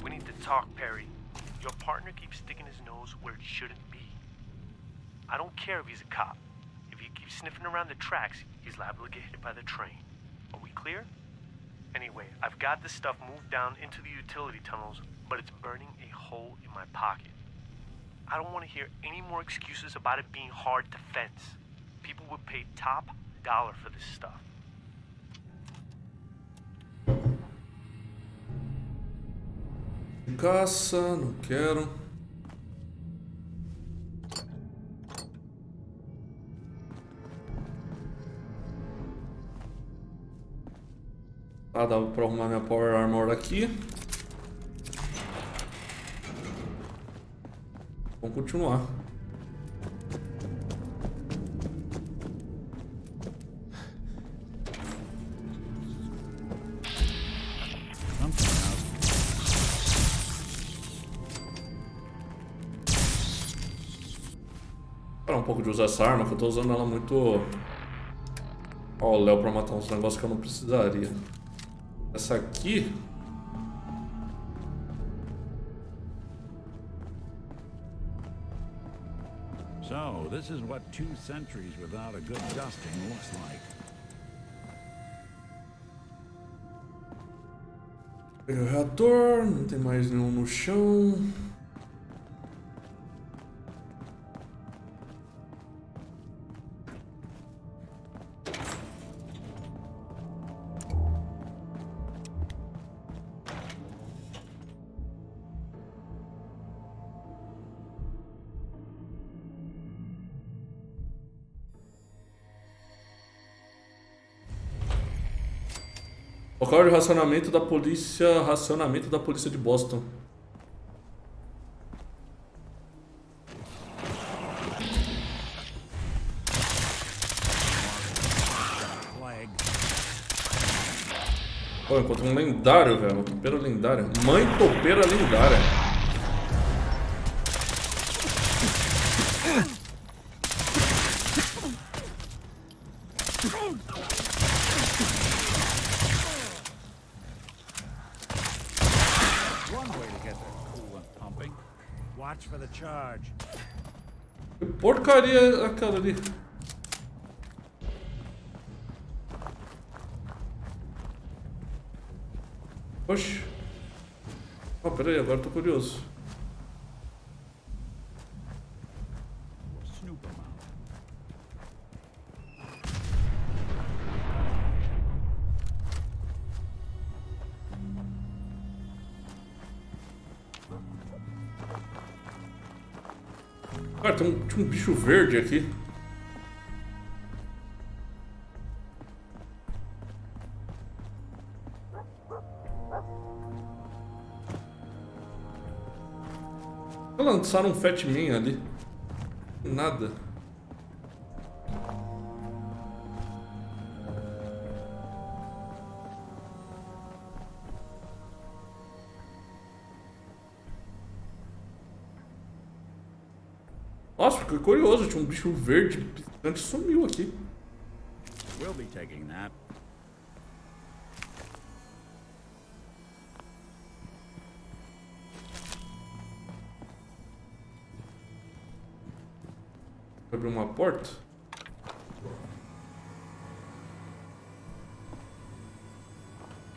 Speaker 6: We need to talk, Perry. Your partner keeps sticking his nose where it shouldn't be. I don't care if he's a cop. If he keeps sniffing around the tracks, he's liable to get hit by the train. Are we clear? Anyway, I've got this stuff moved down into the utility tunnels, but it's burning a hole in my pocket. I don't want to hear any more excuses about it being hard to fence. People would pay top dollar for this stuff.
Speaker 1: Caça, não quero. Ah, dá pra arrumar minha Power Armor aqui. Vamos continuar. Parar um pouco de usar essa arma, que eu tô usando ela muito... Ó, o Léo pra matar uns negócios que eu não precisaria. Essa aqui...
Speaker 7: So, this is what 2 centuries without a good dusting looks like.
Speaker 1: Peguei o reator, não tem mais nenhum no chão. Local de racionamento da polícia de Boston. Pô, encontrei um lendário, velho. Uma topeira lendária. Mãe topeira lendária.
Speaker 7: Watch for the charge.
Speaker 1: Que porcaria é aquela ali? Oxi. Oh, pera aí, agora eu tô curioso. Cara, tinha um bicho verde aqui. Lançaram um Fat Man ali. Nada. Nossa, fiquei curioso. Tinha um bicho verde piscante e sumiu aqui.
Speaker 7: We'll be taking that.
Speaker 1: Abriu uma porta.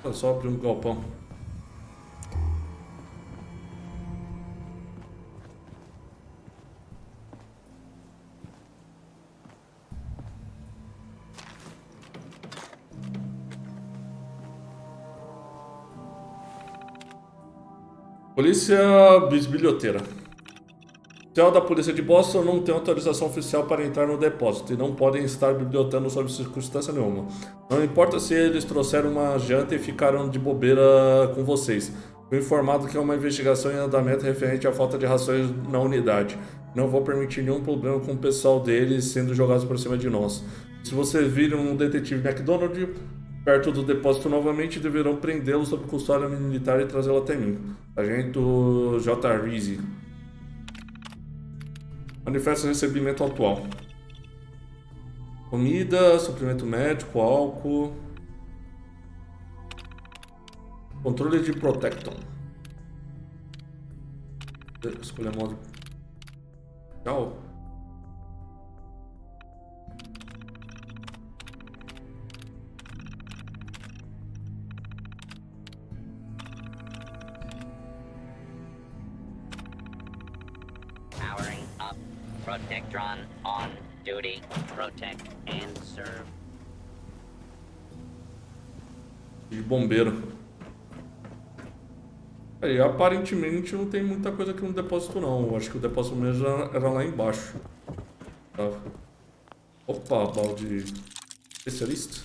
Speaker 1: É só abrir um galpão. Polícia bisbilhoteira. Oficial da polícia de Boston não tem autorização oficial para entrar no depósito e não podem estar bibliotando sob circunstância nenhuma. Não importa se eles trouxeram uma janta e ficaram de bobeira com vocês. Fui informado que é uma investigação em andamento referente à falta de rações na unidade. Não vou permitir nenhum problema com o pessoal deles sendo jogados por cima de nós. Se vocês virem um detetive McDonald perto do depósito novamente, deverão prendê-lo sob custódia militar e trazê-lo até mim. Agente J. Reese. Manifesta recebimento atual. Comida, suprimento médico, álcool. Controle de Protecton. Escolher modo. Tchau.
Speaker 15: Powering up. Protectron on duty. Protect and serve.
Speaker 1: De bombeiro. Aí, aparentemente não tem muita coisa aqui no depósito não. Eu acho que o depósito mesmo era lá embaixo. Tá. Opa, balde especialista.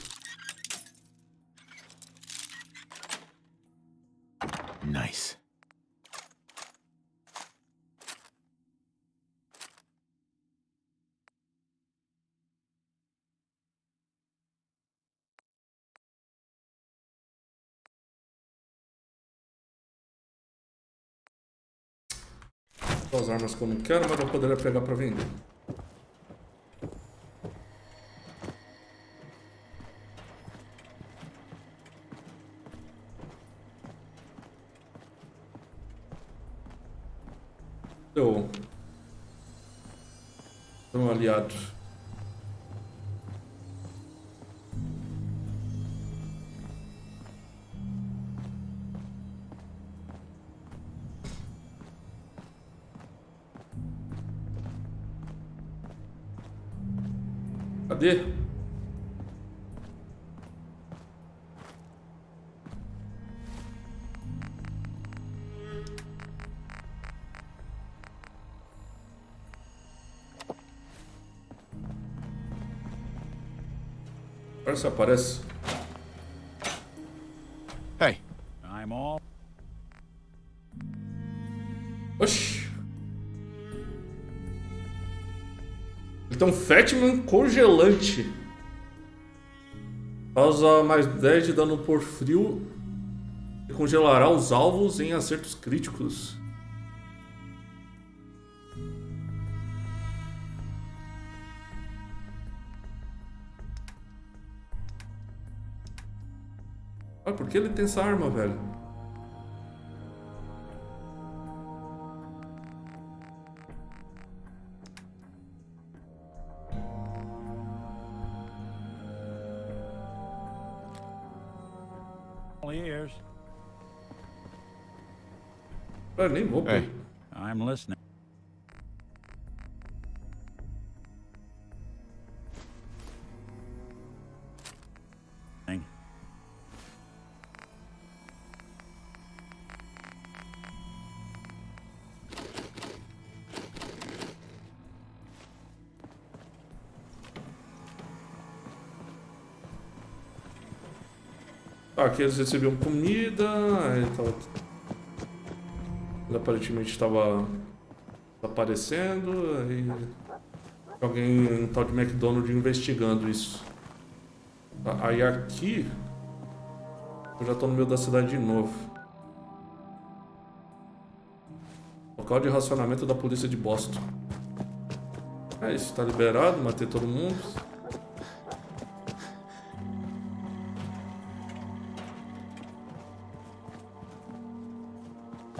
Speaker 8: Nice.
Speaker 1: As armas que eu não quero, mas eu poderia pegar pra vender. Deu um aliado. Cadê? Agora se aparece.
Speaker 8: Hey.
Speaker 7: I'm all.
Speaker 1: Oxi. Ele tem um Fatman congelante. Causa mais 10 de dano por frio e congelará os alvos em acertos críticos. Ah, por que ele tem essa arma, velho?
Speaker 7: Ears.
Speaker 1: Eu nem vou,
Speaker 7: Hey, I'm listening.
Speaker 1: Tá, aqui eles recebiam comida, aí tava... Ele aparentemente estava aparecendo, aí alguém, um tal de McDonald's investigando isso. Aí aqui eu já tô no meio da cidade de novo. Local de racionamento da polícia de Boston. É isso, tá liberado, matei todo mundo.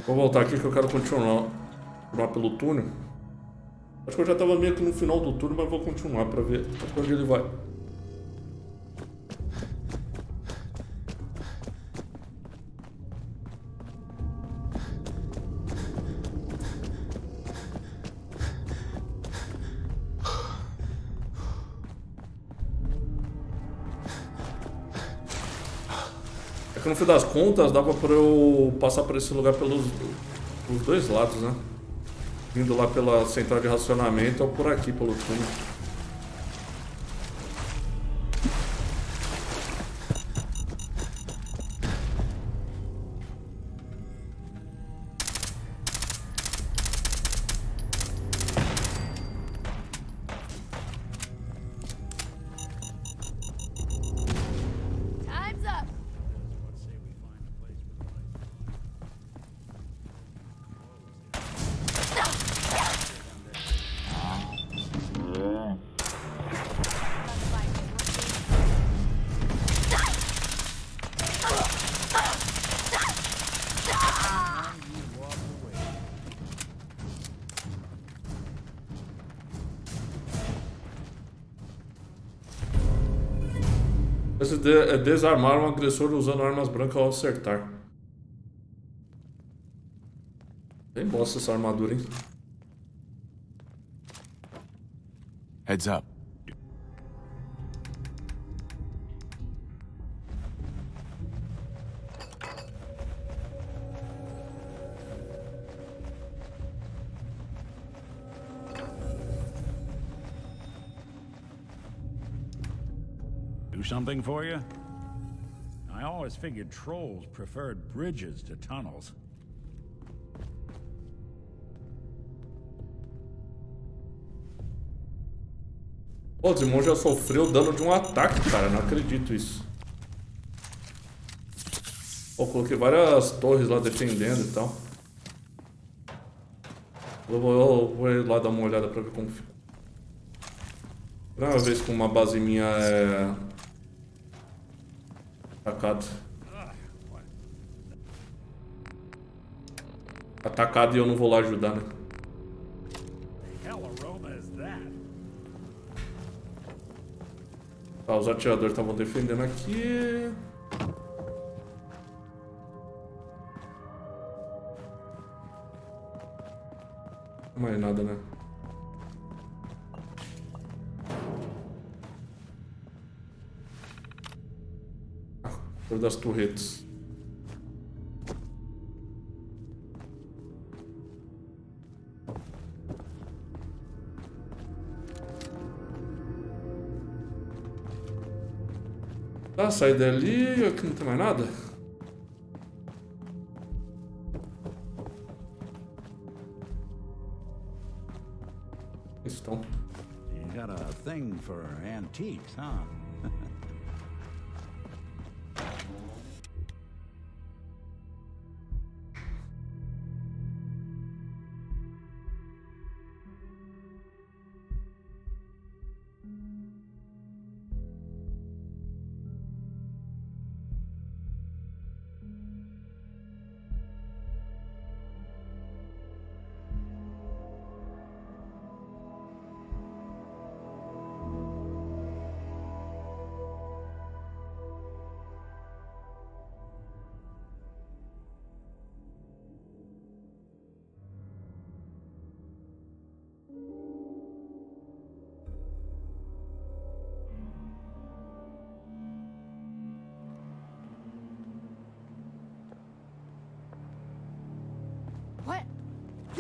Speaker 1: Vou voltar aqui que eu quero continuar pelo túnel. Acho que eu já tava meio que no final do túnel, mas vou continuar pra ver pra onde ele vai. É que no fim das contas dava pra eu passar por esse lugar pelos dois lados, né? Vindo lá pela central de racionamento ou por aqui, pelo túnel.
Speaker 2: Time's up.
Speaker 1: Esse é desarmar um agressor usando armas brancas ao acertar. Bem bosta essa armadura, hein?
Speaker 8: Heads up.
Speaker 7: Do something for you? I always figured trolls preferred bridges to tunnels.
Speaker 1: Pô, o Zimon já sofreu dano de um ataque, cara. Não acredito isso. Pô, coloquei várias torres lá defendendo e tal. Eu vou ir lá dar uma olhada pra ver como fica. Primeira vez que uma base minha é atacada. Atacada e eu não vou lá ajudar, né? Tá, os atiradores estavam defendendo aqui. Não mais nada, né? Cor das torretas. Tá, saí dali, aqui não tem mais nada. Estão.
Speaker 7: You got a thing for antiques, huh?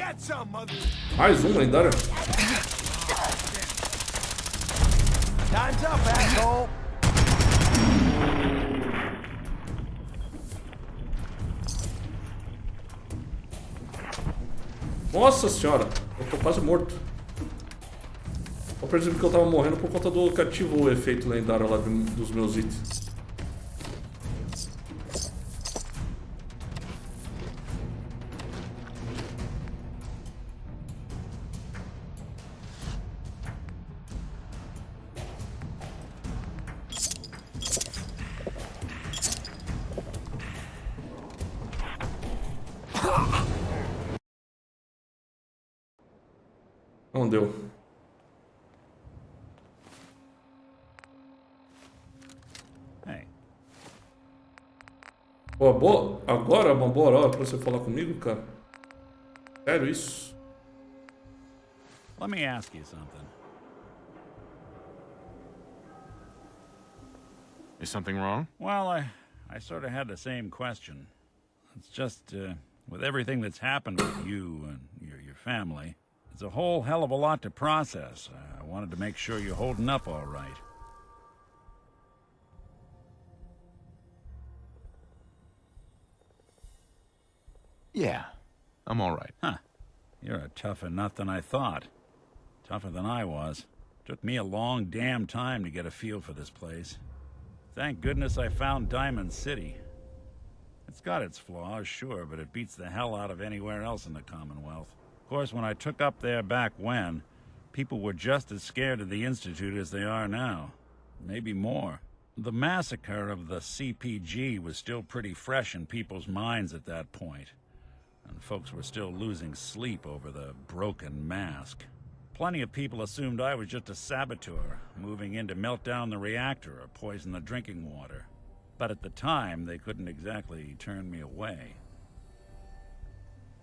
Speaker 19: Get some, mother.
Speaker 1: Mais lendário.
Speaker 11: Time's up, asshole.
Speaker 1: Nossa senhora, eu tô quase morto. Eu percebi que eu tava morrendo por conta do que ativou o efeito lendário lá dos meus itens. Não deu. Pô, boa. Agora é uma boa hora pra você falar comigo, cara? Sério isso?
Speaker 7: Let me ask you something.
Speaker 8: Is something wrong?
Speaker 7: Well, I sort of had the same question. It's just, with everything that's happened with you and your family, it's a whole hell of a lot to process. I wanted to make sure you're holding up all right.
Speaker 8: Yeah, I'm all right.
Speaker 7: Huh. You're a tougher nut than I thought. Tougher than I was. Took me a long damn time to get a feel for this place. Thank goodness I found Diamond City. It's got its flaws, sure, but it beats the hell out of anywhere else in the Commonwealth. Of course, when I took up there back when, people were just as scared of the Institute as they are now. Maybe more. The massacre of the CPG was still pretty fresh in people's minds at that point. And folks were still losing sleep over the broken mask. Plenty of people assumed I was just a saboteur, moving in to melt down the reactor or poison the drinking water. But at the time, they couldn't exactly turn me away.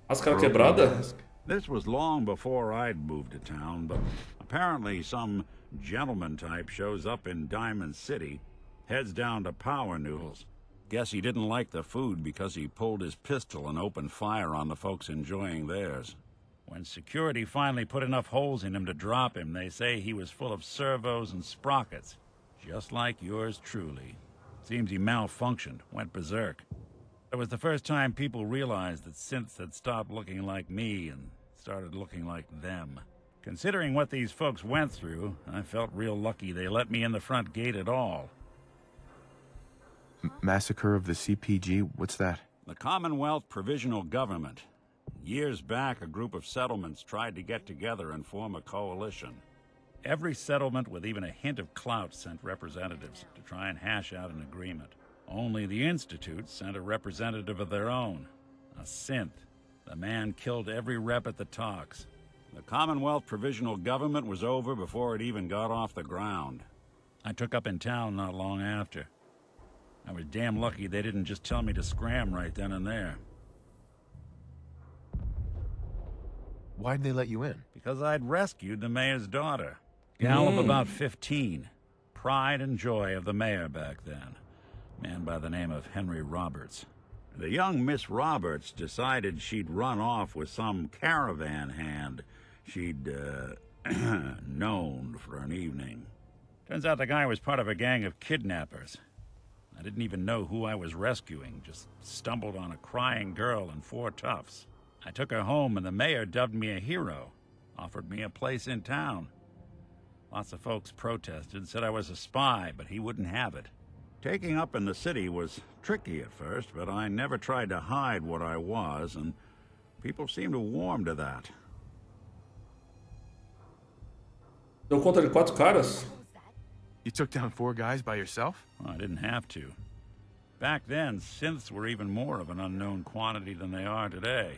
Speaker 1: Máscara quebrada?
Speaker 7: This was long before I'd moved to town, but apparently some gentleman type shows up in Diamond City, heads down to Power Noodles. Guess he didn't like the food because he pulled his pistol and opened fire on the folks enjoying theirs. When security finally put enough holes in him to drop him, they say he was full of servos and sprockets, just like yours truly. Seems he malfunctioned, went berserk. It was the first time people realized that synths had stopped looking like me and started looking like them. Considering what these folks went through, I felt real lucky they let me in the front gate at all.
Speaker 8: Massacre of the CPG? What's that?
Speaker 7: The Commonwealth Provisional Government. Years back, a group of settlements tried to get together and form a coalition. Every settlement with even a hint of clout sent representatives to try and hash out an agreement. Only the Institute sent a representative of their own, a synth. The man killed every rep at the talks. The Commonwealth Provisional Government was over before it even got off the ground. I took up in town not long after. I was damn lucky they didn't just tell me to scram right then and there.
Speaker 8: Why'd they let you in?
Speaker 7: Because I'd rescued the mayor's daughter. Gal of about 15. Pride and joy of the mayor back then. Man by the name of Henry Roberts. The young Miss Roberts decided she'd run off with some caravan hand she'd, known for an evening. Turns out the guy was part of a gang of kidnappers. I didn't even know who I was rescuing, just stumbled on a crying girl and 4 toughs. I took her home and the mayor dubbed me a hero, offered me a place in town. Lots of folks protested, said I was a spy, but he wouldn't have it. Taking up in the city was tricky at first, but I never tried to hide what I was, and people seemed to warm to that.
Speaker 1: Deu conta de 4 caras?
Speaker 8: You took down 4 guys by yourself?
Speaker 7: Well, I didn't have to. Back then, synths were even more of an unknown quantity than they are today.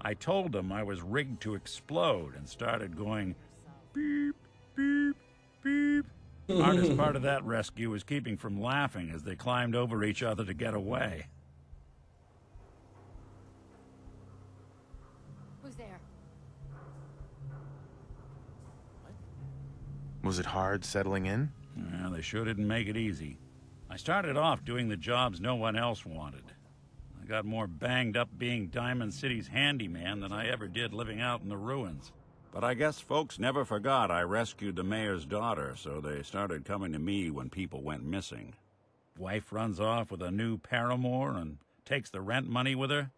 Speaker 7: I told them I was rigged to explode and started going beep, beep, beep. Hardest part of that rescue was keeping from laughing as they climbed over each other to get away.
Speaker 21: Who's there?
Speaker 8: Was it hard settling in?
Speaker 7: Well, they sure didn't make it easy. I started off doing the jobs no one else wanted. I I got more banged up being Diamond City's handyman than I ever did living out in the ruins. But I guess folks never forgot I rescued the mayor's daughter, so they started coming to me when people went missing. Wife runs off with a new paramour and takes the rent money with her.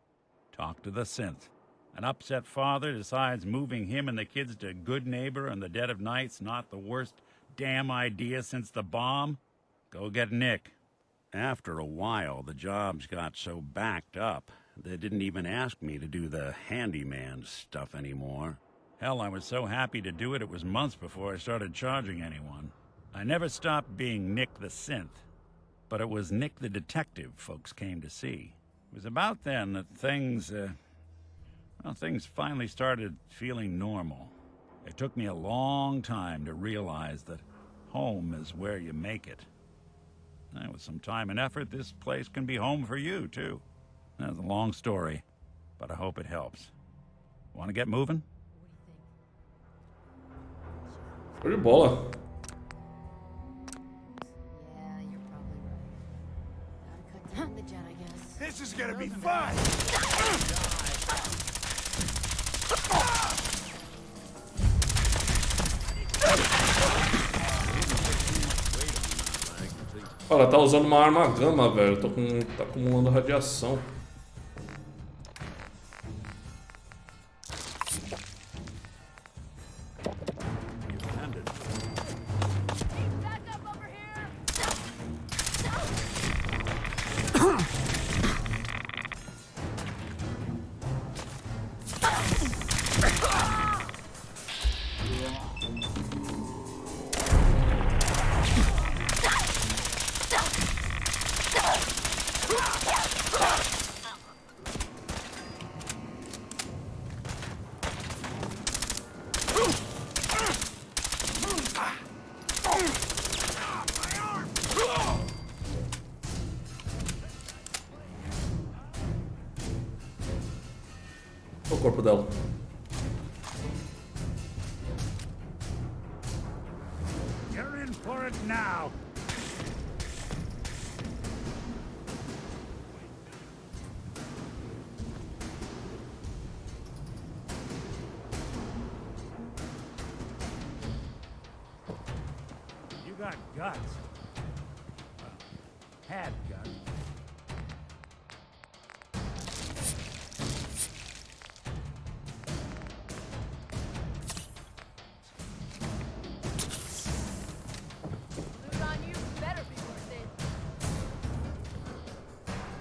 Speaker 7: Talk to the synth. An upset father decides moving him and the kids to Good Neighbor in the dead of night's not the worst damn idea since the bomb. Go get Nick. After a while, the jobs got so backed up, they didn't even ask me to do the handyman stuff anymore. Hell, I was so happy to do it, it was months before I started charging anyone. I never stopped being Nick the Synth, but it was Nick the Detective folks came to see. It was about then that things finally started feeling normal. It took me a long time to realize that home is where you make it. And with some time and effort, this place can be home for you, too. That's a long story, but I hope it helps. Want to get moving?
Speaker 1: Show de bola.
Speaker 12: This is gonna be fun!
Speaker 1: Olha, tá usando uma arma gama, velho. Tá acumulando radiação. O corpo dela.
Speaker 6: You're in for it now. You got guts. Well, had guts.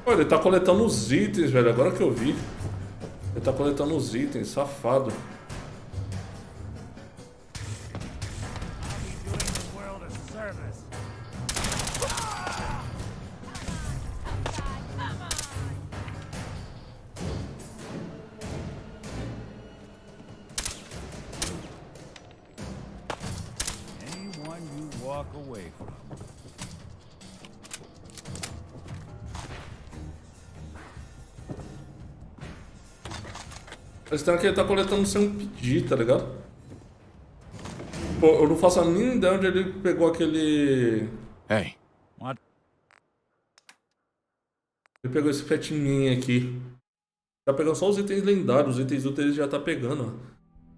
Speaker 1: Pô, ele tá coletando os itens, velho. Agora que eu vi. Ele tá coletando os itens, safado.
Speaker 7: Anyone you walk away from.
Speaker 1: Esse tanque ele tá coletando sem um pedir, tá ligado? Pô, eu não faço a mínima ideia onde ele pegou aquele...
Speaker 5: Hey.
Speaker 7: What?
Speaker 1: Ele pegou esse fetininho aqui. Tá pegando só os itens lendários, os itens úteis ele já tá pegando,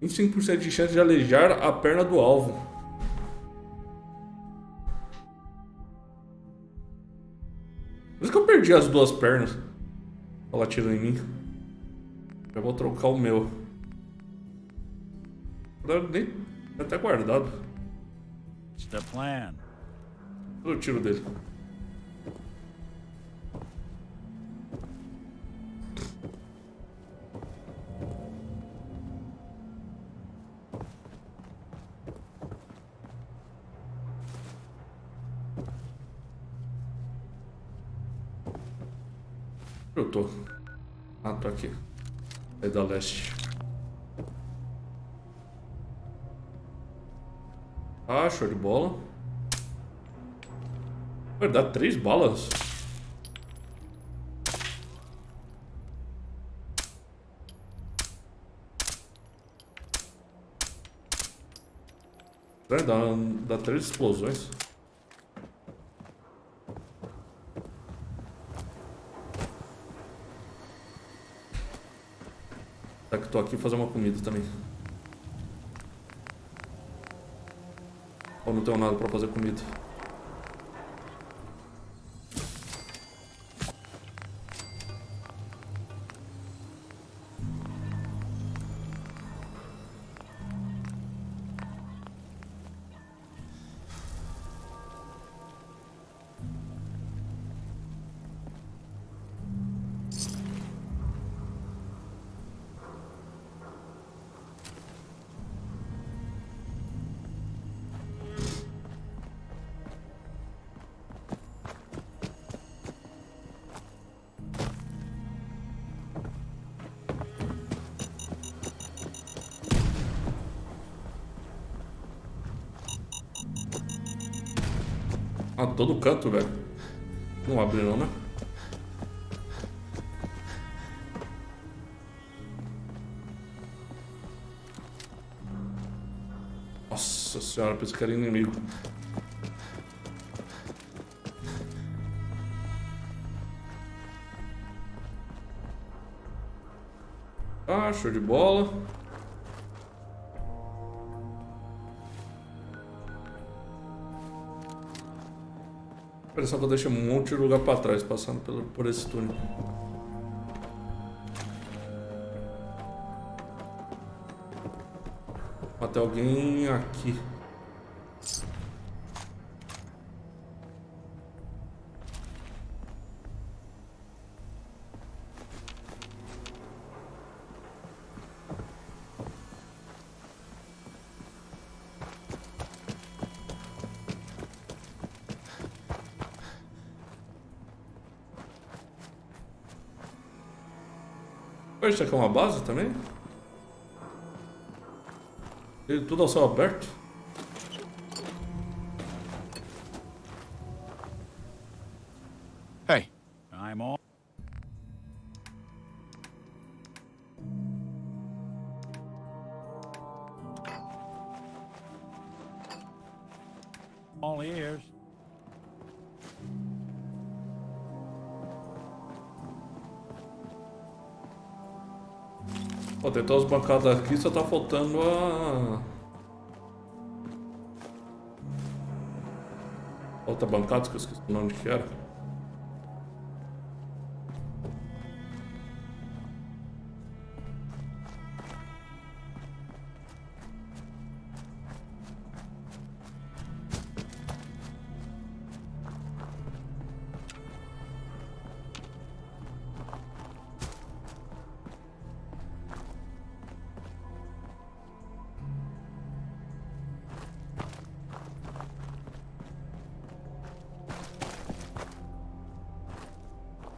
Speaker 1: ó. 25% de chance de aleijar a perna do alvo. Por isso que eu perdi as duas pernas. Ela atirou em mim. Já vou trocar o meu. Nem tá até guardado.
Speaker 7: What's the plan?
Speaker 1: Olha o tiro dele. Eu tô. Ah, tô aqui. É da leste. Ah, show de bola. Vai dar 3 balas. Vai dar 3 explosões. aqui fazer uma comida também. Ou não tenho nada pra fazer comida. Ah, todo canto, velho. Não abre não, né? Nossa senhora, pensei que era inimigo. Ah, show de bola. Parece que eu deixei um monte de lugar pra trás, passando por esse túnel. Até alguém aqui. Isso aqui é uma base também? Ele tudo ao céu aberto?
Speaker 8: Hey.
Speaker 7: I'm all ears.
Speaker 1: Ó, tem todas as bancadas aqui, só tá faltando a... Outra bancada, que eu esqueci o nome que era.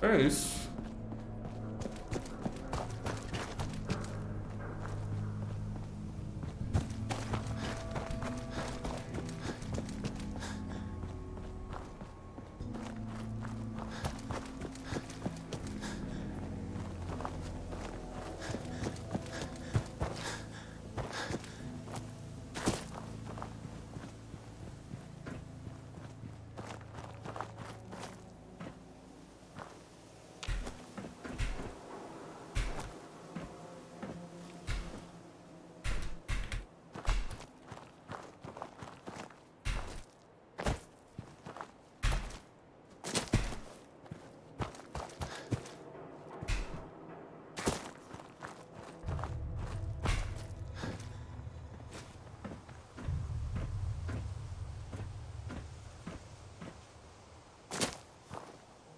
Speaker 1: É isso.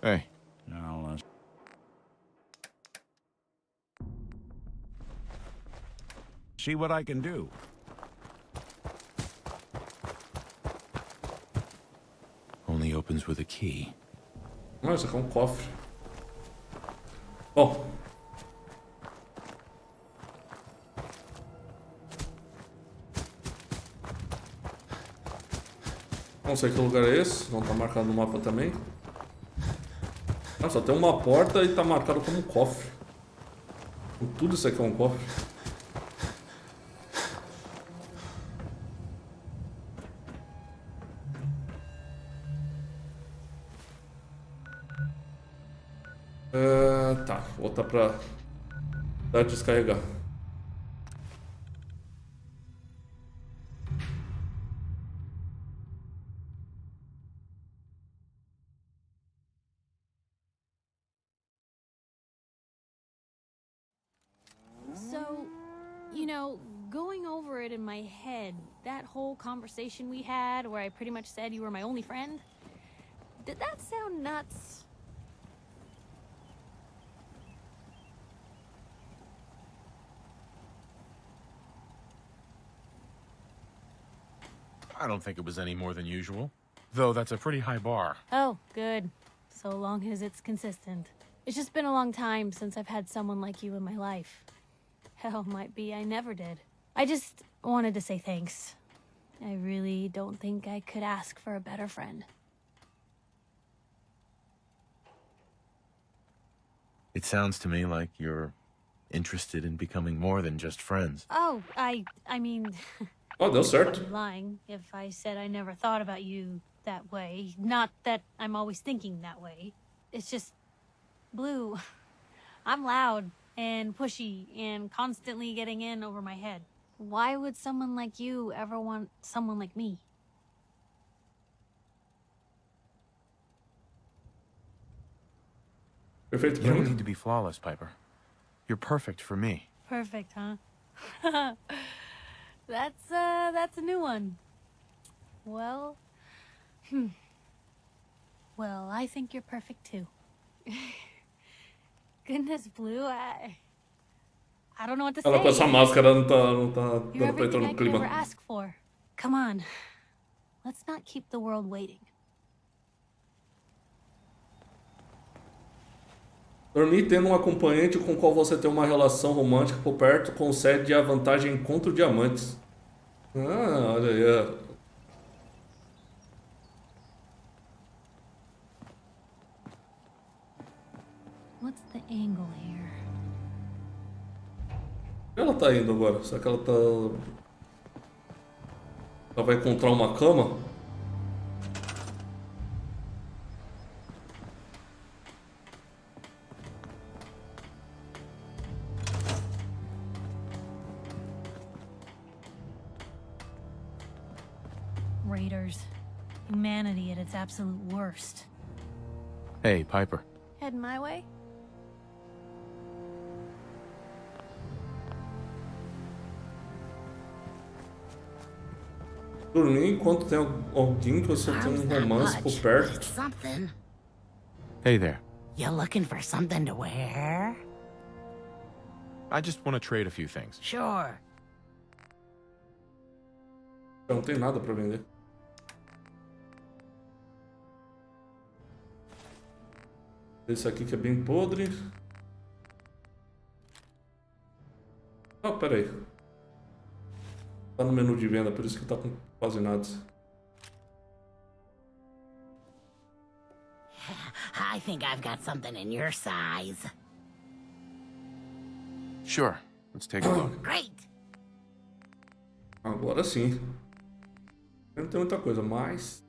Speaker 8: Hey.
Speaker 7: Now let's see what I can do.
Speaker 8: Only opens with a key.
Speaker 1: Nossa, aqui é um cofre. Bom. Não sei que lugar é esse, não tá marcado no mapa também. Ah, só tem uma porta e tá marcado como um cofre. Tudo isso aqui é um cofre. Tá, vou voltar pra descarregar.
Speaker 2: know, going over it in my head, that whole conversation we had where I pretty much said you were my only friend, did that sound nuts?
Speaker 5: I don't think it was any more than usual. Though that's a pretty high bar.
Speaker 2: Oh, good. So long as it's consistent. It's just been a long time since I've had someone like you in my life. Hell, might be I never did. I just wanted to say thanks. I really don't think I could ask for a better friend.
Speaker 5: It sounds to me like you're interested in becoming more than just friends.
Speaker 2: Oh, I mean...
Speaker 1: Oh, no, sir.
Speaker 2: I'd be lying if I said I never thought about you that way. Not that I'm always thinking that way. It's just... Blue. I'm loud and pushy and constantly getting in over my head. Why would someone like you ever want someone like me?
Speaker 5: You don't need to be flawless, Piper. You're perfect for me.
Speaker 2: Perfect, huh? That's a new one. Well, Well, I think you're perfect too. Goodness, Blue, I don't know what to say.
Speaker 1: Ela com essa máscara não tá
Speaker 2: You're
Speaker 1: dando pra entrar
Speaker 2: everything I
Speaker 1: no
Speaker 2: could ever
Speaker 1: clima.
Speaker 2: ask for. Come on, let's not keep the world waiting.
Speaker 1: Dormir tendo um acompanhante com o qual você tem uma relação romântica por perto concede a vantagem encontro diamantes. Ah, olha aí.
Speaker 2: What's the angle here?
Speaker 1: Onde ela tá indo agora? Será que ela tá... Ela vai encontrar uma cama?
Speaker 2: Raiders. Humanity at its absolute worst.
Speaker 5: Hey, Piper.
Speaker 2: Heading my way?
Speaker 1: Dormir enquanto tem alguém que você tem um romance por perto.
Speaker 13: Something.
Speaker 5: Hey there.
Speaker 13: You looking for something to wear?
Speaker 5: I just want to trade a few things.
Speaker 13: Sure.
Speaker 1: Não tem nada pra vender. Esse aqui que é bem podre. Ah, pera aí. Tá no menu de venda, por isso que tá com quase nada.
Speaker 13: I think I've got something in your size.
Speaker 5: Sure. Let's take a look.
Speaker 13: Great.
Speaker 1: Agora sim. Não tem muita coisa, mas...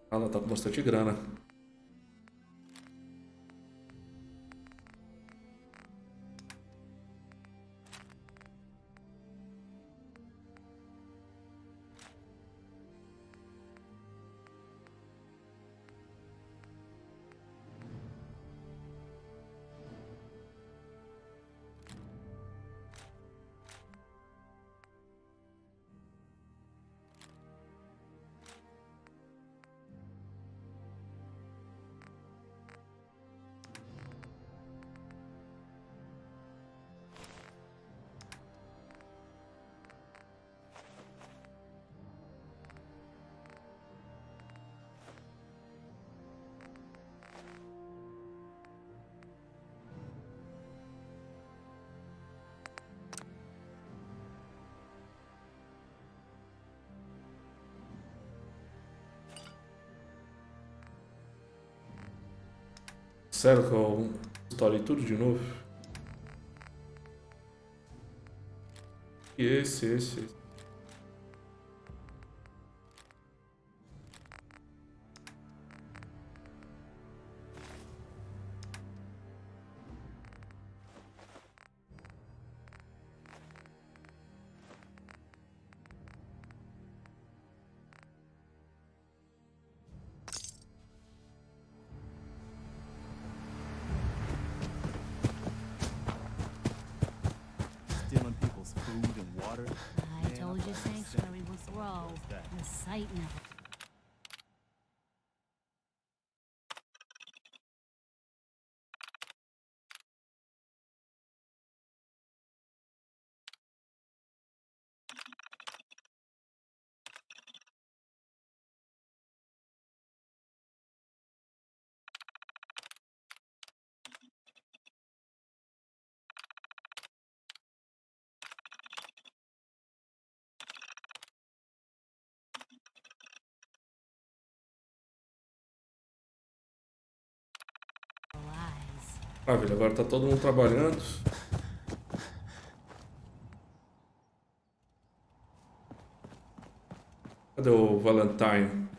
Speaker 1: Ela tá com bastante grana. Sério que eu instalei tudo de novo? E esse.
Speaker 19: water.
Speaker 2: I told you sanctuary was throw. The sight never.
Speaker 1: Maravilha, agora tá todo mundo trabalhando. Cadê o Valentine?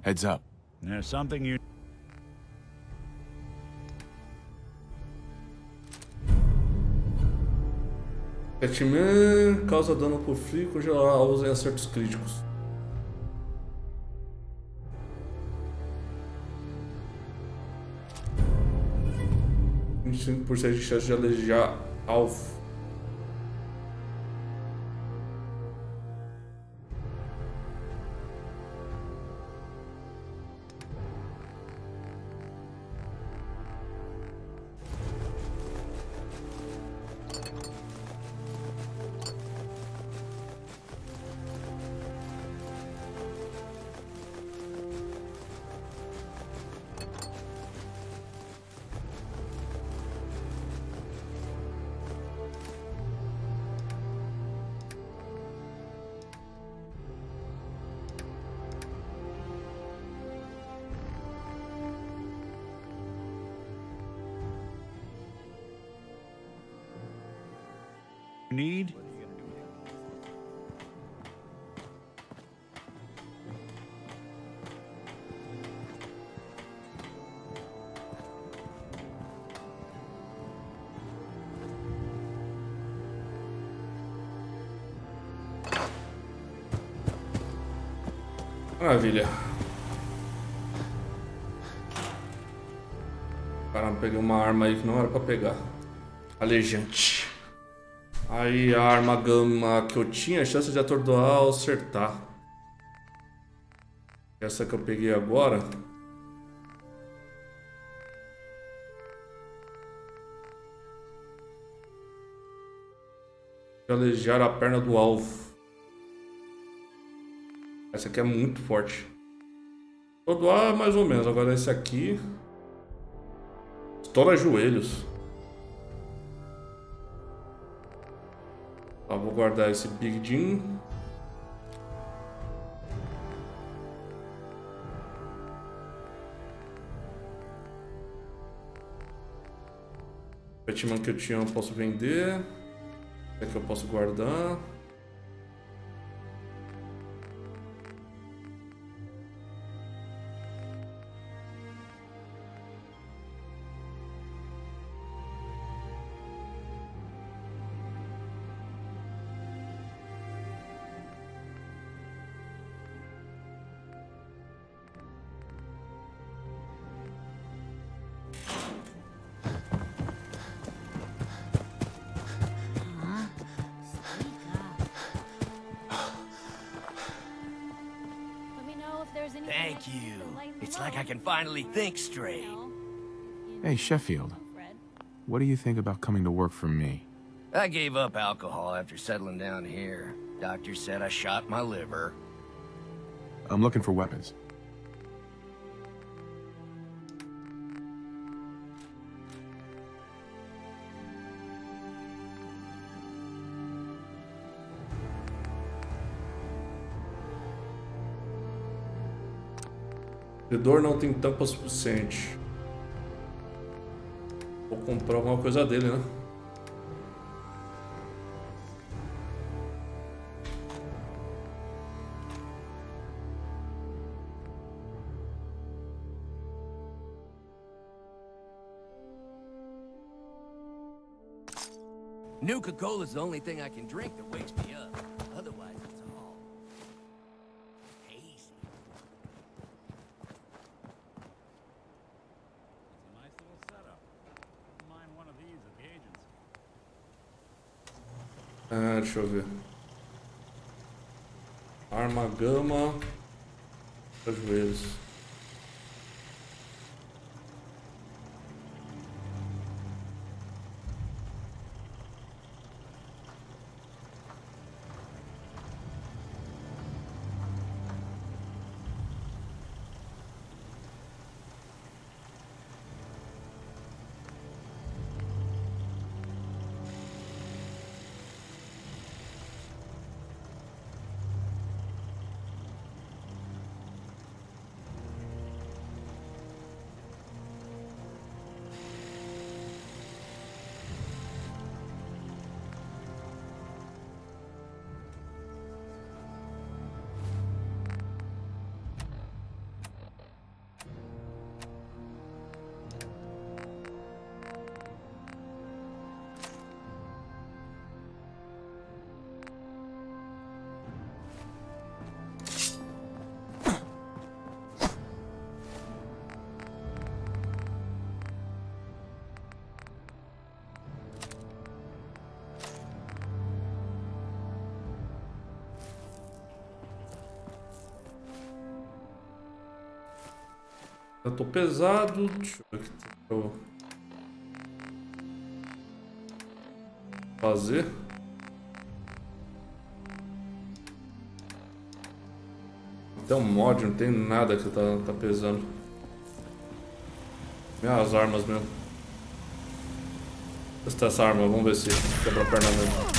Speaker 5: Heads up.
Speaker 7: There's something you...
Speaker 1: Batman causa dano por frio e congela alvos em acertos críticos. Por cento de chance de alejar alvo.
Speaker 7: Need?
Speaker 1: Maravilha. Caramba, peguei uma arma aí que não era pra pegar. Alejante. Aí a arma gama que eu tinha, chance de atordoar ou acertar. Essa que eu peguei agora. Alejar a perna do alvo. Essa aqui é muito forte. Atordoar mais ou menos. Agora esse aqui estoura joelhos. Vou guardar esse Big Jim. O Batman que eu tinha eu posso vender. Esse aqui eu posso guardar.
Speaker 11: Thank you. It's like I can finally think straight.
Speaker 5: Hey, Sheffield. What do you think about coming to work for me?
Speaker 11: I gave up alcohol after settling down here. Doctor said I shot my liver.
Speaker 5: I'm looking for weapons.
Speaker 1: O vendedor não tem tampa suficiente. Vou comprar alguma coisa dele, né?
Speaker 11: Nuka-Cola's the only thing I can drink that wakes me up. Otherwise, it's all hazy.
Speaker 7: It's a nice little setup.
Speaker 1: Deixa eu ver. Arma gama. Joelhos. Eu tô pesado. Deixa eu ver o que eu fazer. Tem um mod, não tem nada que tá pesando. Minhas armas mesmo. Testar essa arma, vamos ver se quebra a perna mesmo.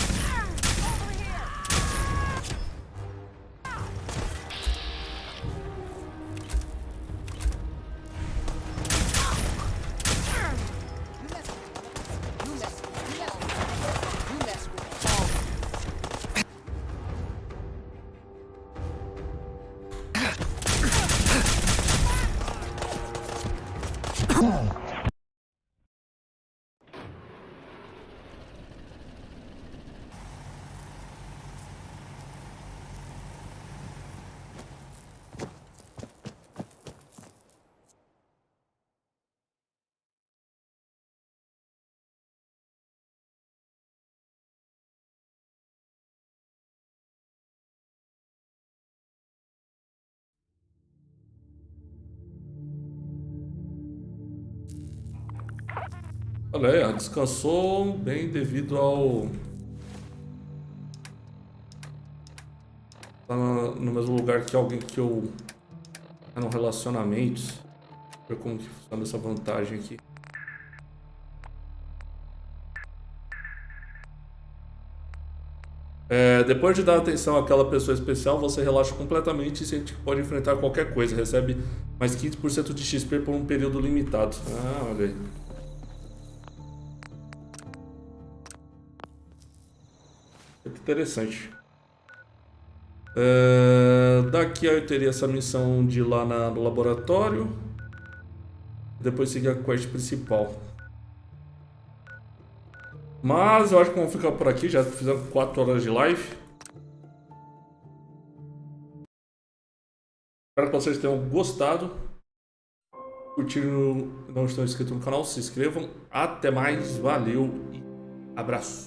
Speaker 1: Olha aí, ela descansou bem devido ao... Tá no mesmo lugar que alguém que eu... Tá no relacionamento. Ver como que funciona essa vantagem aqui. Depois de dar atenção àquela pessoa especial, você relaxa completamente e sente que pode enfrentar qualquer coisa. Recebe mais 15% de XP por um período limitado. Ah, olha aí. Muito interessante. Daqui eu teria essa missão de ir lá no laboratório. Depois seguir a quest principal. Mas eu acho que vamos ficar por aqui. Já fizemos 4 horas de live. Espero que vocês tenham gostado. Curtiram, não estão inscritos no canal, se inscrevam. Até mais, valeu e abraço.